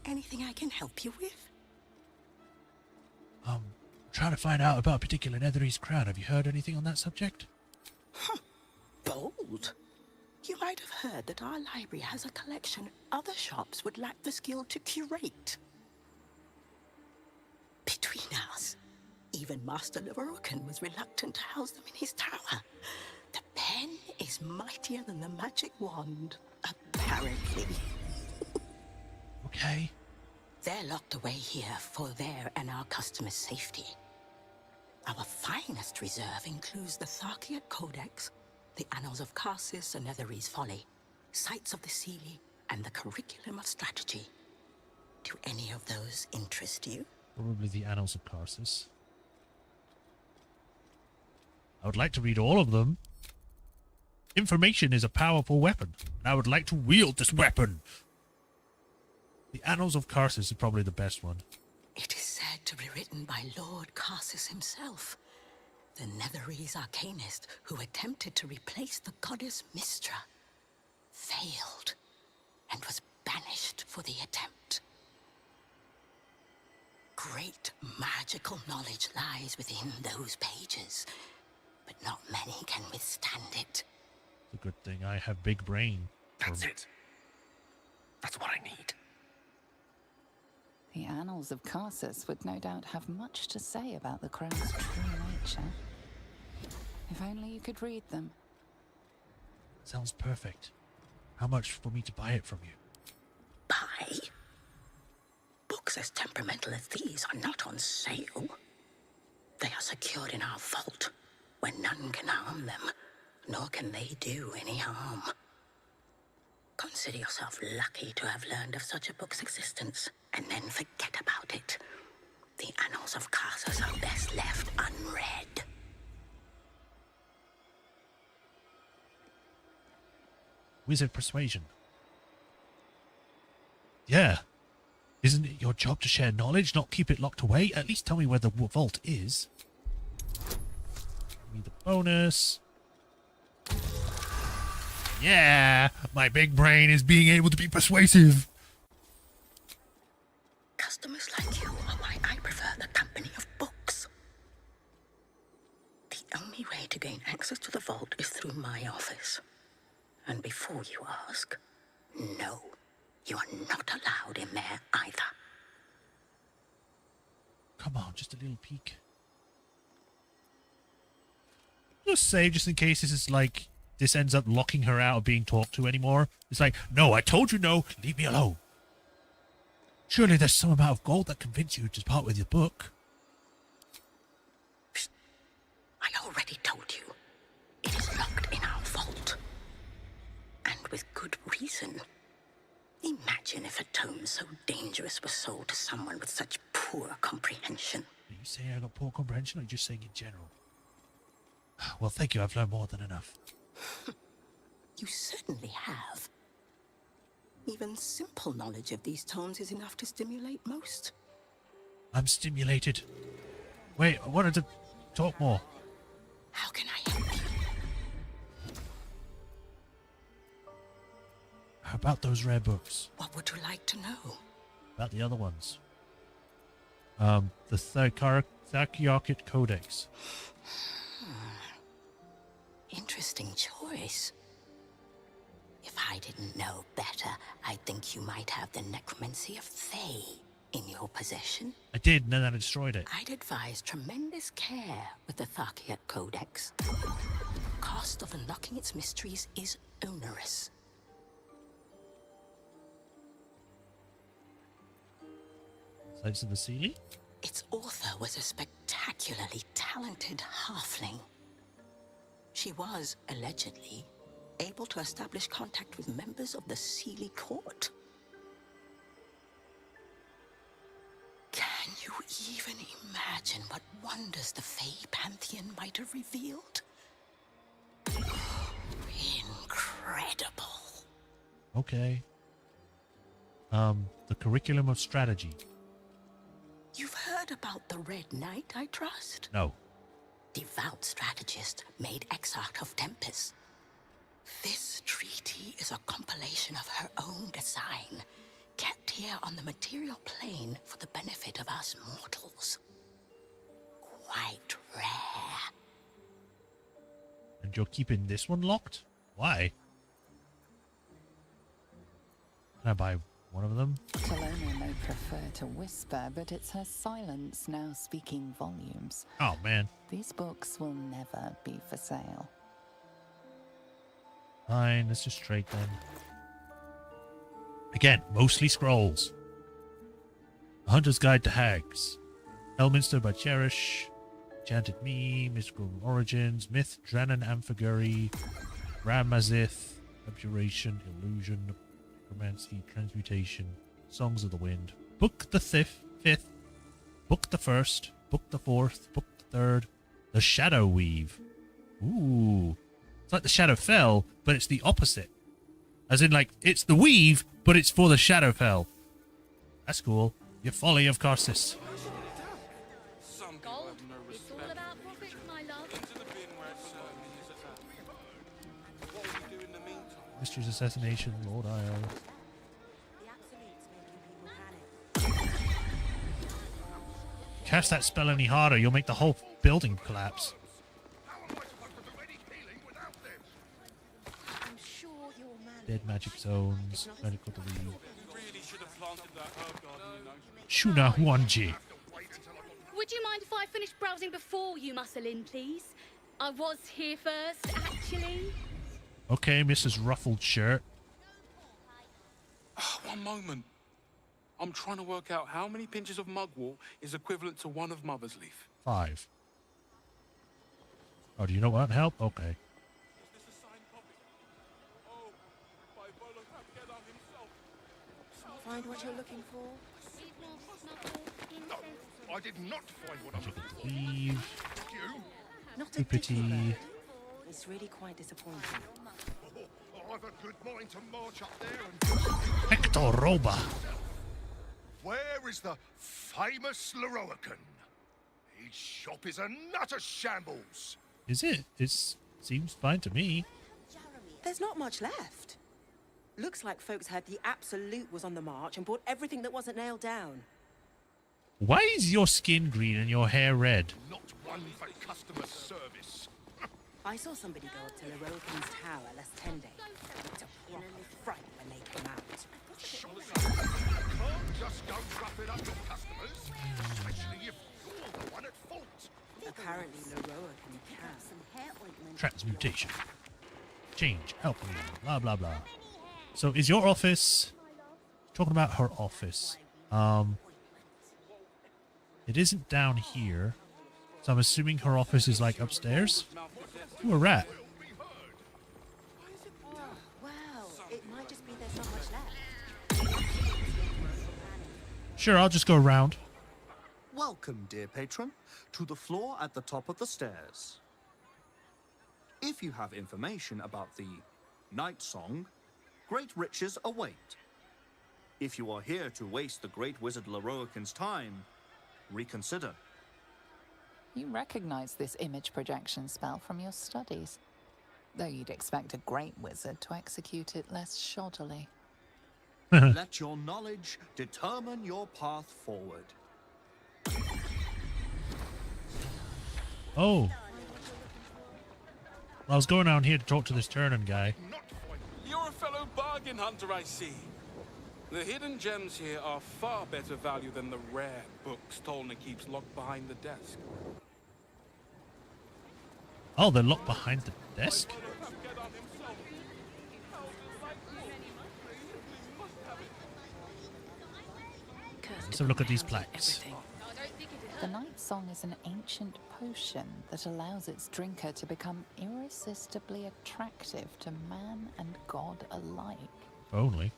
Anything I can help you with? Trying to find out about a particular Netherese crown. Have you heard anything on that subject? Bold. You might have heard that our library has a collection other shops would lack the skill to curate. Between us, even Master Lorokan was reluctant to house them in his tower. The pen is mightier than the magic wand, apparently. Okay. They're locked away here for their and our customers' safety. Our finest reserve includes the Tharkiot Codex, the Annals of Karsus and Netherese Folly, Sights of the Seelie, and the Curriculum of Strategy. Do any of those interest you? Probably the Annals of Karsus. I would like to read all of them. Information is a powerful weapon, and I would like to wield this weapon. The Annals of Karsus is probably the best one. It is said to be written by Lord Karsus himself, the Netherese arcanist who attempted to replace the goddess Mystra, failed, and was banished for the attempt. Great magical knowledge lies within those pages, but not many can withstand it. It's a good thing I have big brain. That's it. That's what I need. The Annals of Karsus would no doubt have much to say about the crown's true nature. If only you could read them. Sounds perfect. How much for me to buy it from you? Buy? Books as temperamental as these are not on sale. They are secured in our vault, where none can harm them, nor can they do any harm. Consider yourself lucky to have learned of such a book's existence, and then forget about it. The Annals of Karsus are best left unread. Wizard Persuasion. Yeah. Isn't it your job to share knowledge, not keep it locked away? At least tell me where the vault is. Give me the bonus. Yeah! My big brain is being able to be persuasive. Customers like you are why I prefer the company of books. The only way to gain access to the vault is through my office. And before you ask, no, you are not allowed in there either. Come on, just a little peek. Just save just in case this is like, this ends up locking her out of being talked to anymore. It's like, no, I told you no, leave me alone. Surely there's some amount of gold that convinces you to part with your book. I already told you. It is locked in our vault. And with good reason. Imagine if a tome so dangerous was sold to someone with such poor comprehension. Are you saying I got poor comprehension, or are you just saying in general? Well, thank you, I've learned more than enough. You certainly have. Even simple knowledge of these tomes is enough to stimulate most. I'm stimulated. Wait, I wanted to talk more. How can I help you? How about those rare books? What would you like to know? About the other ones. The Thakiarchid Codex. Interesting choice. If I didn't know better, I'd think you might have the necromancy of Thay in your possession. I did, and then I destroyed it. I'd advise tremendous care with the Thakiarchid Codex. Cost of unlocking its mysteries is onerous. Sights of the Sealy? Its author was a spectacularly talented halfling. She was, allegedly, able to establish contact with members of the Sealy court. Can you even imagine what wonders the Fey Pantheon might have revealed? Incredible. Okay. The Curriculum of Strategy. You've heard about the Red Knight, I trust? No. Devout strategist made exarch of Tempest. This treaty is a compilation of her own design, kept here on the material plane for the benefit of us mortals. Quite rare. And you're keeping this one locked? Why? Can I buy one of them? Talona may prefer to whisper, but it's her silence now speaking volumes. Oh, man. These books will never be for sale. Fine, let's just trade them. Again, mostly scrolls. A Hunter's Guide to Hags. Elminster by Cherish. Enchanted Me. Mystical Origins. Myth, Drennan Amphiguri. Ramazith. Abjuration. Illusion. Necromancy. Transmutation. Songs of the Wind. Book the fifth. Book the first. Book the fourth. Book the third. The Shadow Weave. Ooh. It's like the Shadowfell, but it's the opposite. As in, like, it's the weave, but it's for the Shadowfell. That's cool. Your folly, of course, is. Gold, it's all about profit, my love. Mystery's assassination, Lord Isle. Cast that spell any harder, you'll make the whole building collapse. Dead magic zones, medical delete. Shuna Huanji. Would you mind if I finish browsing before you muscle in, please? I was here first, actually. Okay, Mrs. Ruffled Shirt. One moment. I'm trying to work out how many pinches of mugwort is equivalent to one of Mother's Leaf. 5. Oh, do you know what? Help? Okay. Find what you're looking for? No, I did not find what I'm looking for. Leave. You? Not Too pretty. It's really quite disappointing. I've a good mind to march up there and... Hector Roba. Where is the famous Leroican? His shop is a nutter shambles. Is it? It seems fine to me. There's not much left. Looks like folks heard the Absolute was on the march and bought everything that wasn't nailed down. Why is your skin green and your hair red? Not one for customer service. I saw somebody go up to Leroican's tower last 10 days. It's a proper fright when they came out. Surely you can't just go rough it up your customers, especially if you're the one at fault. Apparently Leroican can. Transmutation. Change. Alchemy. Blah, blah, blah. So is your office... Talking about her office. It isn't down here. So I'm assuming her office is like upstairs. Ooh, a rat. Wow, it might just be there's not much left. Sure, I'll just go around. Welcome, dear patron, to the floor at the top of the stairs. If you have information about the Night Song, great riches await. If you are here to waste the great wizard Leroican's time, reconsider. You recognize this image projection spell from your studies, though you'd expect a great wizard to execute it less shoddily. Let your knowledge determine your path forward. Oh. I was going down here to talk to this Turner guy. You're a fellow bargain hunter, I see. The hidden gems here are far better value than the rare books Tolna keeps locked behind the desk. Oh, they're locked behind the desk? Let's have a look at these plaques. The Night Song is an ancient potion that allows its drinker to become irresistibly attractive to man and god alike. If only.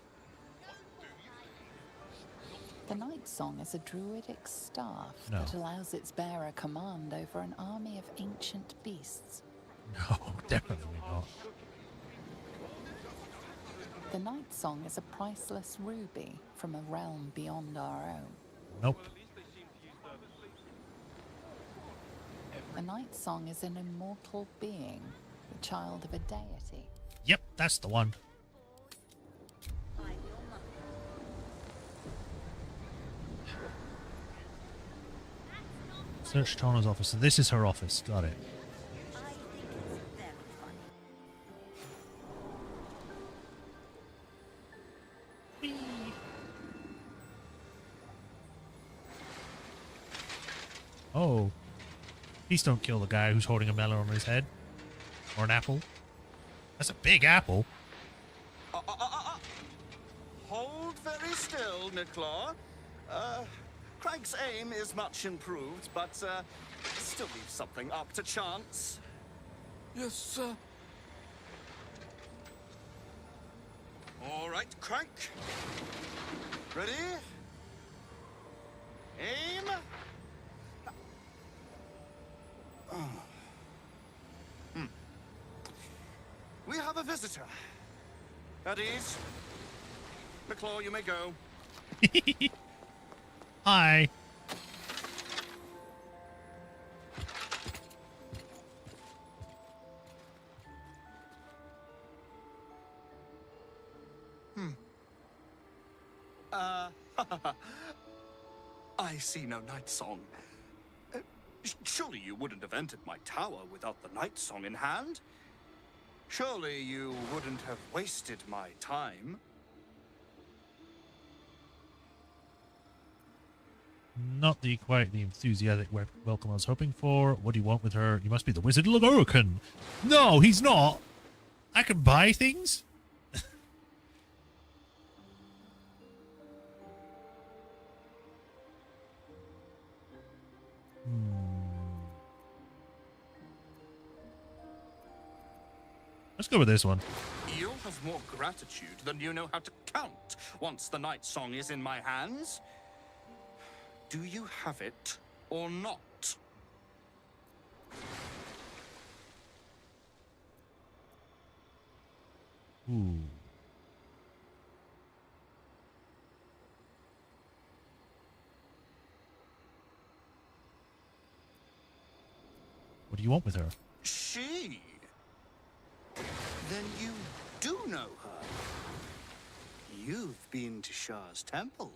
The Night Song is a druidic staff No. that allows its bearer command over an army of ancient beasts. No, definitely not. The Night Song is a priceless ruby from a realm beyond our own. Nope. The Night Song is an immortal being, the child of a deity. Yep, that's the one. Search Tana's office. So this is her office. Got it. Oh. Please don't kill the guy who's holding a melon on his head. Or an apple. That's a big apple. Hold very still, Nicklaw. Craig's aim is much improved, but still leaves something up to chance. Yes, sir. All right, Crank. Ready? Aim. We have a visitor. At ease. McClaw, you may go. Hi. I see no night song. Surely you wouldn't have entered my tower without the night song in hand? Surely you wouldn't have wasted my time? Not the quite the enthusiastic welcome I was hoping for. What do you want with her? You must be the wizard Lorokan. No, he's not. I can buy things. Let's go with this one. You'll have more gratitude than you know how to count once the night song is in my hands. Do you have it or not? Ooh. What do you want with her? She? Then you do know her. You've been to Shah's temple.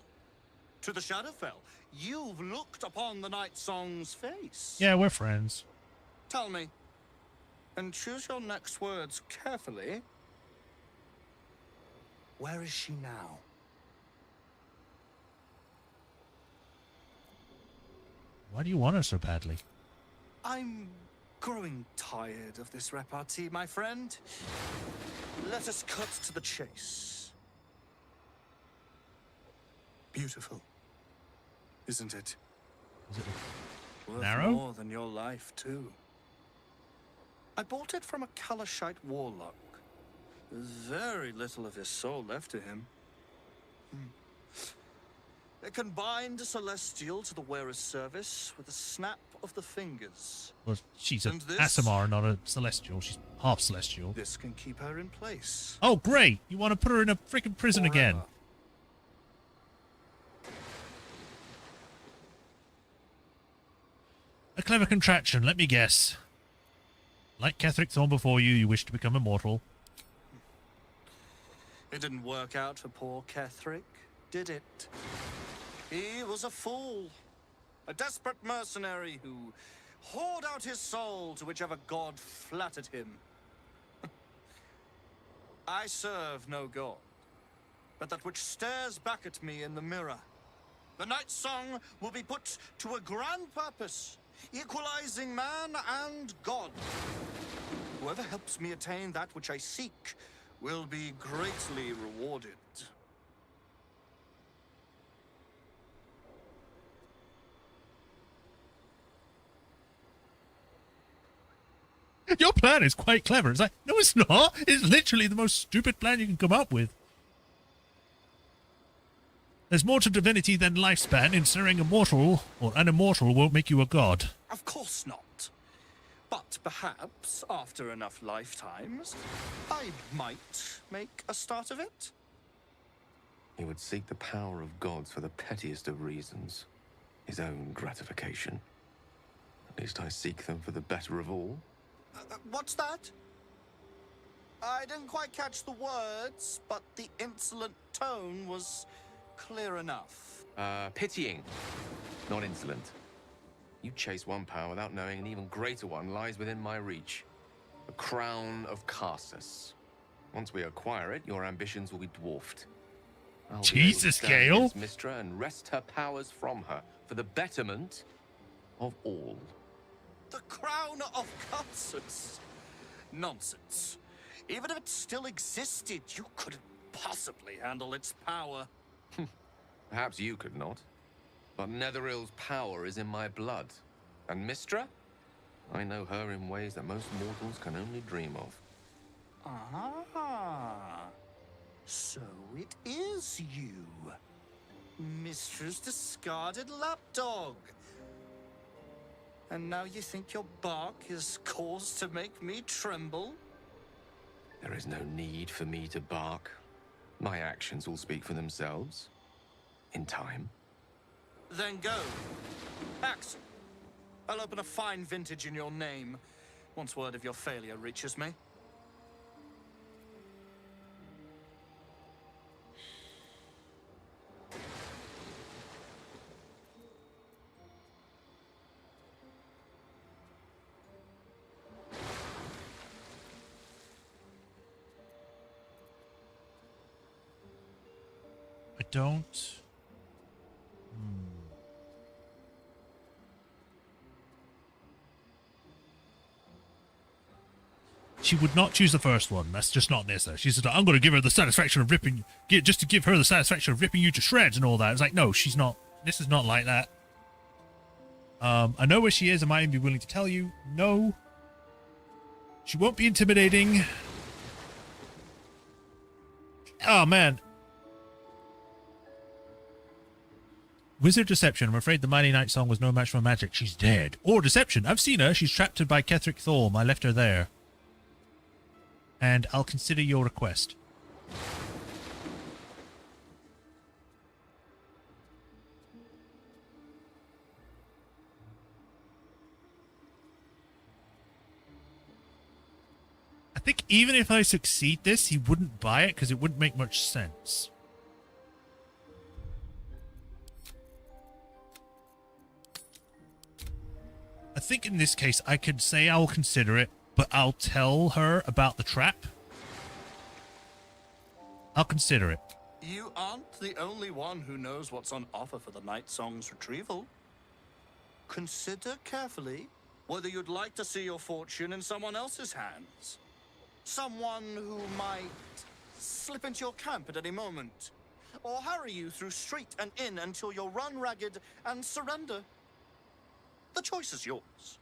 To the Shadowfell. You've looked upon the night song's face. Yeah, we're friends. Tell me, and choose your next words carefully. Where is she now? Why do you want her so badly? I'm growing tired of this repartee, my friend. Let us cut to the chase. Beautiful, isn't it? Is it worth narrow? More than your life, too. I bought it from a Kalashite warlock. There's very little of his soul left to him. It can bind a celestial to the wearer's service with a snap of the fingers. Well, she's a And this? Asimar, not a celestial. She's half celestial. This can keep her in place. Oh, great! You want to put her in a freaking prison again? A clever contraction, let me guess. Like Ketheric Thorn before you, you wish to become immortal. It didn't work out for poor Ketheric, did it? He was a fool. A desperate mercenary who hoard out his soul to whichever god flattered him. I serve no god, but that which stares back at me in the mirror. The night song will be put to a grand purpose, equalizing man and god. Whoever helps me attain that which I seek will be greatly rewarded. Your plan is quite clever. It's like, no, it's not. It's literally the most stupid plan you can come up with. There's more to divinity than lifespan. Inserting immortal or an immortal won't make you a god. Of course not. But perhaps, after enough lifetimes, I might make a start of it. He would seek the power of gods for the pettiest of reasons. His own gratification. At least I seek them for the better of all. What's that? I didn't quite catch the words, but the insolent tone was clear enough. Pitying, not insolent. You chase one power without knowing an even greater one lies within my reach. The crown of Karsus. Once we acquire it, your ambitions will be dwarfed. I'll be able to Jesus, stand Gale. against Mystra and wrest her powers from her for the betterment of all. The crown of Karsus? Nonsense. Even if it still existed, you couldn't possibly handle its power. Perhaps you could not. But Netheril's power is in my blood. And Mystra? I know her in ways that most mortals can only dream of. Ah, so it is you. Mystra's discarded lapdog. And now you think your bark is cause to make me tremble? There is no need for me to bark. My actions will speak for themselves. In time. Then go. Axel, I'll open a fine vintage in your name once word of your failure reaches me. I don't... She would not choose the first one. That's just not Nissa. She's just like, I'm going to give her the satisfaction of ripping... just to give her the satisfaction of ripping you to shreds and all that. It's like, no, she's not... Nissa's not like that. I know where she is. I might even be willing to tell you. No. She won't be intimidating. Oh, man. Wizard Deception. I'm afraid the Mighty Night Song was no match for magic. She's dead. Or Deception. I've seen her. She's trapped by Ketheric Thorm. I left her there. And I'll consider your request. I think even if I succeed this, he wouldn't buy it because it wouldn't make much sense. I think in this case, I could say I'll consider it, but I'll tell her about the trap. I'll consider it. You aren't the only one who knows what's on offer for the Night Song's retrieval. Consider carefully whether you'd like to see your fortune in someone else's hands. Someone who might slip into your camp at any moment, or hurry you through street and inn until you're run ragged and surrender. The choice is yours.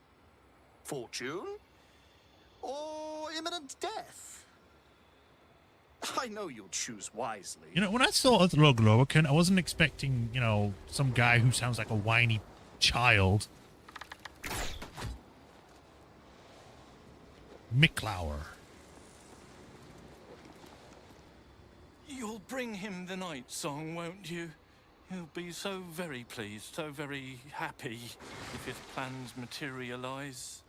Fortune or imminent death? I know you'll choose wisely. You know, when I saw Lorcan, I wasn't expecting, you know, some guy who sounds like a whiny child. Micklauer. You'll bring him the Night Song, won't you? He'll be so very pleased, so very happy if his plans materialize.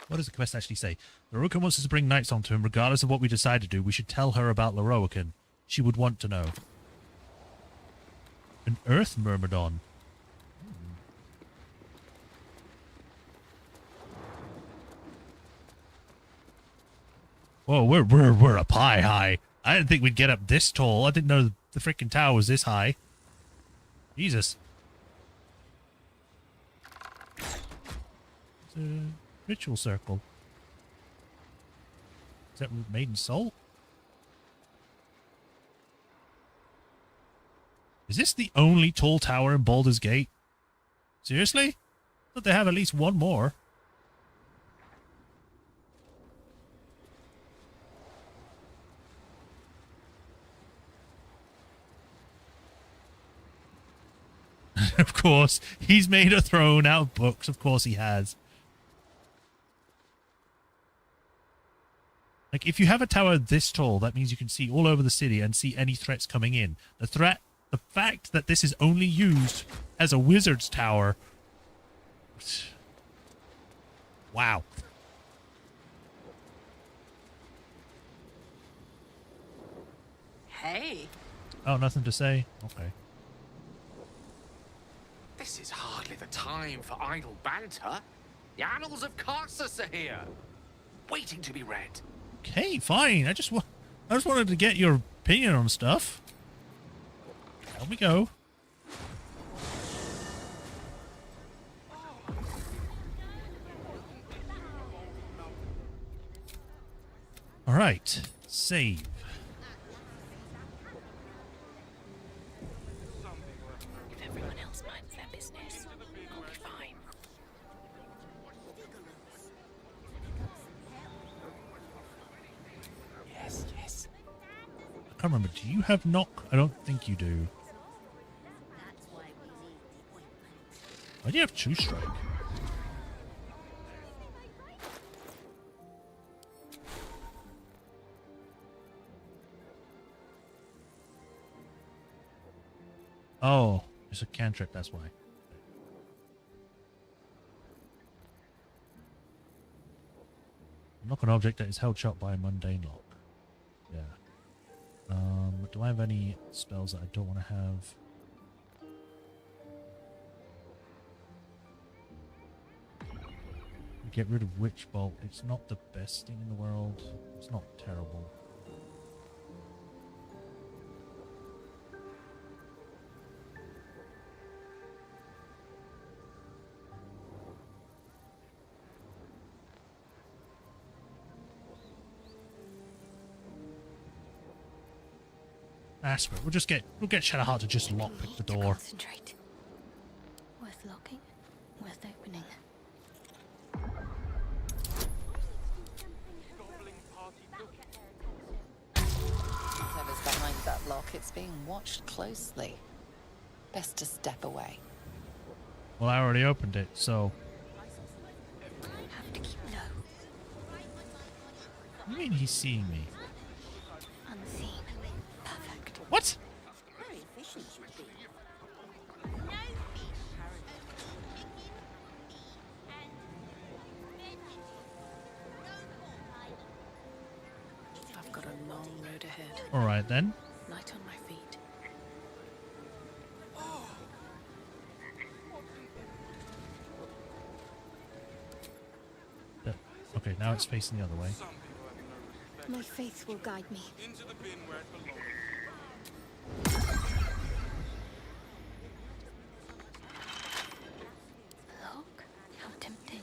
What does the quest actually say? Lorcan wants us to bring Night Song to him. Regardless of what we decide to do, we should tell her about Lorcan. She would want to know. An Earth Myrmidon. Whoa, we're up high. I didn't think we'd get up this tall. I didn't know the freaking tower was this high. Jesus. It's a ritual circle. Is that Maiden Soul? Is this the only tall tower in Baldur's Gate? Seriously? I thought they have at least one more. Of course, he's made a throne out of books. Of course he has. Like, if you have a tower this tall, that means you can see all over the city and see any threats coming in. The fact that this is only used as a wizard's tower. Wow. Hey. Oh, nothing to say? Okay. This is hardly the time for idle banter. The annals of Carsus are here, waiting to be read. Okay, fine. I just wanted to get your opinion on stuff. There we go. All right, save. If everyone else minds their business, we'll be fine. Yes. I can't remember. Do you have knock? I don't think you do. Why do you have two strike? Oh, it's a cantrip, that's why. Unlock an object that is held shut by a mundane lock. Yeah. Do I have any spells that I don't want to have? Get rid of Witch Bolt. It's not the best thing in the world. It's not terrible. That's right. We'll get Shadowheart to just lockpick the door. Concentrate. Worth locking, worth opening. Whoever's behind that lock, it's being watched closely. Best to step away. Well, I already opened it, so. Have to keep low. What do you mean he's seeing me? Unseen. Perfect. What? Very efficient should be. I've got a long road ahead. Alright then. Light on my feet. Okay, now it's facing the other way. My faith will guide me. Into the bin where it belongs. Look, how tempting.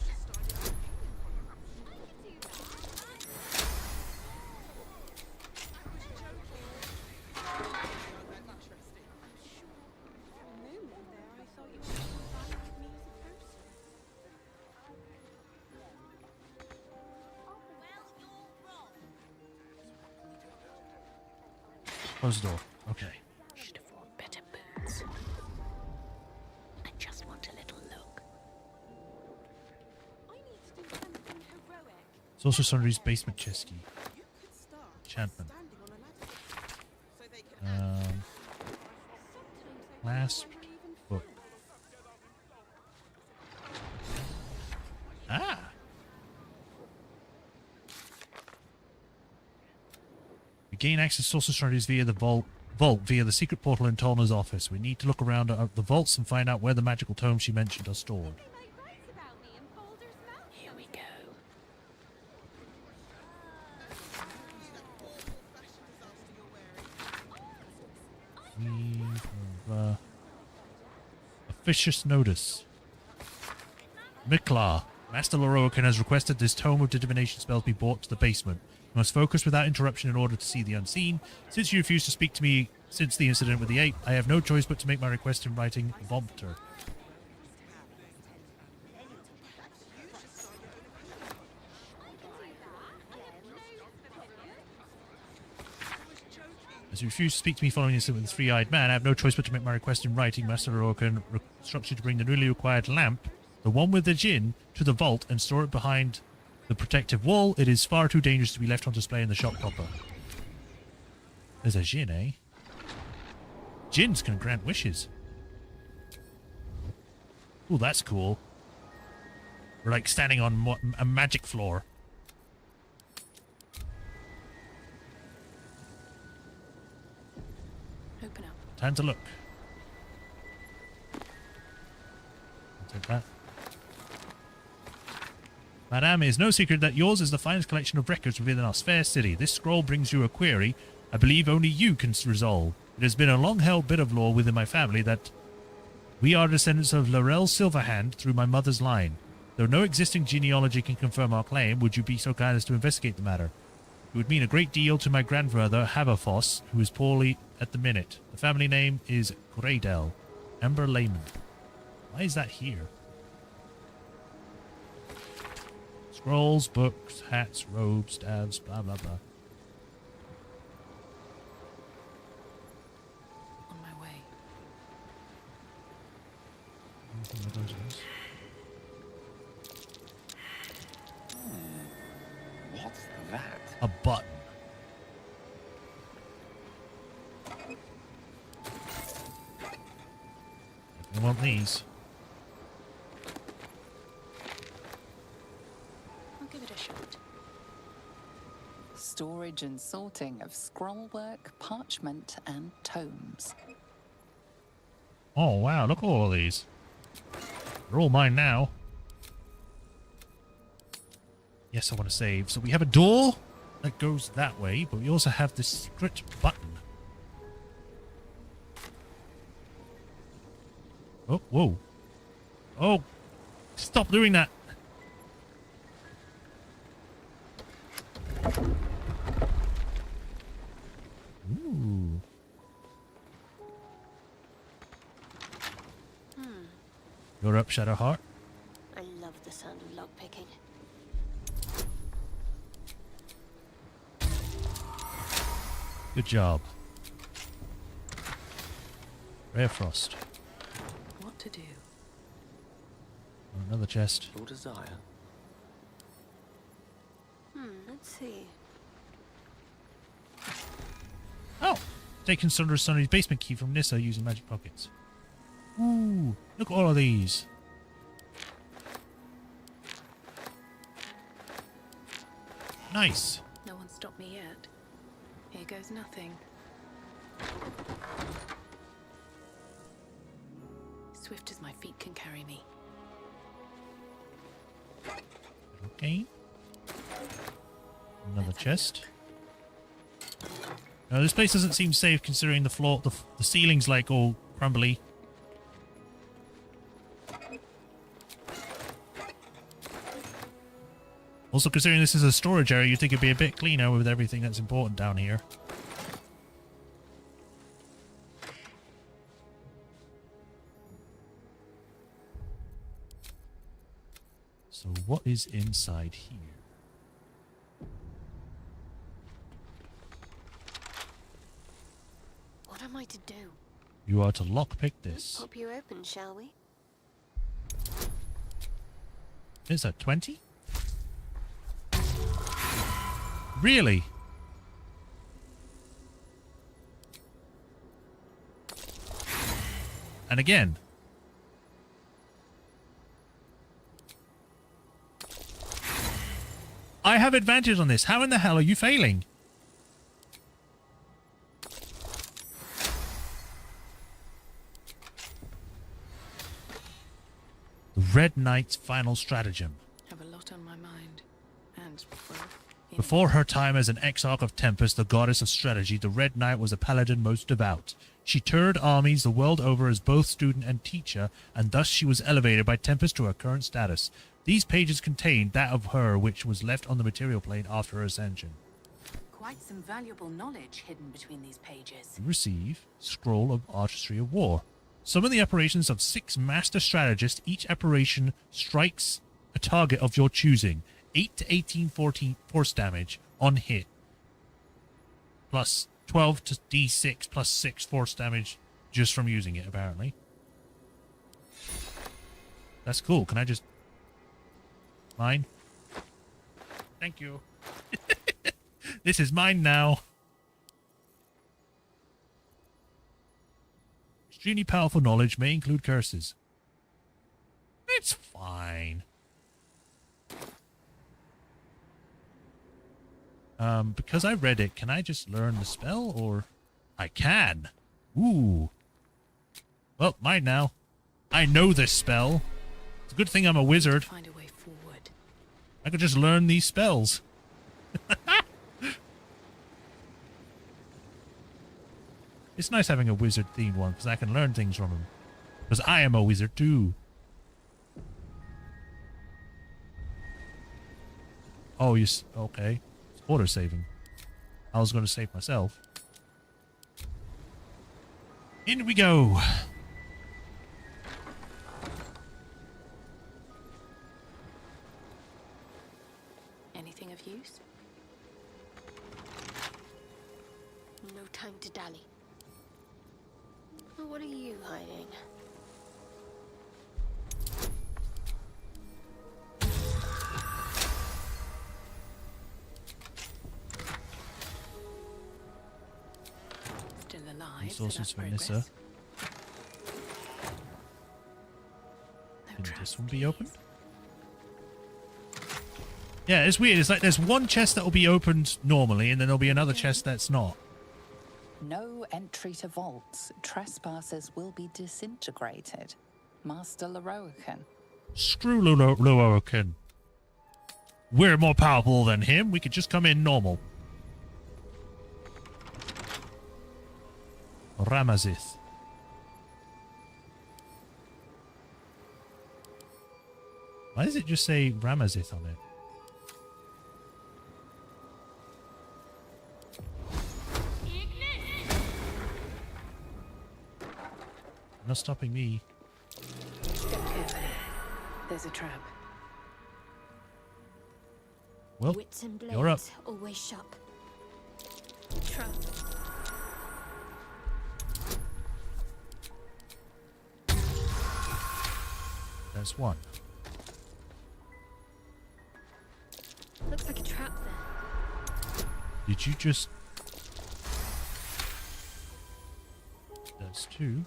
Close the door. Okay. Should have worn better boots. I just want a little look. Sorcerer Sundries basement chest key. Enchantment. Clasped book. Ah! We gain access to Sorcerer Sundries via the vault via the secret portal in Tolna's office. We need to look around at the vaults and find out where the magical tomes she mentioned are stored. Here we go. We have officious notice. Miklar, Master Loroakan has requested this tome of divination spells be brought to the basement. You must focus without interruption in order to see the unseen. Since you refused to speak to me since the incident with the ape, I have no choice but to make my request in writing. Vompter. As you refuse to speak to me following the incident with the three-eyed man, I have no choice but to make my request in writing. Master Loroakan instructs you to bring the newly required lamp, the one with the djinn, to the vault and store it behind the protective wall. It is far too dangerous to be left on display in the shop proper. There's a djinn, eh? Djinns can grant wishes. Ooh, that's cool. We're like standing on a magic floor. Open up. Time to look. I'll take that. Madame, it is no secret that yours is the finest collection of records within our fair city. This scroll brings you a query I believe only you can resolve. It has been a long-held bit of lore within my family that we are descendants of Laurel Silverhand through my mother's line. Though no existing genealogy can confirm our claim, would you be so kind as to investigate the matter? It would mean a great deal to my grandfather, Haberfoss, who is poorly at the minute. The family name is Greydell. Ember Layman. Why is that here? Scrolls, books, hats, robes, staves, blah, blah, blah. On my way. Anything with those ones? What's that? A button. want these. I'll give it a shot. Storage and sorting of scrollwork, parchment, and tomes. Oh, wow. Look at all of these. They're all mine now. Yes, I want to save. So we have a door that goes that way, but we also have this secret button. Oh, whoa. Oh, stop doing that. Ooh. You're up, Shadowheart. I love the sound of lockpicking. Good job. Rare Frost. What to do? Another chest. Your desire. Let's see. Oh! Taking Sundries' basement key from Nissa using magic pockets. Ooh, look at all of these. Nice. No one stopped me yet. Here goes nothing. Swift as my feet can carry me. Okay. Another chest. Now this place doesn't seem safe considering the floor, the ceiling's like all crumbly. Also, considering this is a storage area, you'd think it'd be a bit cleaner with everything that's important down here. So what is inside here? What am I to do? You are to lockpick this. Pop you open, shall we? Is that 20? Really? And again. I have advantage on this. How in the hell are you failing? The Red Knight's final stratagem. Have a lot on my mind. And, well, Before her time as an exarch of Tempest, the goddess of strategy, the Red Knight was a paladin most devout. She toured armies the world over as both student and teacher, and thus she was elevated by Tempest to her current status. These pages contain that of her which was left on the material plane after her ascension. Quite some valuable knowledge hidden between these pages. You receive Scroll of Artistry of War. Summon the operations of 6 master strategists. Each operation strikes a target of your choosing. 8 to 18 force damage on hit. Plus 12 to d6 plus 6 force damage just from using it, apparently. That's cool. Can I just... Mine? Thank you. This is mine now. Extremely powerful knowledge may include curses. It's fine. Because I read it, can I just learn the spell, or... I can. Ooh. Well, mine now. I know this spell. It's a good thing I'm a wizard. Find a way forward. I could just learn these spells. It's nice having a wizard-themed one, because I can learn things from him. Because I am a wizard, too. Oh, okay. It's auto-saving. I was going to save myself. In we go. Anything of use? No time to dally. What are you hiding? Still alive. Resources so for that's Nissa. progress. Can this one be opened? Yeah, it's weird. It's like there's one chest that will be opened normally, and then there'll be another chest that's not. No entry to vaults. Trespassers will be disintegrated. Master Leroican. Screw Luoken. We're more powerful than him. We could just come in normal. Ramazith. Why does it just say Ramazith on it? Not stopping me. Step carefully. There's a trap. Well, Wits and blades you're up. always sharp. Trap. That's one. Looks like a trap there. Did you just... That's two.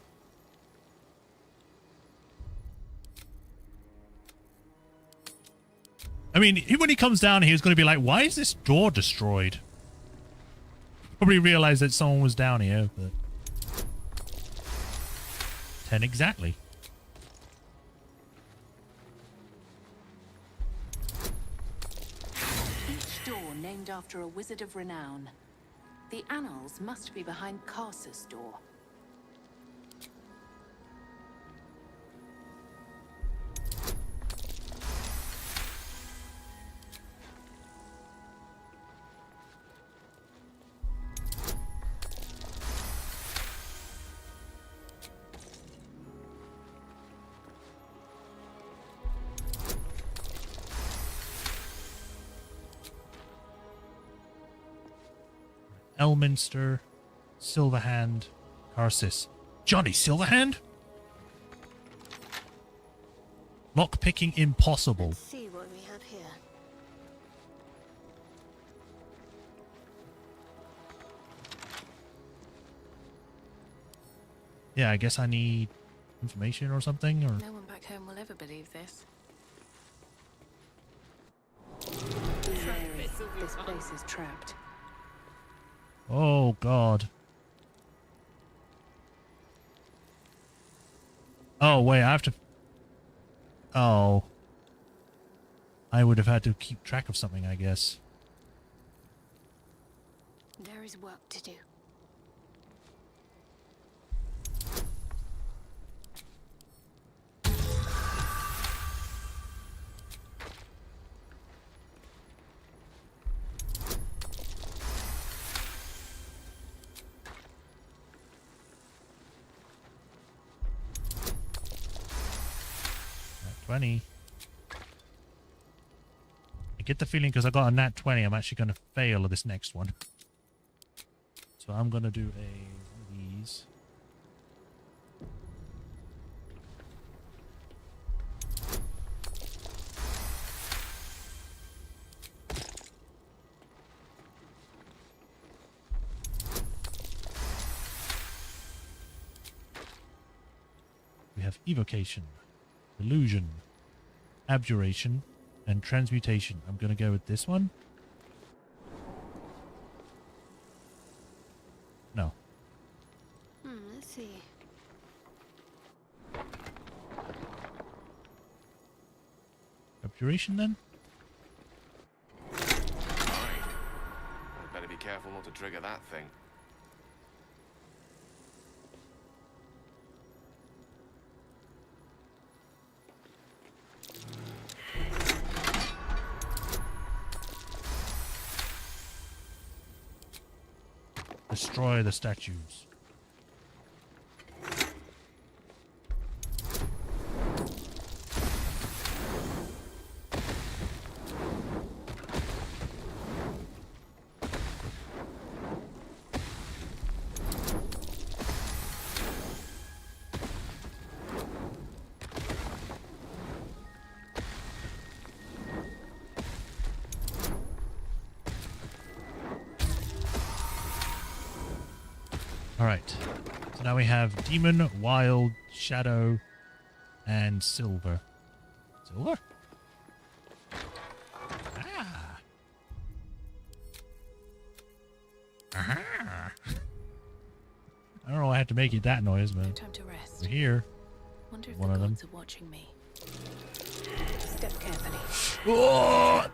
I mean, when he comes down, he was going to be like, why is this door destroyed? Probably realized that someone was down here, but... 10 exactly. Each door named after a wizard of renown. The annals must be behind Carsus' door. Elminster, Silverhand, Carsus. Johnny Silverhand? Lockpicking impossible. Let's see what we have here. Yeah, I guess I need information or something, or... No one back home will ever believe this. This place is trapped. Oh, God. Oh, wait, I have to... Oh. I would have had to keep track of something, I guess. There is work to do. I get the feeling because I got a nat 20, I'm actually going to fail at this next one. So I'm going to do a one of these. We have evocation, illusion, abjuration, and transmutation. I'm going to go with this one. No. Let's see. Abjuration then? I'd better be careful not to trigger that thing. Destroy the statues. Alright, so now we have Demon, Wild, Shadow, and Silver. Silver? Ah. Aha. I don't know why I had to make it that noise, but No time to rest. we're here. Wonder if One the of them. gods are watching me. Step carefully. Oh!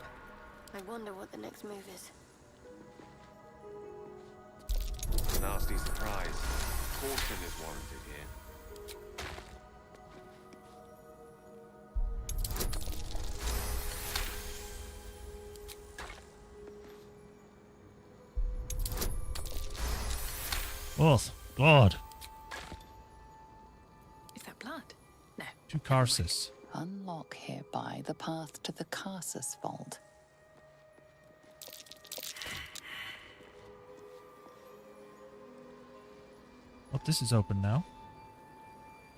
I wonder what the next move is. Nasty surprise. Caution is warranted here. Oh, God. Is that blood? No. To Karsus. Unlock hereby the path to the Karsus vault. Oh, this is open now.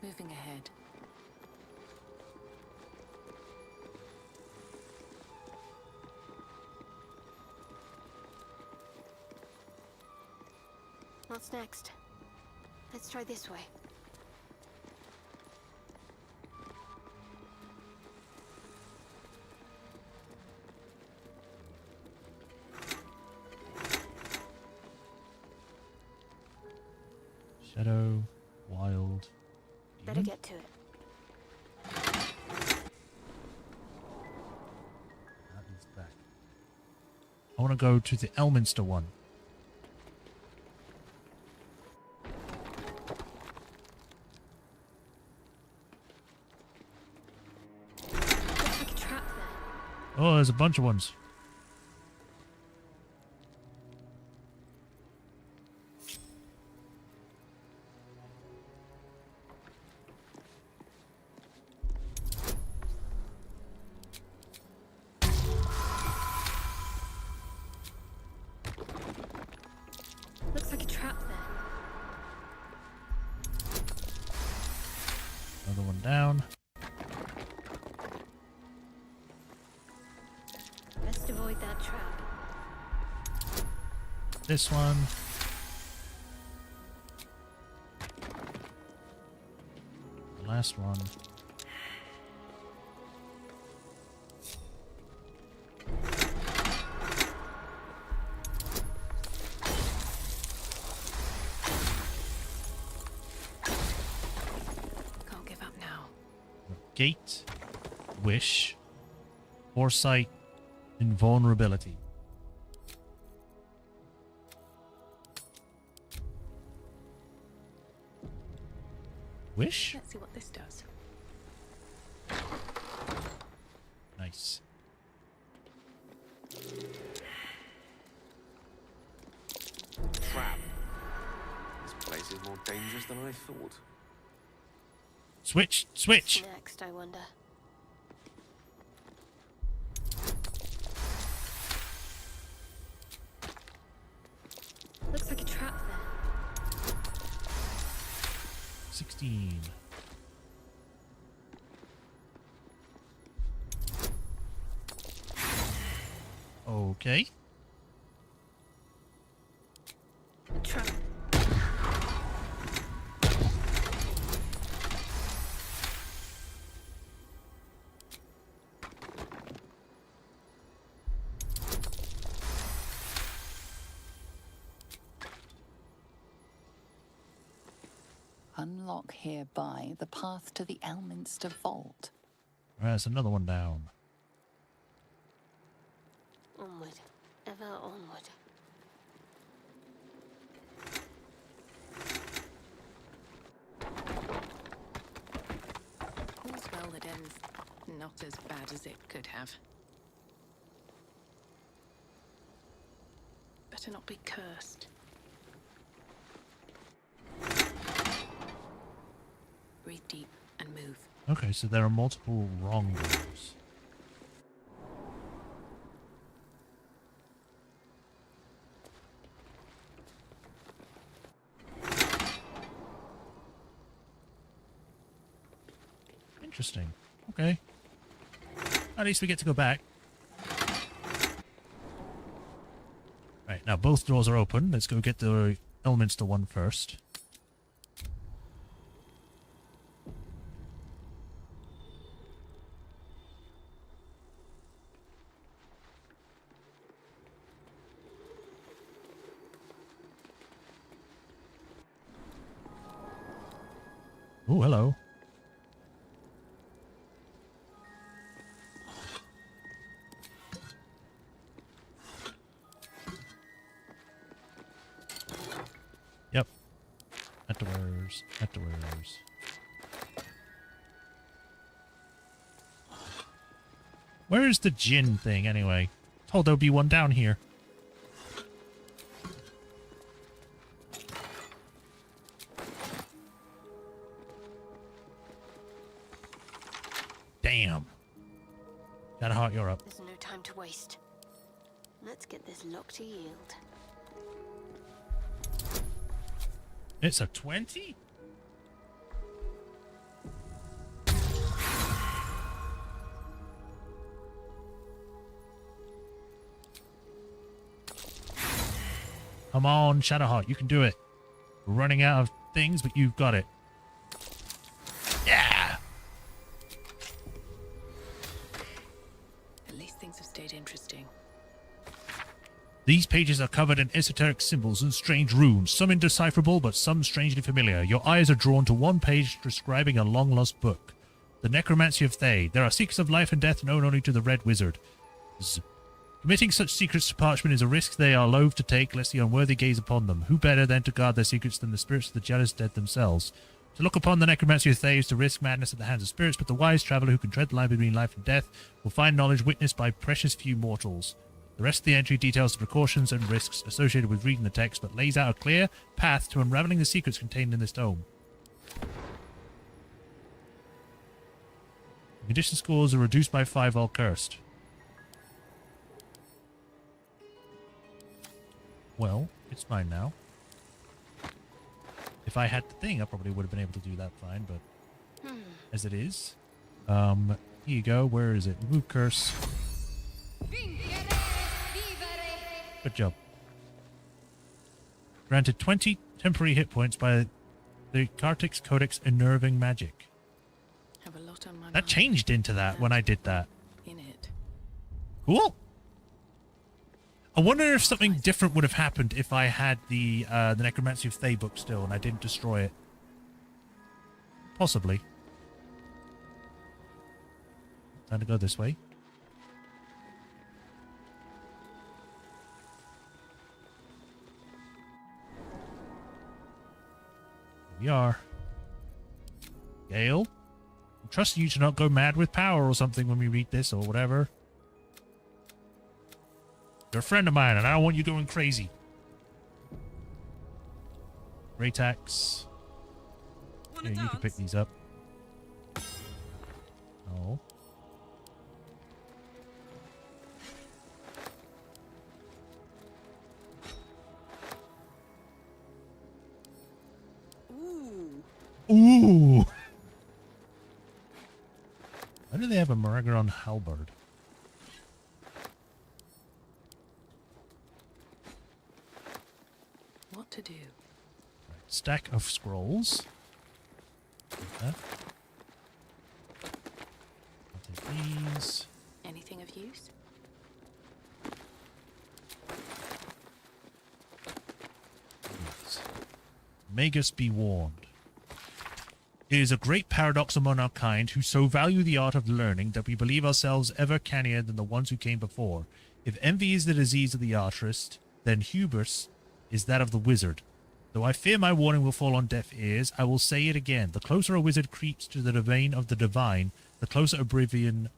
Moving ahead. What's next? Let's try this way. Shadow, wild. Better get to it. That is back. I want to go to the Elminster one. Looks like a trap there. Oh, there's a bunch of ones. Looks like a trap there. Another one down. Best avoid that trap. This one. The last one. Can't give up now. Gate, wish, foresight, invulnerability. Wish? Let's see what this does. Nice. Trap. This place is more dangerous than I thought. Switch, switch. What's next, I wonder. Looks like a trap there. 16. Okay. A trap. Unlock hereby the path to the Elminster vault. Alright, there's another one down. Onward. Ever onward. All's well that ends not as bad as it could have. Better not be cursed. Breathe deep and move. Okay, so there are multiple wrong doors. Interesting. Okay. At least we get to go back. Right, now both doors are open. Let's go get the Elminster one first. Oh, hello. Yep. Underwears. Underwears. Where is the gin thing, anyway? Told there'll be one down here. Damn. Shadowheart, you're up. There's no time to waste. Let's get this lock to yield. It's a 20? Come on, Shadowheart, you can do it. We're running out of things, but you've got it. Yeah! At least things have stayed interesting. These pages are covered in esoteric symbols and strange runes, some indecipherable, but some strangely familiar. Your eyes are drawn to one page describing a long-lost book. The Necromancy of Thay. There are secrets of life and death known only to the Red Wizard. Committing such secrets to parchment is a risk they are loath to take, lest the unworthy gaze upon them. Who better than to guard their secrets than the spirits of the jealous dead themselves? To look upon the Necromancy of Thay is to risk madness at the hands of spirits, but the wise traveller who can tread the line between life and death will find knowledge witnessed by precious few mortals. The rest of the entry details the precautions and risks associated with reading the text, but lays out a clear path to unravelling the secrets contained in this tome. Condition scores are reduced by 5 while cursed. Well, it's fine now. If I had the thing, I probably would have been able to do that fine, but as it is. Here you go. Where is it? Remove curse. Good job. Granted 20 temporary hit points by the Kartik's Codex Unnerving Magic. Have a lot on my That mind. changed into that when I did that. In it. Cool. I wonder if something different would have happened if I had the Necromancy of Thay book still and I didn't destroy it. Possibly. Time to go this way. Here we are. Gale, I'm trusting you to not go mad with power or something when we read this or whatever. You're a friend of mine, and I don't want you going crazy. Great axe. Yeah, you can pick these up. Oh. Ooh. Why do they have a Maragon halberd? What to do? Right, stack of scrolls. Take that. I'll take these. Anything of use? Magus be warned. It is a great paradox among our kind who so value the art of learning that we believe ourselves ever cannier than the ones who came before. If envy is the disease of the artist, then hubris is that of the wizard. Though I fear my warning will fall on deaf ears, I will say it again. The closer a wizard creeps to the domain of the divine, the closer oblivion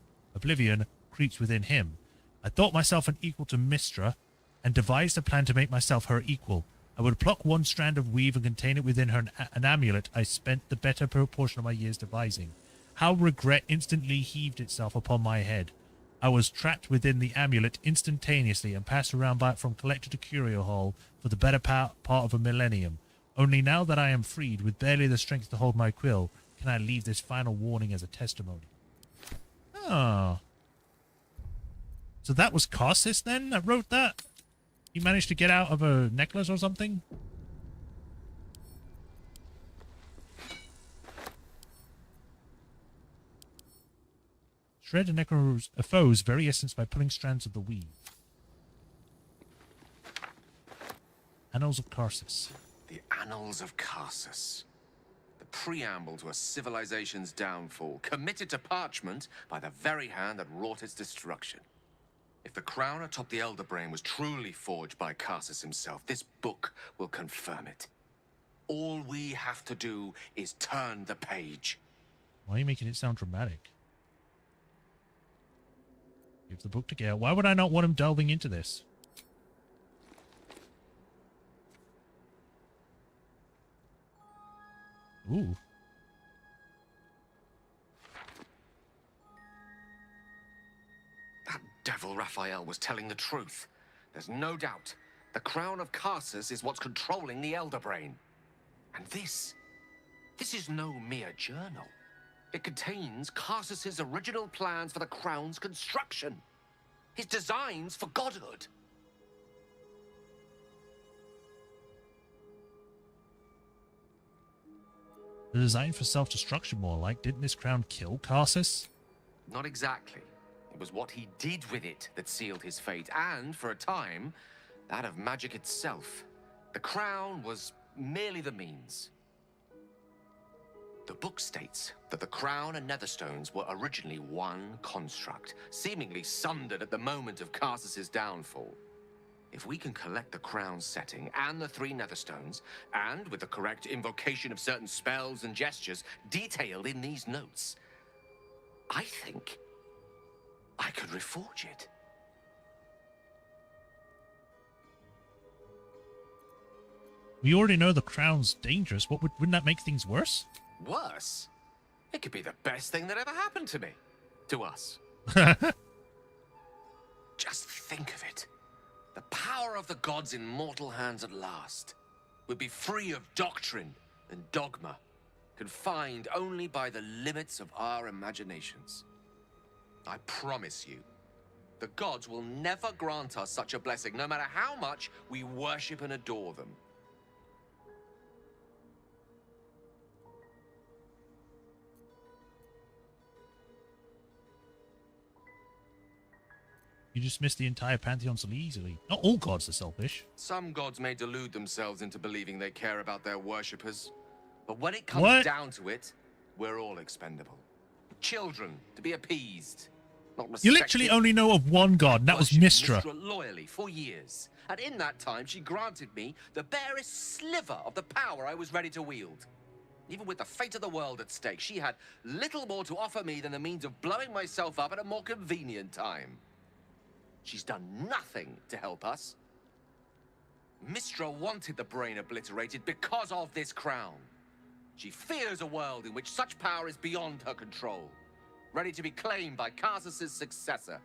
creeps within him. I thought myself an equal to Mistra, and devised a plan to make myself her equal. I would pluck one strand of weave and contain it within her an amulet I spent the better proportion of my years devising. How regret instantly heaved itself upon my head. I was trapped within the amulet instantaneously and passed around by it from collector to curio hall for the better part of a millennium. Only now that I am freed, with barely the strength to hold my quill, can I leave this final warning as a testimony. Oh. So that was Karsus then that wrote that? He managed to get out of a necklace or something? Shred a foe's very essence by pulling strands of the weave. Annals of Karsus. The Annals of Karsus. The preamble to a civilization's downfall, committed to parchment by the very hand that wrought its destruction. If the crown atop the Elder Brain was truly forged by Karsus himself, this book will confirm it. All we have to do is turn the page. Why are you making it sound dramatic? Give the book to Gale. Why would I not want him delving into this? Ooh. That devil Raphael was telling the truth. There's no doubt. The crown of Karsus is what's controlling the Elder Brain. And this is no mere journal. It contains Karsus's original plans for the crown's construction. His designs for godhood. The design for self-destruction, more like. Didn't this crown kill Karsus? Not exactly. It was what he did with it that sealed his fate, and, for a time, that of magic itself. The crown was merely the means. The book states that the crown and netherstones were originally one construct, seemingly sundered at the moment of Karsus's downfall. If we can collect the crown's setting and the 3 netherstones, and with the correct invocation of certain spells and gestures detailed in these notes, I think I could reforge it. We already know the crown's dangerous. Wouldn't that make things worse? Worse? It could be the best thing that ever happened to me. To us. Just think of it. The power of the gods in mortal hands at last. We'd be free of doctrine and dogma, confined only by the limits of our imaginations. I promise you, the gods will never grant us such a blessing, no matter how much we worship and adore them. You dismiss the entire pantheon so easily. Not all gods are selfish. Some gods may delude themselves into believing they care about their worshippers. But when it comes down to it, we're all expendable. Children to be appeased, not respected. You literally only know of one god, and that was Mystra. Loyally for years. And in that time, she granted me the barest sliver of the power I was ready to wield. Even with the fate of the world at stake, she had little more to offer me than the means of blowing myself up at a more convenient time. She's done nothing to help us. Mystra wanted the brain obliterated because of this crown. She fears a world in which such power is beyond her control, ready to be claimed by Karsus's successor.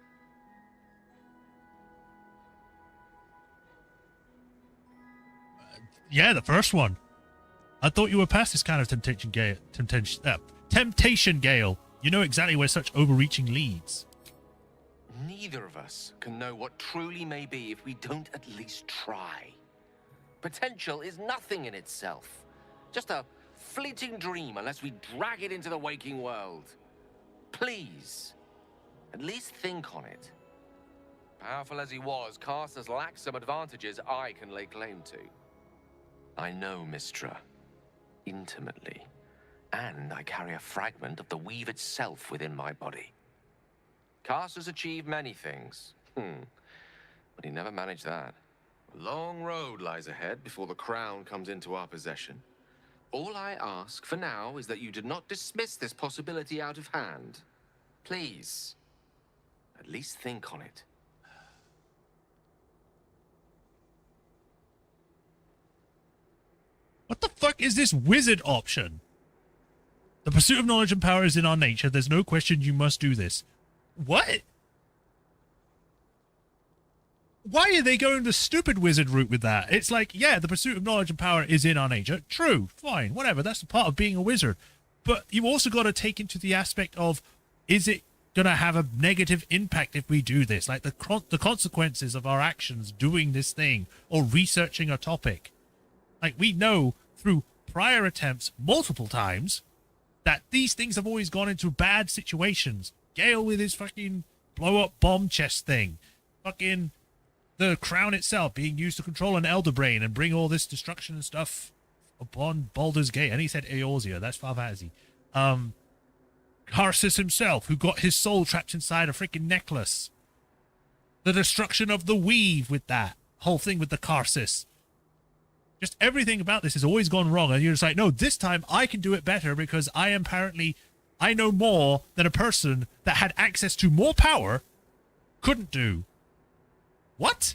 Yeah, the first one. I thought you were past this kind of temptation, Gale. You know exactly where such overreaching leads. Neither of us can know what truly may be if we don't at least try. Potential is nothing in itself. Just a fleeting dream unless we drag it into the waking world. Please, at least think on it. Powerful as he was, Karsus lacks some advantages I can lay claim to. I know Mystra intimately, and I carry a fragment of the weave itself within my body. Karsus achieved many things, but he never managed that. A long road lies ahead before the crown comes into our possession. All I ask for now is that you did not dismiss this possibility out of hand. Please, at least think on it. What the fuck is this wizard option? The pursuit of knowledge and power is in our nature. There's no question you must do this. What? Why are they going the stupid wizard route with that? It's like, yeah, the pursuit of knowledge and power is in our nature. True, fine, whatever. That's a part of being a wizard. But you've also got to take into the aspect of, is it going to have a negative impact if we do this? Like the consequences of our actions doing this thing or researching a topic. Like, we know through prior attempts multiple times that these things have always gone into bad situations. Gale with his fucking blow-up bomb chest thing. Fucking the crown itself being used to control an elder brain and bring all this destruction and stuff upon Baldur's Gate, and he said Eorzea. That's Final Fantasy. Karsus himself, who got his soul trapped inside a freaking necklace. The destruction of the weave with that whole thing with the Karsus. Just everything about this has always gone wrong, and you're just like, no, this time I can do it better because I know more than a person that had access to more power couldn't do. What?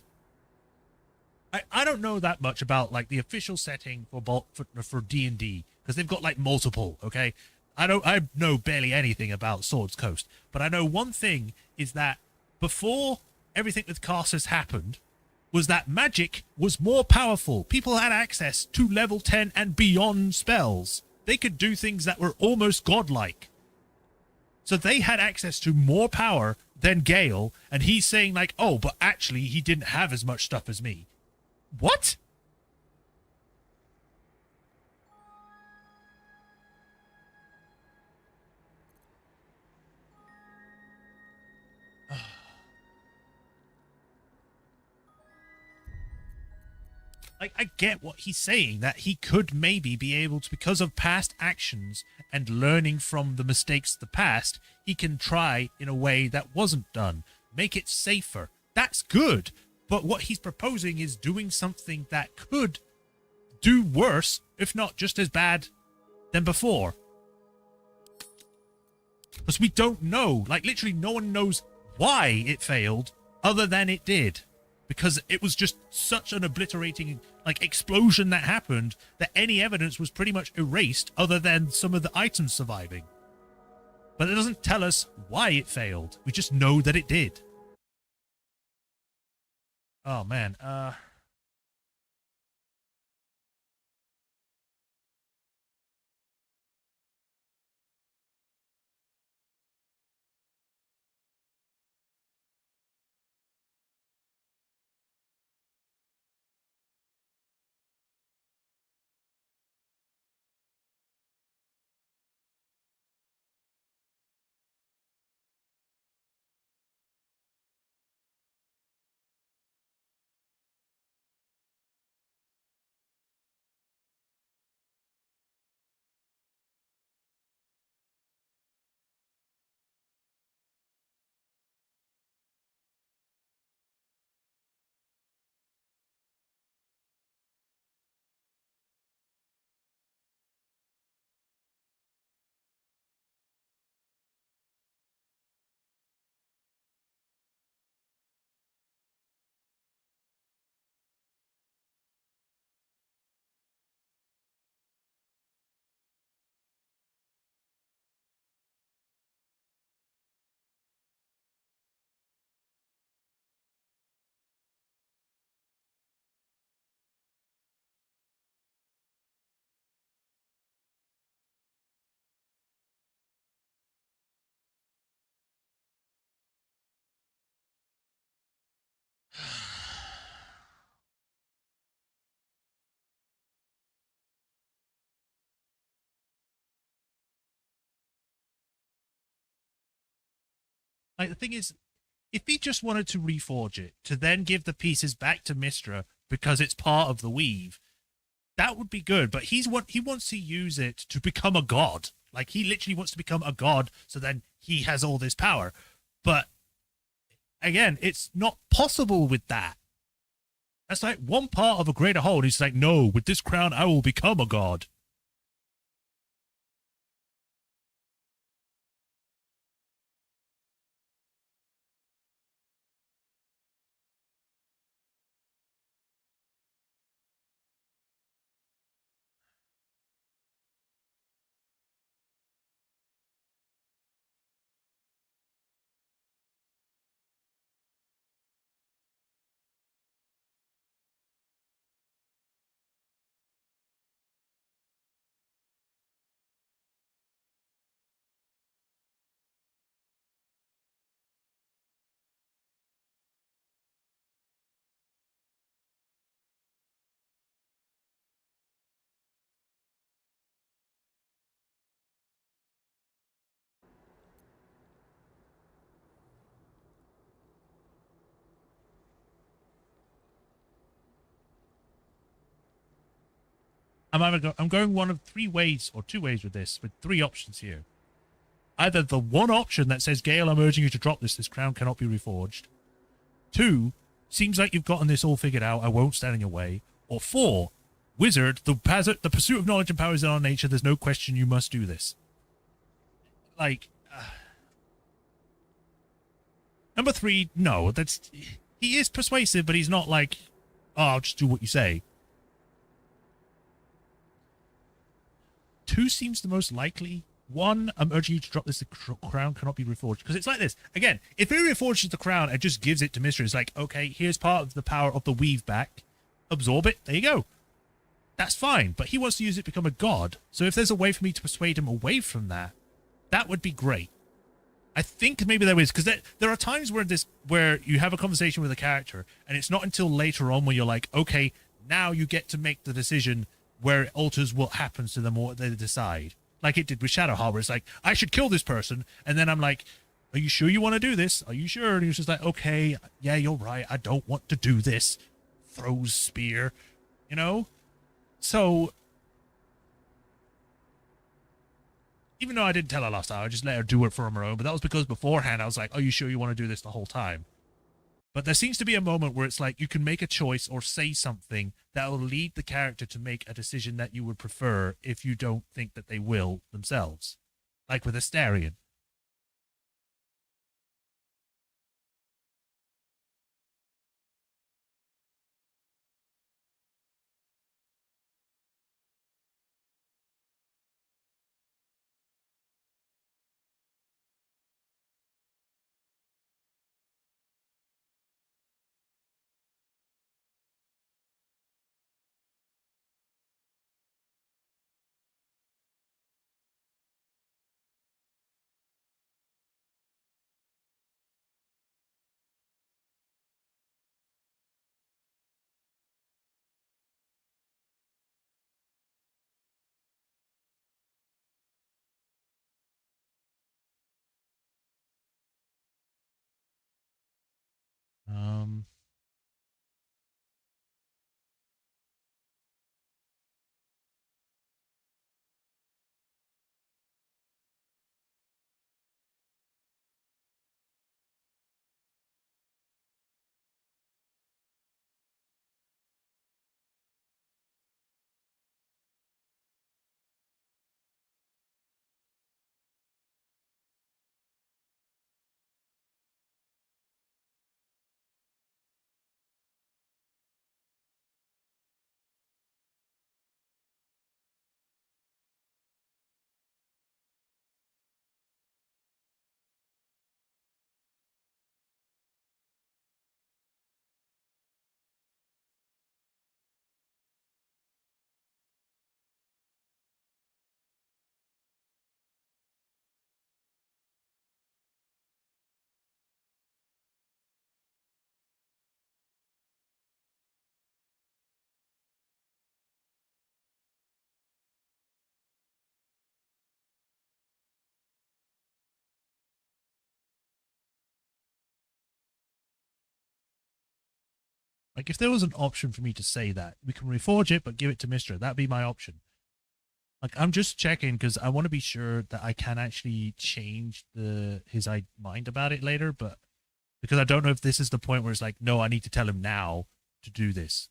I don't know that much about like the official setting for D&D because they've got like multiple, okay? I know barely anything about Swords Coast, but I know one thing is that before everything with Karsus happened was that magic was more powerful. People had access to level 10 and beyond spells. They could do things that were almost godlike. So they had access to more power than Gale, and he's saying like, oh, but actually he didn't have as much stuff as me. What? Like, I get what he's saying, that he could maybe be able to, because of past actions and learning from the mistakes of the past, he can try in a way that wasn't done. Make it safer. That's good. But what he's proposing is doing something that could do worse, if not just as bad, than before. Because we don't know. Like, literally no one knows why it failed, other than it did. Because it was just such an obliterating, like, explosion that happened that any evidence was pretty much erased other than some of the items surviving. But it doesn't tell us why it failed. We just know that it did. Oh, man. Like, the thing is, if he just wanted to reforge it, to then give the pieces back to Mistra because it's part of the weave, that would be good. But he wants to use it to become a god. Like, he literally wants to become a god, so then he has all this power. But, again, it's not possible with that. That's like one part of a greater whole. And he's like, no, with this crown, I will become a god. I'm going one of three ways or two ways with this, with three options here. Either the one option that says, Gale, I'm urging you to drop this. This crown cannot be reforged. 2, seems like you've gotten this all figured out. I won't stand in your way. Or 4, wizard, the pursuit of knowledge and power is in our nature. There's no question you must do this. Like, number 3, no. He is persuasive, but he's not like, oh, I'll just do what you say. 2 seems the most likely. 1, I'm urging you to drop this. The crown cannot be reforged. Because it's like this. Again, if he reforges the crown and just gives it to Mister, it's like, okay, here's part of the power of the weave back. Absorb it. There you go. That's fine. But he wants to use it to become a god. So if there's a way for me to persuade him away from that, that would be great. I think maybe there is. Because there are times where you have a conversation with a character, and it's not until later on when you're like, okay, now you get to make the decision where it alters what happens to them or what they decide. Like it did with Shadowheart, where it's like, I should kill this person. And then I'm like, are you sure you want to do this? Are you sure? And he was just like, okay, yeah, you're right. I don't want to do this. Throws spear, you know? So, even though I didn't tell her last time, I just let her do it for her own. But that was because beforehand I was like, are you sure you want to do this the whole time? But there seems to be a moment where it's like you can make a choice or say something that will lead the character to make a decision that you would prefer if you don't think that they will themselves. Like with Astarion. Like, if there was an option for me to say that, we can reforge it, but give it to Mistra, that'd be my option. Like, I'm just checking because I want to be sure that I can actually change his mind about it later, but because I don't know if this is the point where it's like, no, I need to tell him now to do this.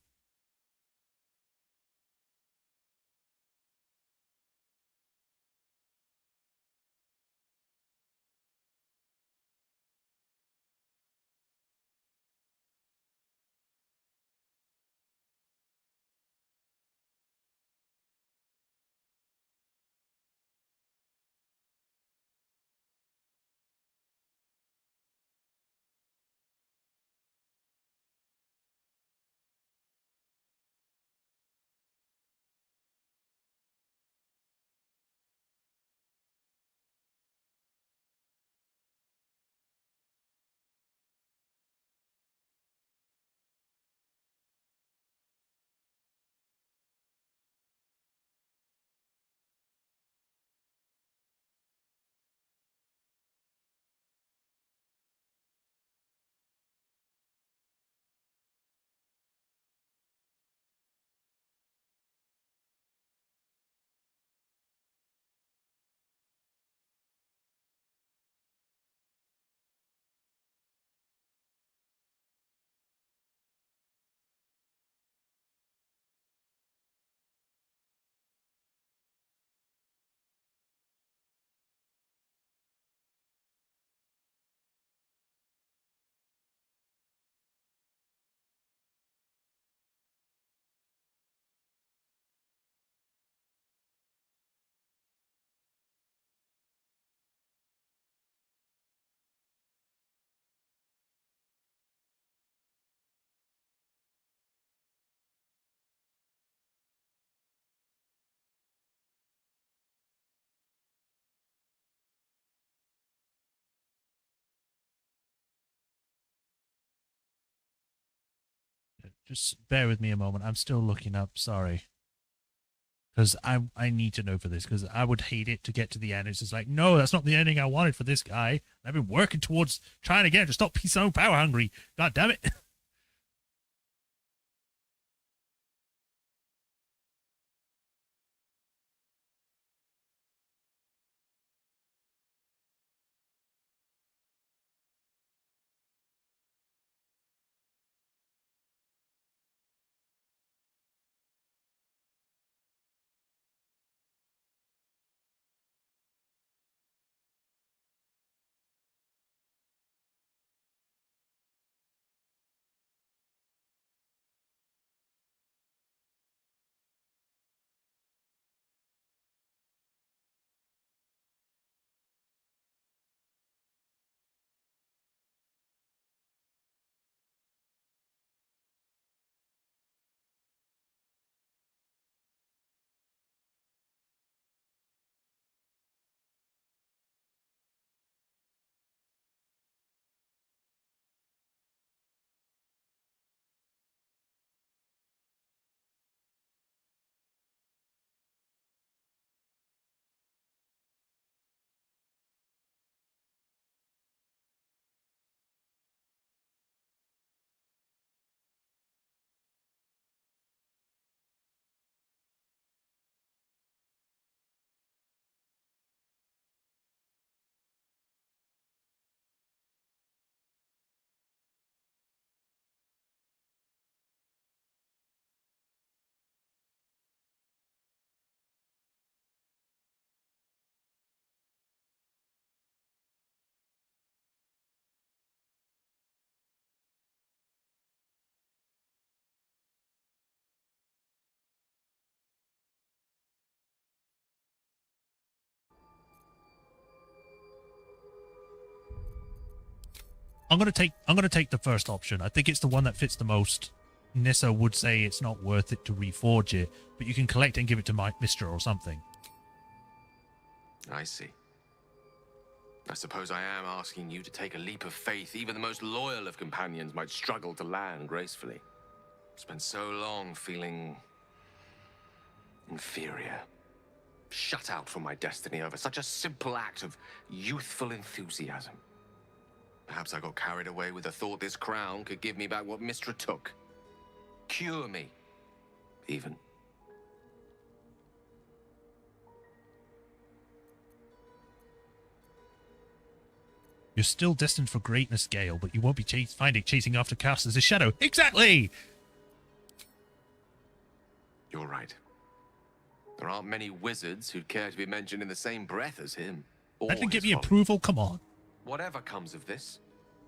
Just bear with me a moment. I'm still looking up. Sorry. Because I need to know for this, because I would hate it to get to the end. It's just like, no, that's not the ending I wanted for this guy. I've been working towards trying to get him to stop being so power hungry. God damn it. I'm gonna take the first option. I think it's the one that fits the most. Nissa would say it's not worth it to reforge it, but you can collect it and give it to Mr. or something. I see. I suppose I am asking you to take a leap of faith even the most loyal of companions might struggle to land gracefully. Spent so long feeling inferior. Shut out from my destiny over such a simple act of youthful enthusiasm. Perhaps I got carried away with the thought this crown could give me back what Mistra took. Cure me, even. You're still destined for greatness, Gale, but you won't be chasing after cast as a shadow. Exactly! You're right. There aren't many wizards who'd care to be mentioned in the same breath as him. That didn't give me approval? Come on. Whatever comes of this,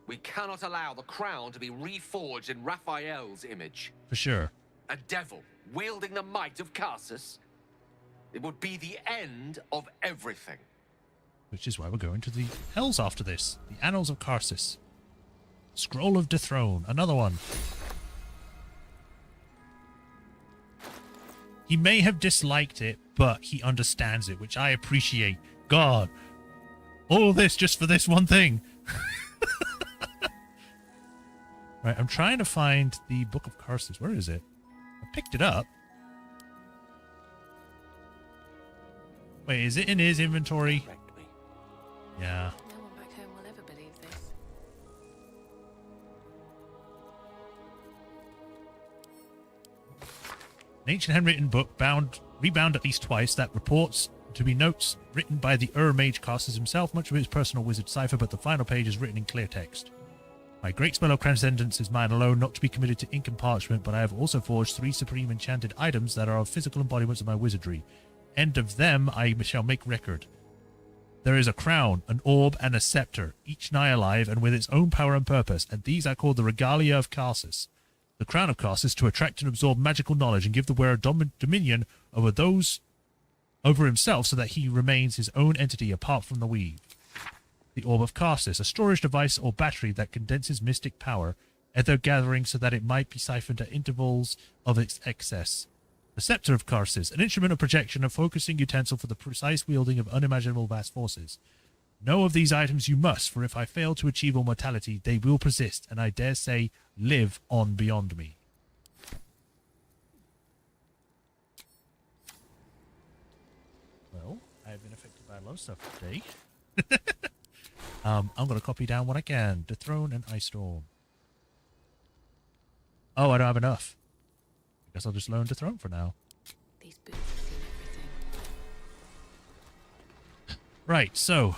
we cannot allow the crown to be reforged in Raphael's image. For sure. A devil wielding the might of Karsus. It would be the end of everything. Which is why we're going to the Hells after this. The Annals of Karsus. Scroll of Dethrone. Another one. He may have disliked it, but he understands it, which I appreciate. God. All this just for this one thing. Right, I'm trying to find the Book of Karsus. Where is it? I picked it up. Wait, is it in his inventory? Yeah. No one back home will ever believe this. An ancient handwritten book, rebound at least twice, that reports to be notes written by the Mage Karsus himself, much of his personal wizard cipher, but the final page is written in clear text. My great spell of transcendence is mine alone, not to be committed to ink and parchment, but I have also forged 3 supreme enchanted items that are of physical embodiments of my wizardry. And of them I shall make record. There is a crown, an orb, and a scepter, each nigh alive and with its own power and purpose, and these I call the Regalia of Karsus. The crown of Karsus to attract and absorb magical knowledge and give the wearer dominion over himself so that he remains his own entity apart from the weave. The Orb of Karsus, a storage device or battery that condenses mystic power, ether gathering so that it might be siphoned at intervals of its excess. The Scepter of Karsus, an instrument of projection, a focusing utensil for the precise wielding of unimaginable vast forces. Know of these items you must, for if I fail to achieve immortality, they will persist, and I dare say, live on beyond me. a lot of stuff today. I'm going to copy down what I can. Dethrone and Ice Storm. Oh, I don't have enough. I guess I'll just learn Dethrone for now. These boots have seen everything. Right, so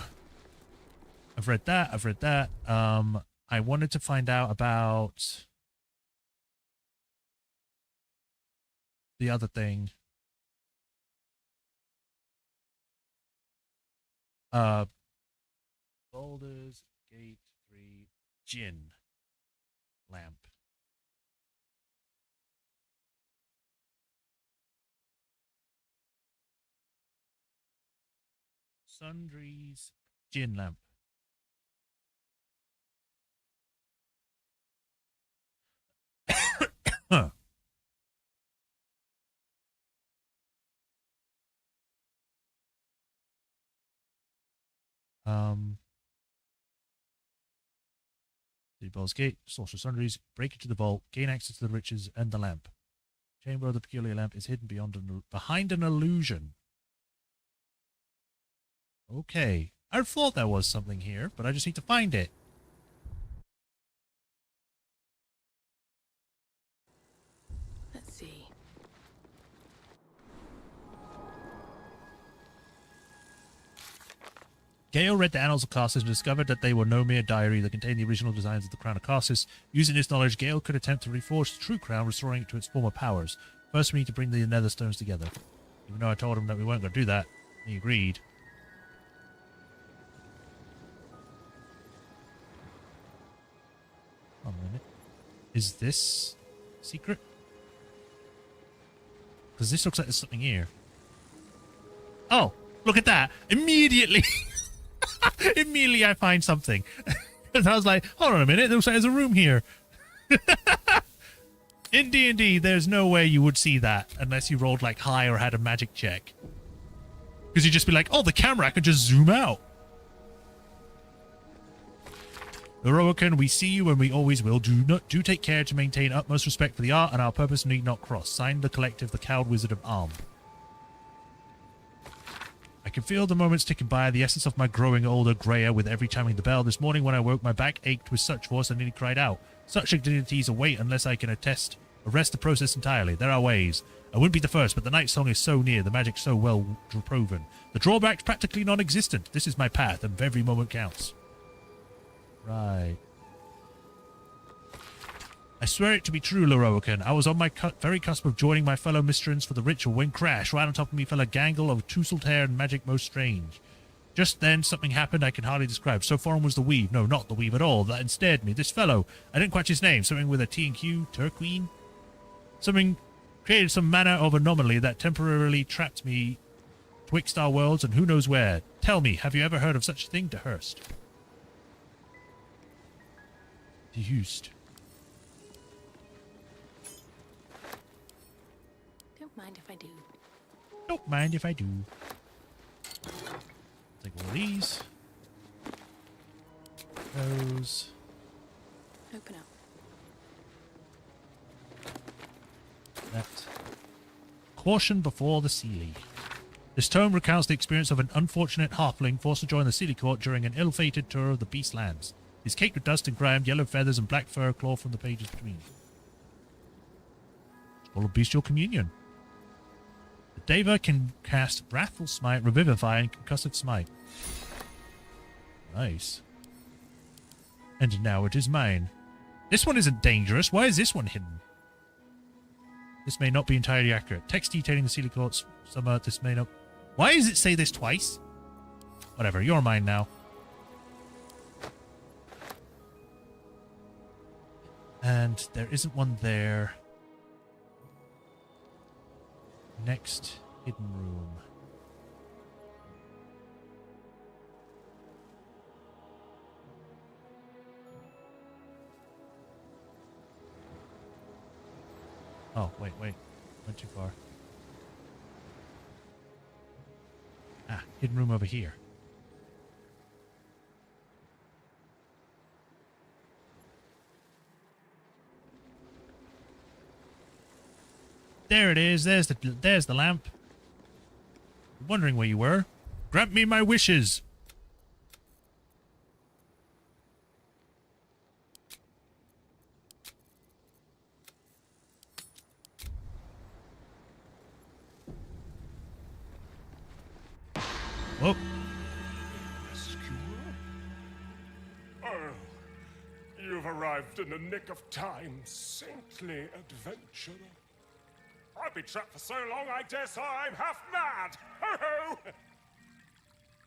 I've read that. I wanted to find out about the other thing. Baldur's Gate 3 Gin Lamp. Sundries Gin Lamp. Huh. The Baldur's Gate, Sorcerer Sundries, break into the vault, gain access to the riches and the lamp. Chamber of the peculiar lamp is hidden behind an illusion. Okay. I thought there was something here, but I just need to find it. Let's see. Gale read the annals of Karsus and discovered that they were no mere diary that contained the original designs of the crown of Karsus. Using this knowledge, Gale could attempt to reforge the true crown, restoring it to its former powers. First, we need to bring the nether stones together. Even though I told him that we weren't going to do that, he agreed. Hold on a minute. Is this secret? Because this looks like there's something here. Oh, look at that. Immediately. Immediately I find something. And I was like, hold on a minute. It looks like there's a room here. In D&D, there's no way you would see that unless you rolled like high or had a magic check. Because you'd just be like, oh, the camera, I could just zoom out. Heroican, we see you and we always will. Do take care to maintain utmost respect for the art, and our purpose need not cross. Signed, the collective, the Cowed Wizard of Arm. I can feel the moments ticking by, the essence of my growing older, greyer with every chiming the bell. This morning when I woke, my back ached with such force I nearly cried out. Such dignities await unless I can arrest the process entirely. There are ways. I wouldn't be the first, but the night song is so near, the magic so well proven. The drawback's practically non-existent. This is my path, and every moment counts. Right. I swear it to be true, Loroakan. I was on my very cusp of joining my fellow miscreants for the ritual when crash, right on top of me fell a gangle of tousled hair and magic most strange. Just then, something happened I can hardly describe. So foreign was the weave. No, not the weave at all. That ensnared me. This fellow. I didn't catch his name. Something with a T and Q. Turquine? Something created some manner of anomaly that temporarily trapped me twixt our worlds and who knows where. Tell me, have you ever heard of such a thing, De Hurst? De Hurst. Don't mind if I do. Don't mind if I do. Take one of these. Those. Open up. That. Caution before the Seelie. This tome recounts the experience of an unfortunate halfling forced to join the Seelie court during an ill-fated tour of the Beast Lands. He's caked with dust and grime, yellow feathers and black fur claw from the pages between. It's full of bestial communion. The Deva can cast Wrathful Smite, Revivify, and Concussive Smite. Nice. And now it is mine. This one isn't dangerous. Why is this one hidden? This may not be entirely accurate. Text detailing the Seelie Court's summer. This may not... Why does it say this twice? Whatever, you're mine now. And there isn't one there. Next hidden room. Oh, wait. Went too far. Ah, hidden room over here. There it is. There's the lamp. Wondering where you were. Grant me my wishes. Oh. Oh, you've arrived in the nick of time, saintly adventurer. I've been trapped for so long, I dare say I'm half mad. Ho ho!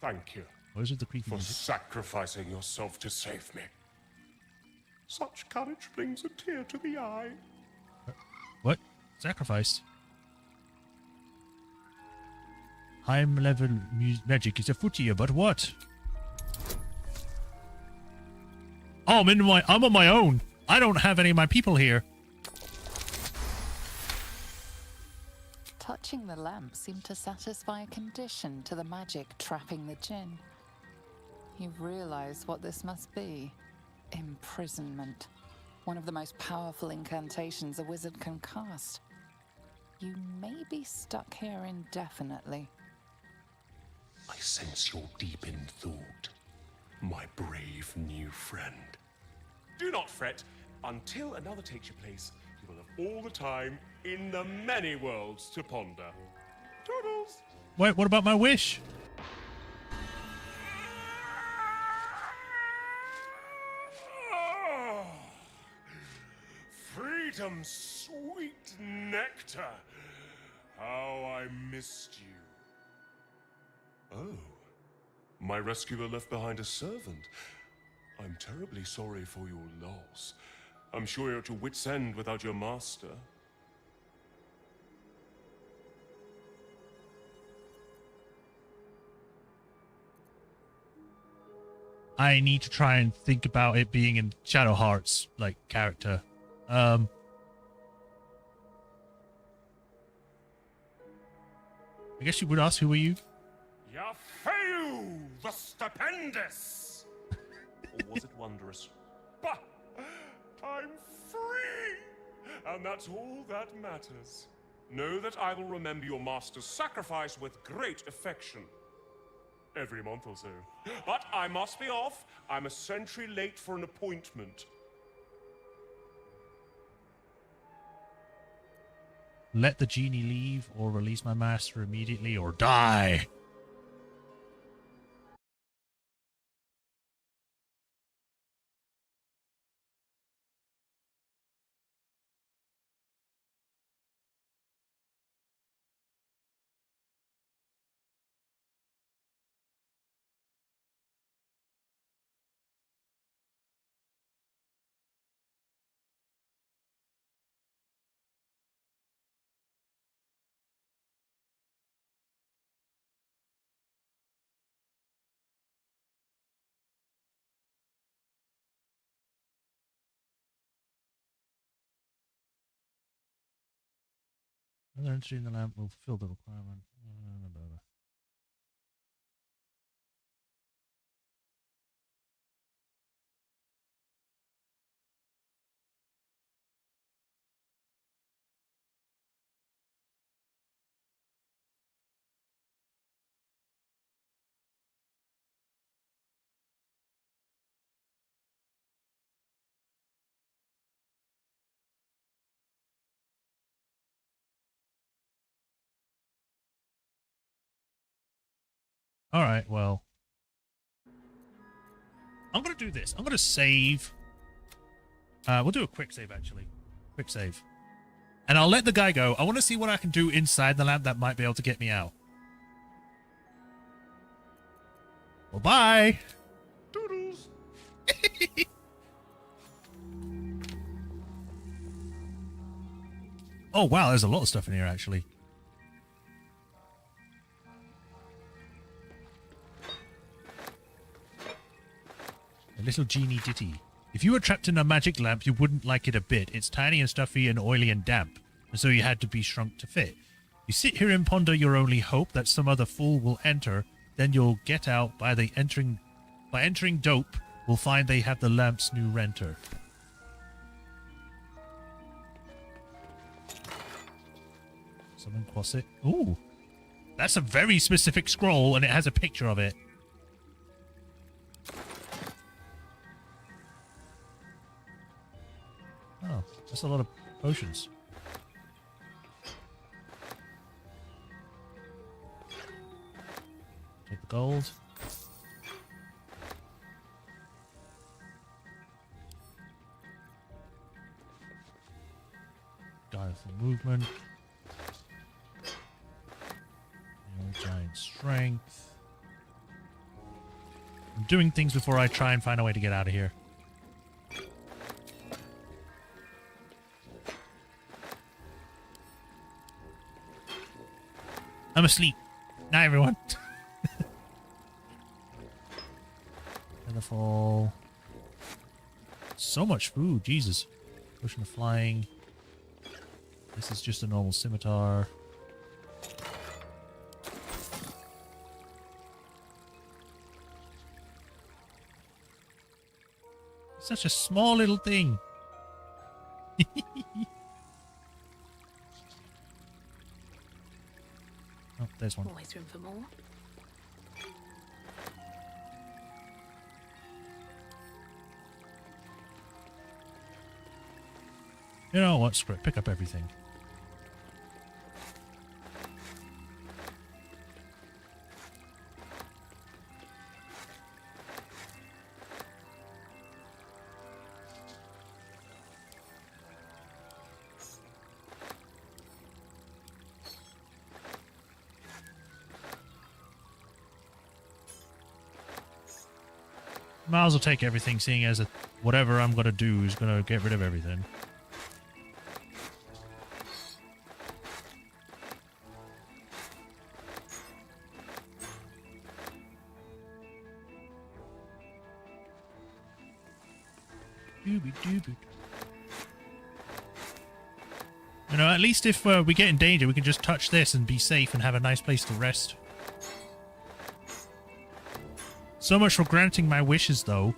Thank you Where's the creepy for music? sacrificing yourself to save me. Such courage brings a tear to the eye. What? Sacrifice? High level magic is a footier, but what? Oh, I'm on my own. I don't have any of my people here. Touching the lamp seemed to satisfy a condition to the magic trapping the djinn. You realize what this must be. Imprisonment. One of the most powerful incantations a wizard can cast. You may be stuck here indefinitely. I sense you're deep in thought, my brave new friend. Do not fret. Until another takes your place, you will have all the time in the many worlds to ponder. Toodles! Wait, what about my wish? Oh, freedom's sweet nectar. How I missed you. Oh, my rescuer left behind a servant. I'm terribly sorry for your loss. I'm sure you're at your wit's end without your master. I need to try and think about it being in Shadow Heart's like character. I guess you would ask, who are you? Yafeu, the stupendous! Or was it wondrous? Bah! I'm free! And that's all that matters. Know that I will remember your master's sacrifice with great affection. Every month or so. But I must be off. I'm a century late for an appointment. Let the genie leave, or release my master immediately, or die. Another entry in the lamp will fulfill the requirement. All right, well, I'm going to do this. I'm going to save. We'll do a quick save, actually. Quick save. And I'll let the guy go. I want to see what I can do inside the lamp that might be able to get me out. Well, bye. Doodles. Oh, wow, there's a lot of stuff in here, actually. A little genie ditty. If you were trapped in a magic lamp, you wouldn't like it a bit. It's tiny and stuffy and oily and damp, and so you had to be shrunk to fit. You sit here and ponder your only hope that some other fool will enter, then you'll get out by entering dope, will find they have the lamp's new renter. Summon Quasit. Ooh. That's a very specific scroll, and it has a picture of it. Oh, that's a lot of potions. Take the gold. Guileful movement. Giant strength. I'm doing things before I try and find a way to get out of here. I'm asleep. Night, everyone. Wonderful. So much food, Jesus. Potion of flying. This is just a normal scimitar. Such a small little thing. Oh, there's one. Always room for more. You know what? Screw it. Pick up everything. Might as well take everything, seeing as whatever I'm going to do is going to get rid of everything. Dooby-dooby. You know, at least if we get in danger, we can just touch this and be safe and have a nice place to rest. So much for granting my wishes, though.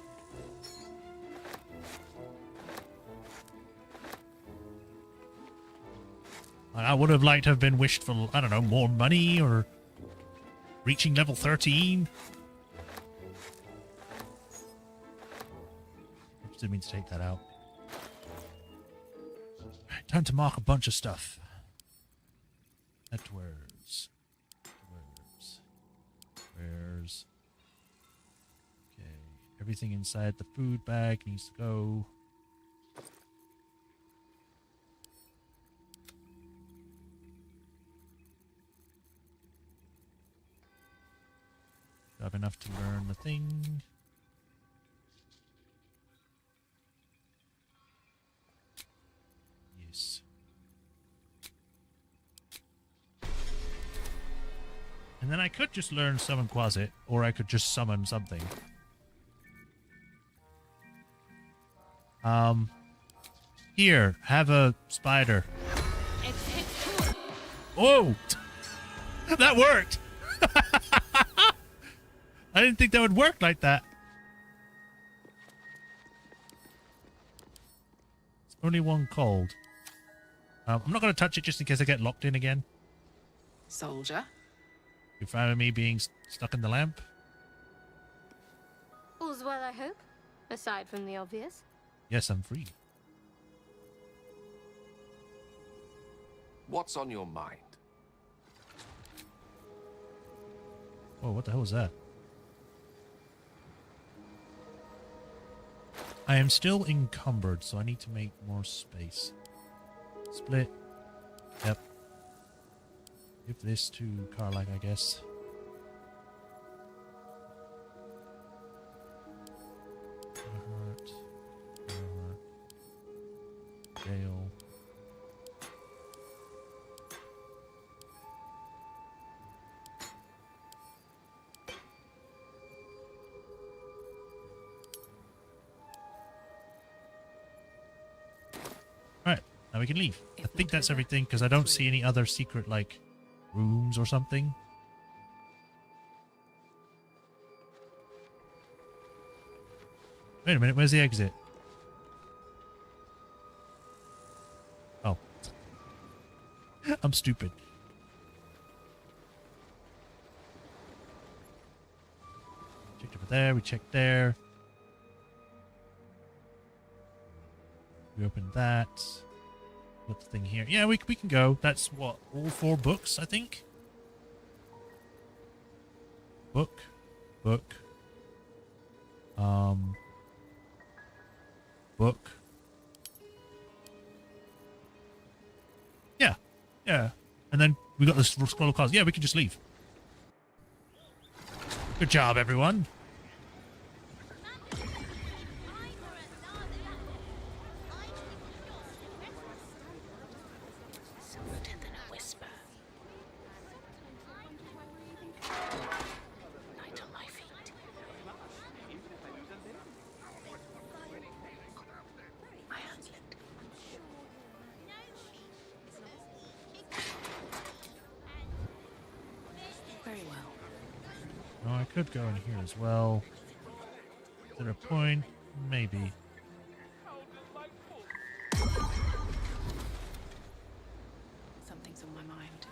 I would have liked to have been wished for, I don't know, more money or reaching level 13. I didn't mean to take that out. Right, time to mark a bunch of stuff. Where's? Okay, everything inside the food bag needs to go. Do I have enough to learn the thing? Yes. And then I could just learn Summon Quasit, or I could just summon something. Here, have a spider. Whoa! That worked! I didn't think that would work like that. It's only one cold. I'm not going to touch it just in case I get locked in again. Soldier? You fine with me being stuck in the lamp? All's well, I hope, aside from the obvious. Yes, I'm free. What's on your mind? Whoa, what the hell was that? I am still encumbered, so I need to make more space. Split. Yep. Give this to Carlac, I guess. Gale. Alright, now we can leave. I think that's everything, because I don't see any other secret, like, rooms or something. Wait a minute, where's the exit? Oh. I'm stupid. there. We checked there. We opened that. Got the thing here. Yeah, we can go. That's what, all 4 books, I think? Book. Book. Book. Yeah. Yeah. And then we got this scroll of cards. Yeah, we can just leave. Good job, everyone. Softer than a whisper. Light on my feet. My hands lift. Very well. Oh, I could go in here as well. Is there a point? Maybe. Something's on my mind.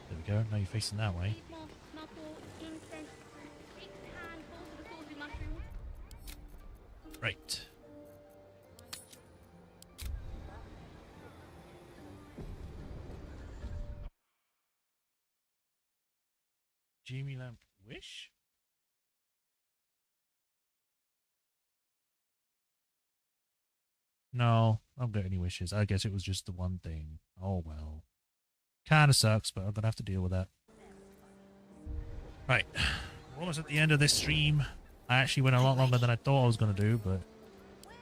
There we go. Now you're facing that way. Right. Jamie Lamp Wish? No, I don't get any wishes. I guess it was just the one thing. Oh well. Kinda sucks, but I'm gonna have to deal with that. Right. We're almost at the end of this stream. I actually went a lot longer than I thought I was gonna do, but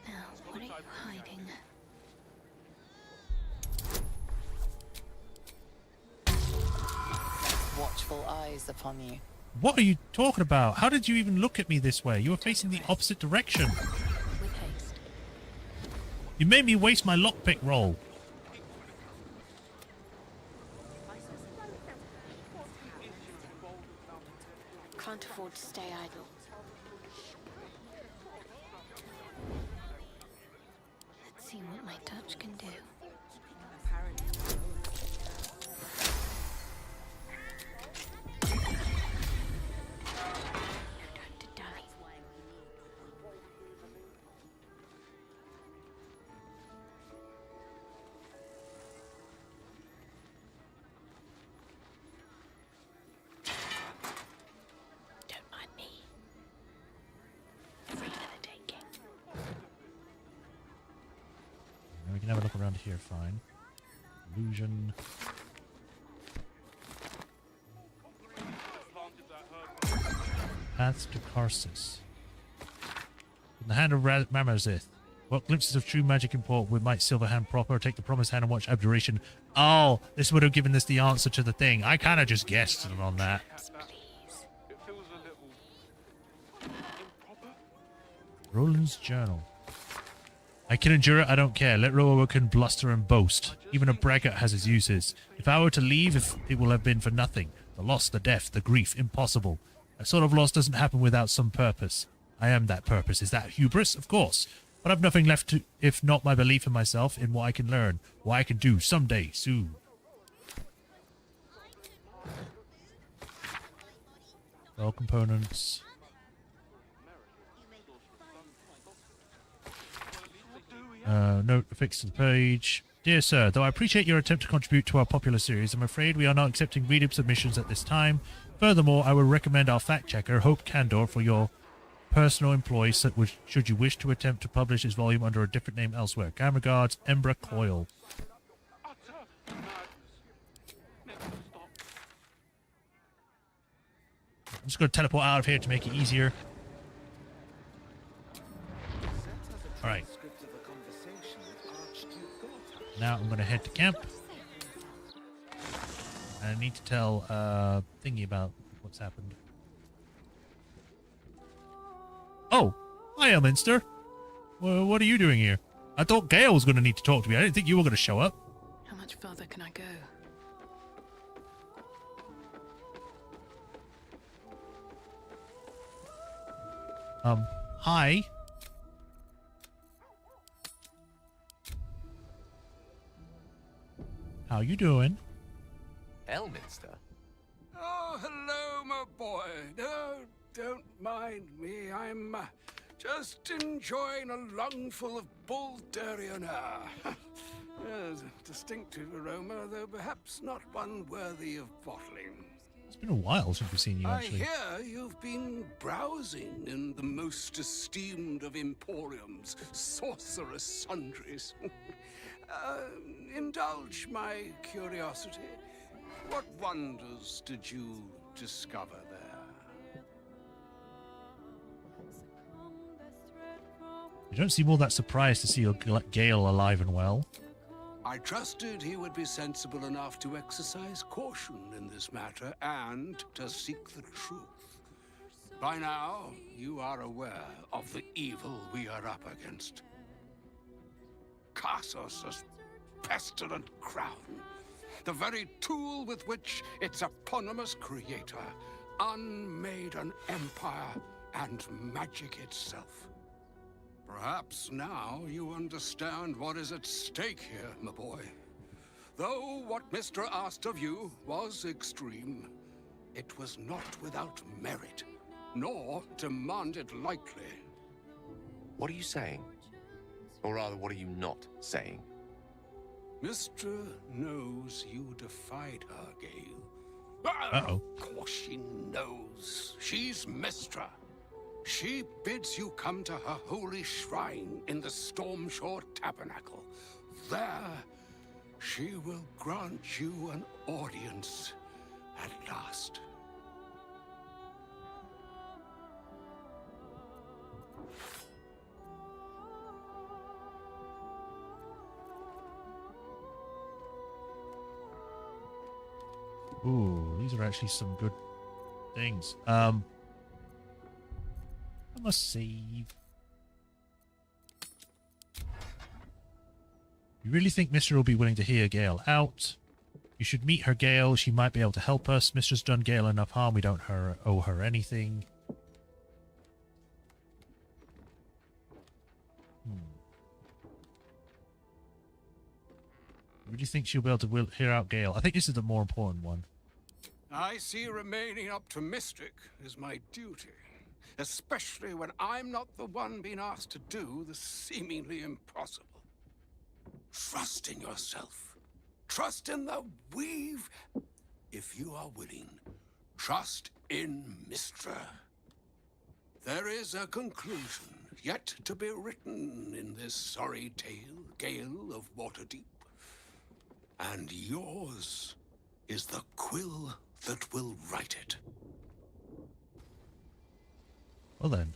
Now, what are you hiding? Watchful eyes upon you. what are you talking about? How did you even look at me this way? You were facing the opposite direction. With haste. You made me waste my lockpick roll. Can't afford to stay idle. Let's see what my touch can do. Don't mind me. Free for the taking. We can have a look around here, fine. Illusion. Paths to Karsus. In the hand of Mamazith. What glimpses of true magic import would might Silverhand proper take the promised hand and watch abjuration? Oh, this would have given us the answer to the thing. I kind of just guessed on that. Roland's journal. I can endure it, I don't care. Let Rowan bluster and boast. Even a braggart has his uses. If I were to leave, it will have been for nothing. The loss, the death, the grief, impossible. That sort of loss doesn't happen without some purpose. I am that purpose. Is that hubris? Of course. But I've nothing left to, if not my belief in myself, in what I can learn, what I can do someday, soon. All components. Note affixed to the page. Dear Sir, though I appreciate your attempt to contribute to our popular series, I'm afraid we are not accepting read-up submissions at this time. Furthermore, I would recommend our fact-checker, Hope Candor, for your personal employee, should you wish to attempt to publish this volume under a different name elsewhere. Kind regards, Embra Coyle. I'm just going to teleport out of here to make it easier. Alright. Now I'm going to head to camp. And I need to tell Thingy about what's happened. Oh! Hi, Elminster. Well, what are you doing here? I thought Gale was going to need to talk to me. I didn't think you were going to show up. How much further can I go? Hi. How you doing? Elminster? Oh, hello, my boy. No, don't mind me. I'm just enjoying a lungful of Baldurian air. There's a distinctive aroma, though perhaps not one worthy of bottling. It's been a while since we've seen you, actually. I hear you've been browsing in the most esteemed of emporiums, Sorcerer Sundries. Indulge my curiosity. What wonders did you discover there? You don't seem all that surprised to see your Gale alive and well. I trusted he would be sensible enough to exercise caution in this matter and to seek the truth. By now, you are aware of the evil we are up against. Karsus' pestilent crown, the very tool with which its eponymous creator unmade an empire and magic itself. Perhaps now you understand what is at stake here, my boy. Though what Mr. asked of you was extreme, it was not without merit, nor demanded lightly. What are you saying? Or rather, what are you not saying? Mr. knows you defied her, Gale. Uh-oh. Of course she knows. She's Mistra. She bids you come to her holy shrine in the Stormshore Tabernacle. There, she will grant you an audience at last. Ooh, these are actually some good things. I must save. You really think Mister will be willing to hear Gale out? You should meet her, Gale. She might be able to help us. Mister's done Gale enough harm. We don't owe her anything. You really think she'll be able to hear out Gale? I think this is the more important one. I see remaining up to Mystic is my duty. Especially when I'm not the one being asked to do the seemingly impossible. Trust in yourself. Trust in the weave. If you are willing, trust in Mistra. There is a conclusion yet to be written in this sorry tale, Gale of Waterdeep. And yours is the quill that will write it. Well then.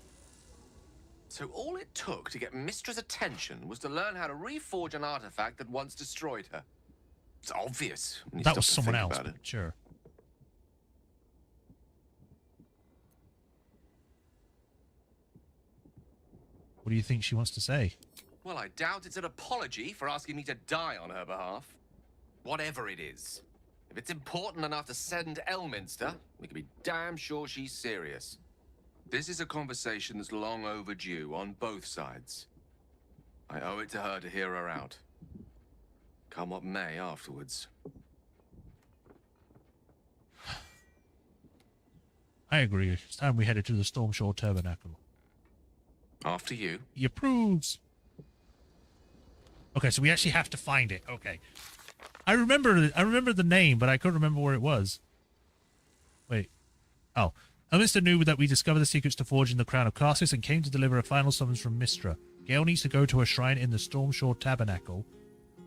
So all it took to get Mistra's attention was to learn how to reforge an artifact that once destroyed her. It's obvious. When you That stop was to someone think else, about it. but sure. What do you think she wants to say? Well, I doubt it's an apology for asking me to die on her behalf. Whatever it is. If it's important enough to send Elminster, we can be damn sure she's serious. This is a conversation that's long overdue on both sides. I owe it to her to hear her out. Come what may afterwards. I agree. It's time we headed to the Stormshore Tabernacle. After you. He approves. Okay, so we actually have to find it. Okay. I remember the name, but I couldn't remember where it was. Wait. Oh. Elminster knew that we discovered the secrets to forging the Crown of Karsus and came to deliver a final summons from Mistra. Gale needs to go to a shrine in the Stormshore Tabernacle,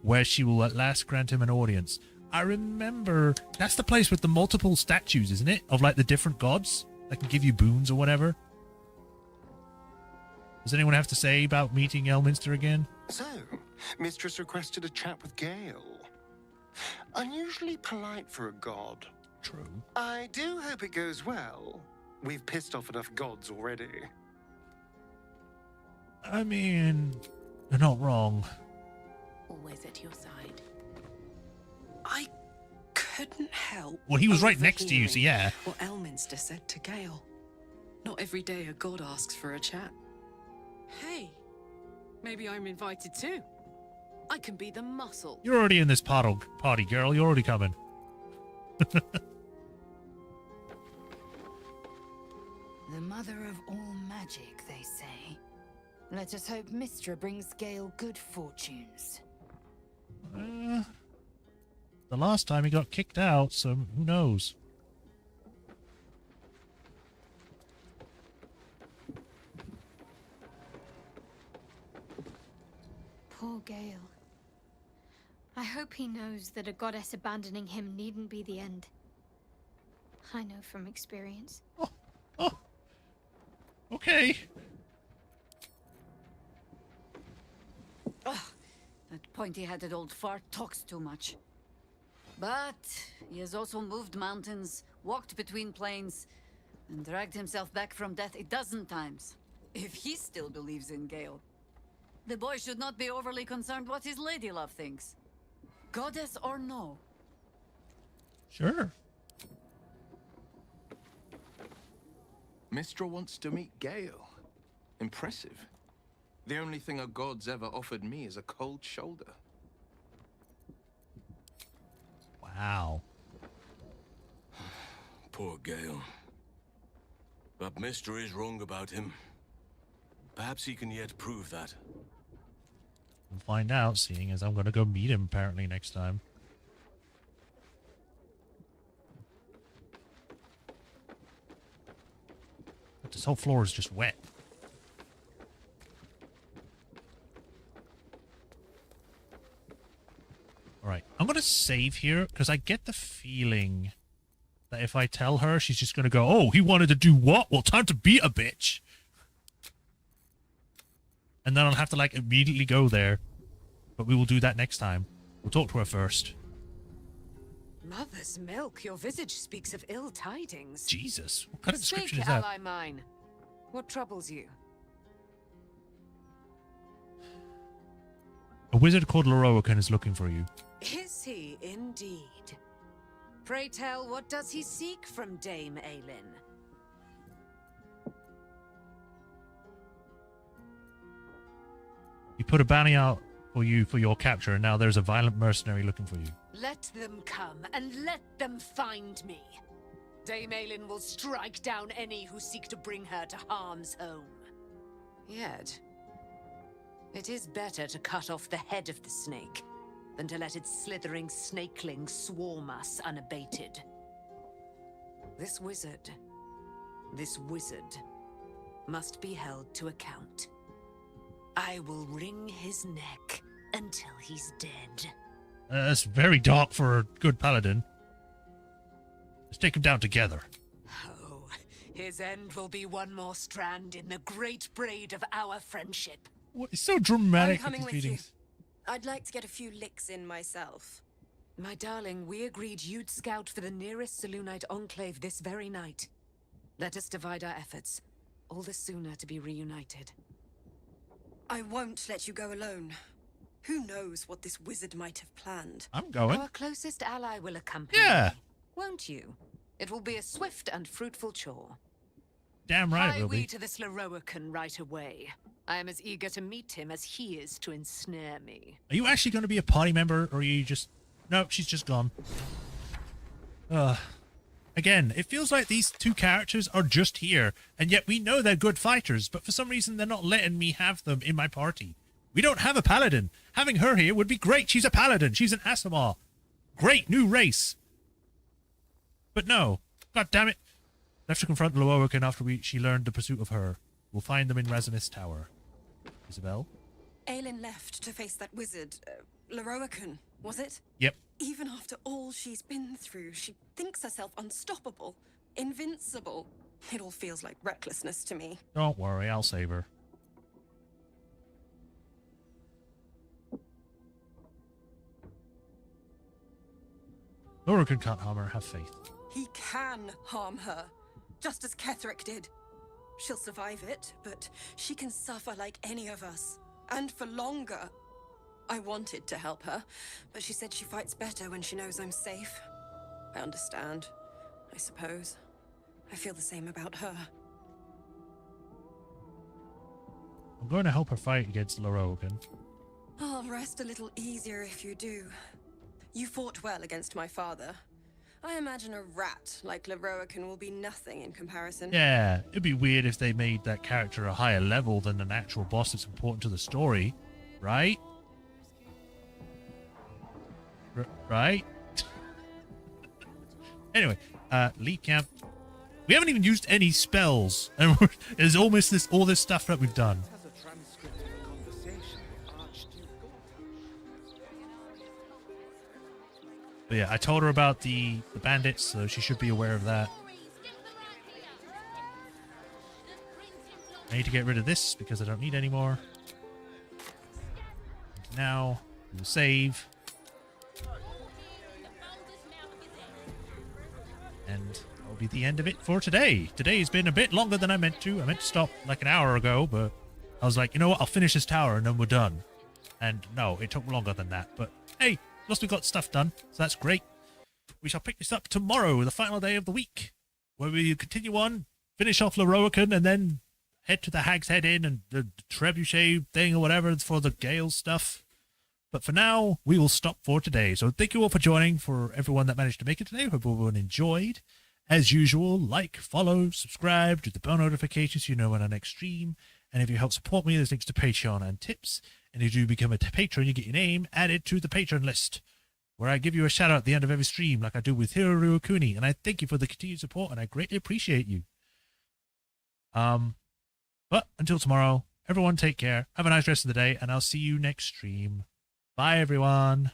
where she will at last grant him an audience. I remember... That's the place with the multiple statues, isn't it? Of, like, the different gods that can give you boons or whatever. Does anyone have to say about meeting Elminster again? So, Mistress requested a chat with Gale. Unusually polite for a god. True. I do hope it goes well. We've pissed off enough gods already. I mean, you're not wrong. Always at your side. I couldn't help. Well, he was right next to you, so yeah. What Elminster said to Gale. Not every day a god asks for a chat. Hey, maybe I'm invited too. I can be the muscle. You're already in this party, girl. You're already coming. mother of all magic, they say. Let us hope Mystra brings Gale good fortunes. The last time he got kicked out, so who knows? Poor Gale. I hope he knows that a goddess abandoning him needn't be the end. I know from experience. Okay. Ugh, that pointy-headed old fart talks too much. But he has also moved mountains, walked between plains, and dragged himself back from death 12 times. If he still believes in Gale, the boy should not be overly concerned what his ladylove thinks. Goddess or no. Sure. Mystra wants to meet Gale. Impressive. The only thing a god's ever offered me is a cold shoulder. Wow. Poor Gale. But Mystra is wrong about him. Perhaps he can yet prove that. We'll find out, seeing as I'm going to go meet him apparently next time. But this whole floor is just wet. Alright, I'm going to save here because I get the feeling that if I tell her, she's just going to go, oh, he wanted to do what? Well, time to beat a bitch. And then I'll have to, like, immediately go there. But we will do that next time. We'll talk to her first. Mother's milk, your visage speaks of ill tidings. Jesus, what kind of description Speak, is that? ally mine. What troubles you? A wizard called Loroakan is looking for you. Is he indeed? Pray tell, what does he seek from Dame Aelin? He put a bounty out for you for your capture, and now there's a violent mercenary looking for you. Let them come, and let them find me. Dame Aelin will strike down any who seek to bring her to harm's home. Yet, it is better to cut off the head of the snake than to let its slithering snakelings swarm us unabated. This wizard must be held to account. I will wring his neck until he's dead. That's very dark for a good paladin. Let's take him down together. Oh, his end will be one more strand in the great braid of our friendship. What is so dramatic? I'm coming with with these you. meetings? I'd like to get a few licks in myself. My darling, we agreed you'd scout for the nearest Selûnite enclave this very night. Let us divide our efforts, all the sooner to be reunited. I won't let you go alone. Who knows what this wizard might have planned? I'm going. Our closest ally will accompany Yeah. me, won't you? It will be a swift and fruitful chore. Damn right it Hie will we be. to this Loroakan right away. I am as eager to meet him as he is to ensnare me. Are you actually going to be a party member, or are you just... No, she's just gone. Again, it feels like these two characters are just here, and yet we know they're good fighters, but for some reason they're not letting me have them in my party. We don't have a paladin. Having her here would be great. She's a paladin. She's an Aasimar. Great, new race. But no. God damn it. Left to confront Loroakan after she learned the pursuit of her. We'll find them in Razinith's tower. Isabel? Aelin left to face that wizard, Loroakan, was it? Yep. Even after all she's been through, she thinks herself unstoppable, invincible. It all feels like recklessness to me. Don't worry, I'll save her. Loroakan can't harm her, have faith. He can harm her, just as Ketherick did. She'll survive it, but she can suffer like any of us, and for longer. I wanted to help her, but she said she fights better when she knows I'm safe. I understand, I suppose. I feel the same about her. I'm going to help her fight against Loroakan. I'll rest a little easier if you do. You fought well against my father. I imagine a rat like Leroican will be nothing in comparison. Yeah, it'd be weird if they made that character a higher level than an actual boss that's important to the story, right? Right? Anyway, lead camp. We haven't even used any spells, and there's almost all this stuff that we've done. But yeah, I told her about the bandits, so she should be aware of that. I need to get rid of this because I don't need any more. And now we will save. And that will be the end of it for today. Today's been a bit longer than I meant to. I meant to stop like an hour ago, but I was like, you know what? I'll finish this tower and then we're done. And no, it took longer than that. But hey, at least we got stuff done, so that's great. We shall pick this up tomorrow, the final day of the week, where we continue on, finish off Leroican, and then head to the Hag's Head Inn and the Trebuchet thing or whatever for the Gale stuff. But for now, we will stop for today. So thank you all for joining. For everyone that managed to make it today, hope everyone enjoyed. As usual, like, follow, subscribe, do the bell notifications so you know when our next stream. And if you help support me, there's links to Patreon and tips. And if you do become a patron, you get your name added to the patron list, where I give you a shout out at the end of every stream, like I do with Hiroru Okuni. And I thank you for the continued support, and I greatly appreciate you. But until tomorrow, everyone take care. Have a nice rest of the day, and I'll see you next stream. Bye, everyone.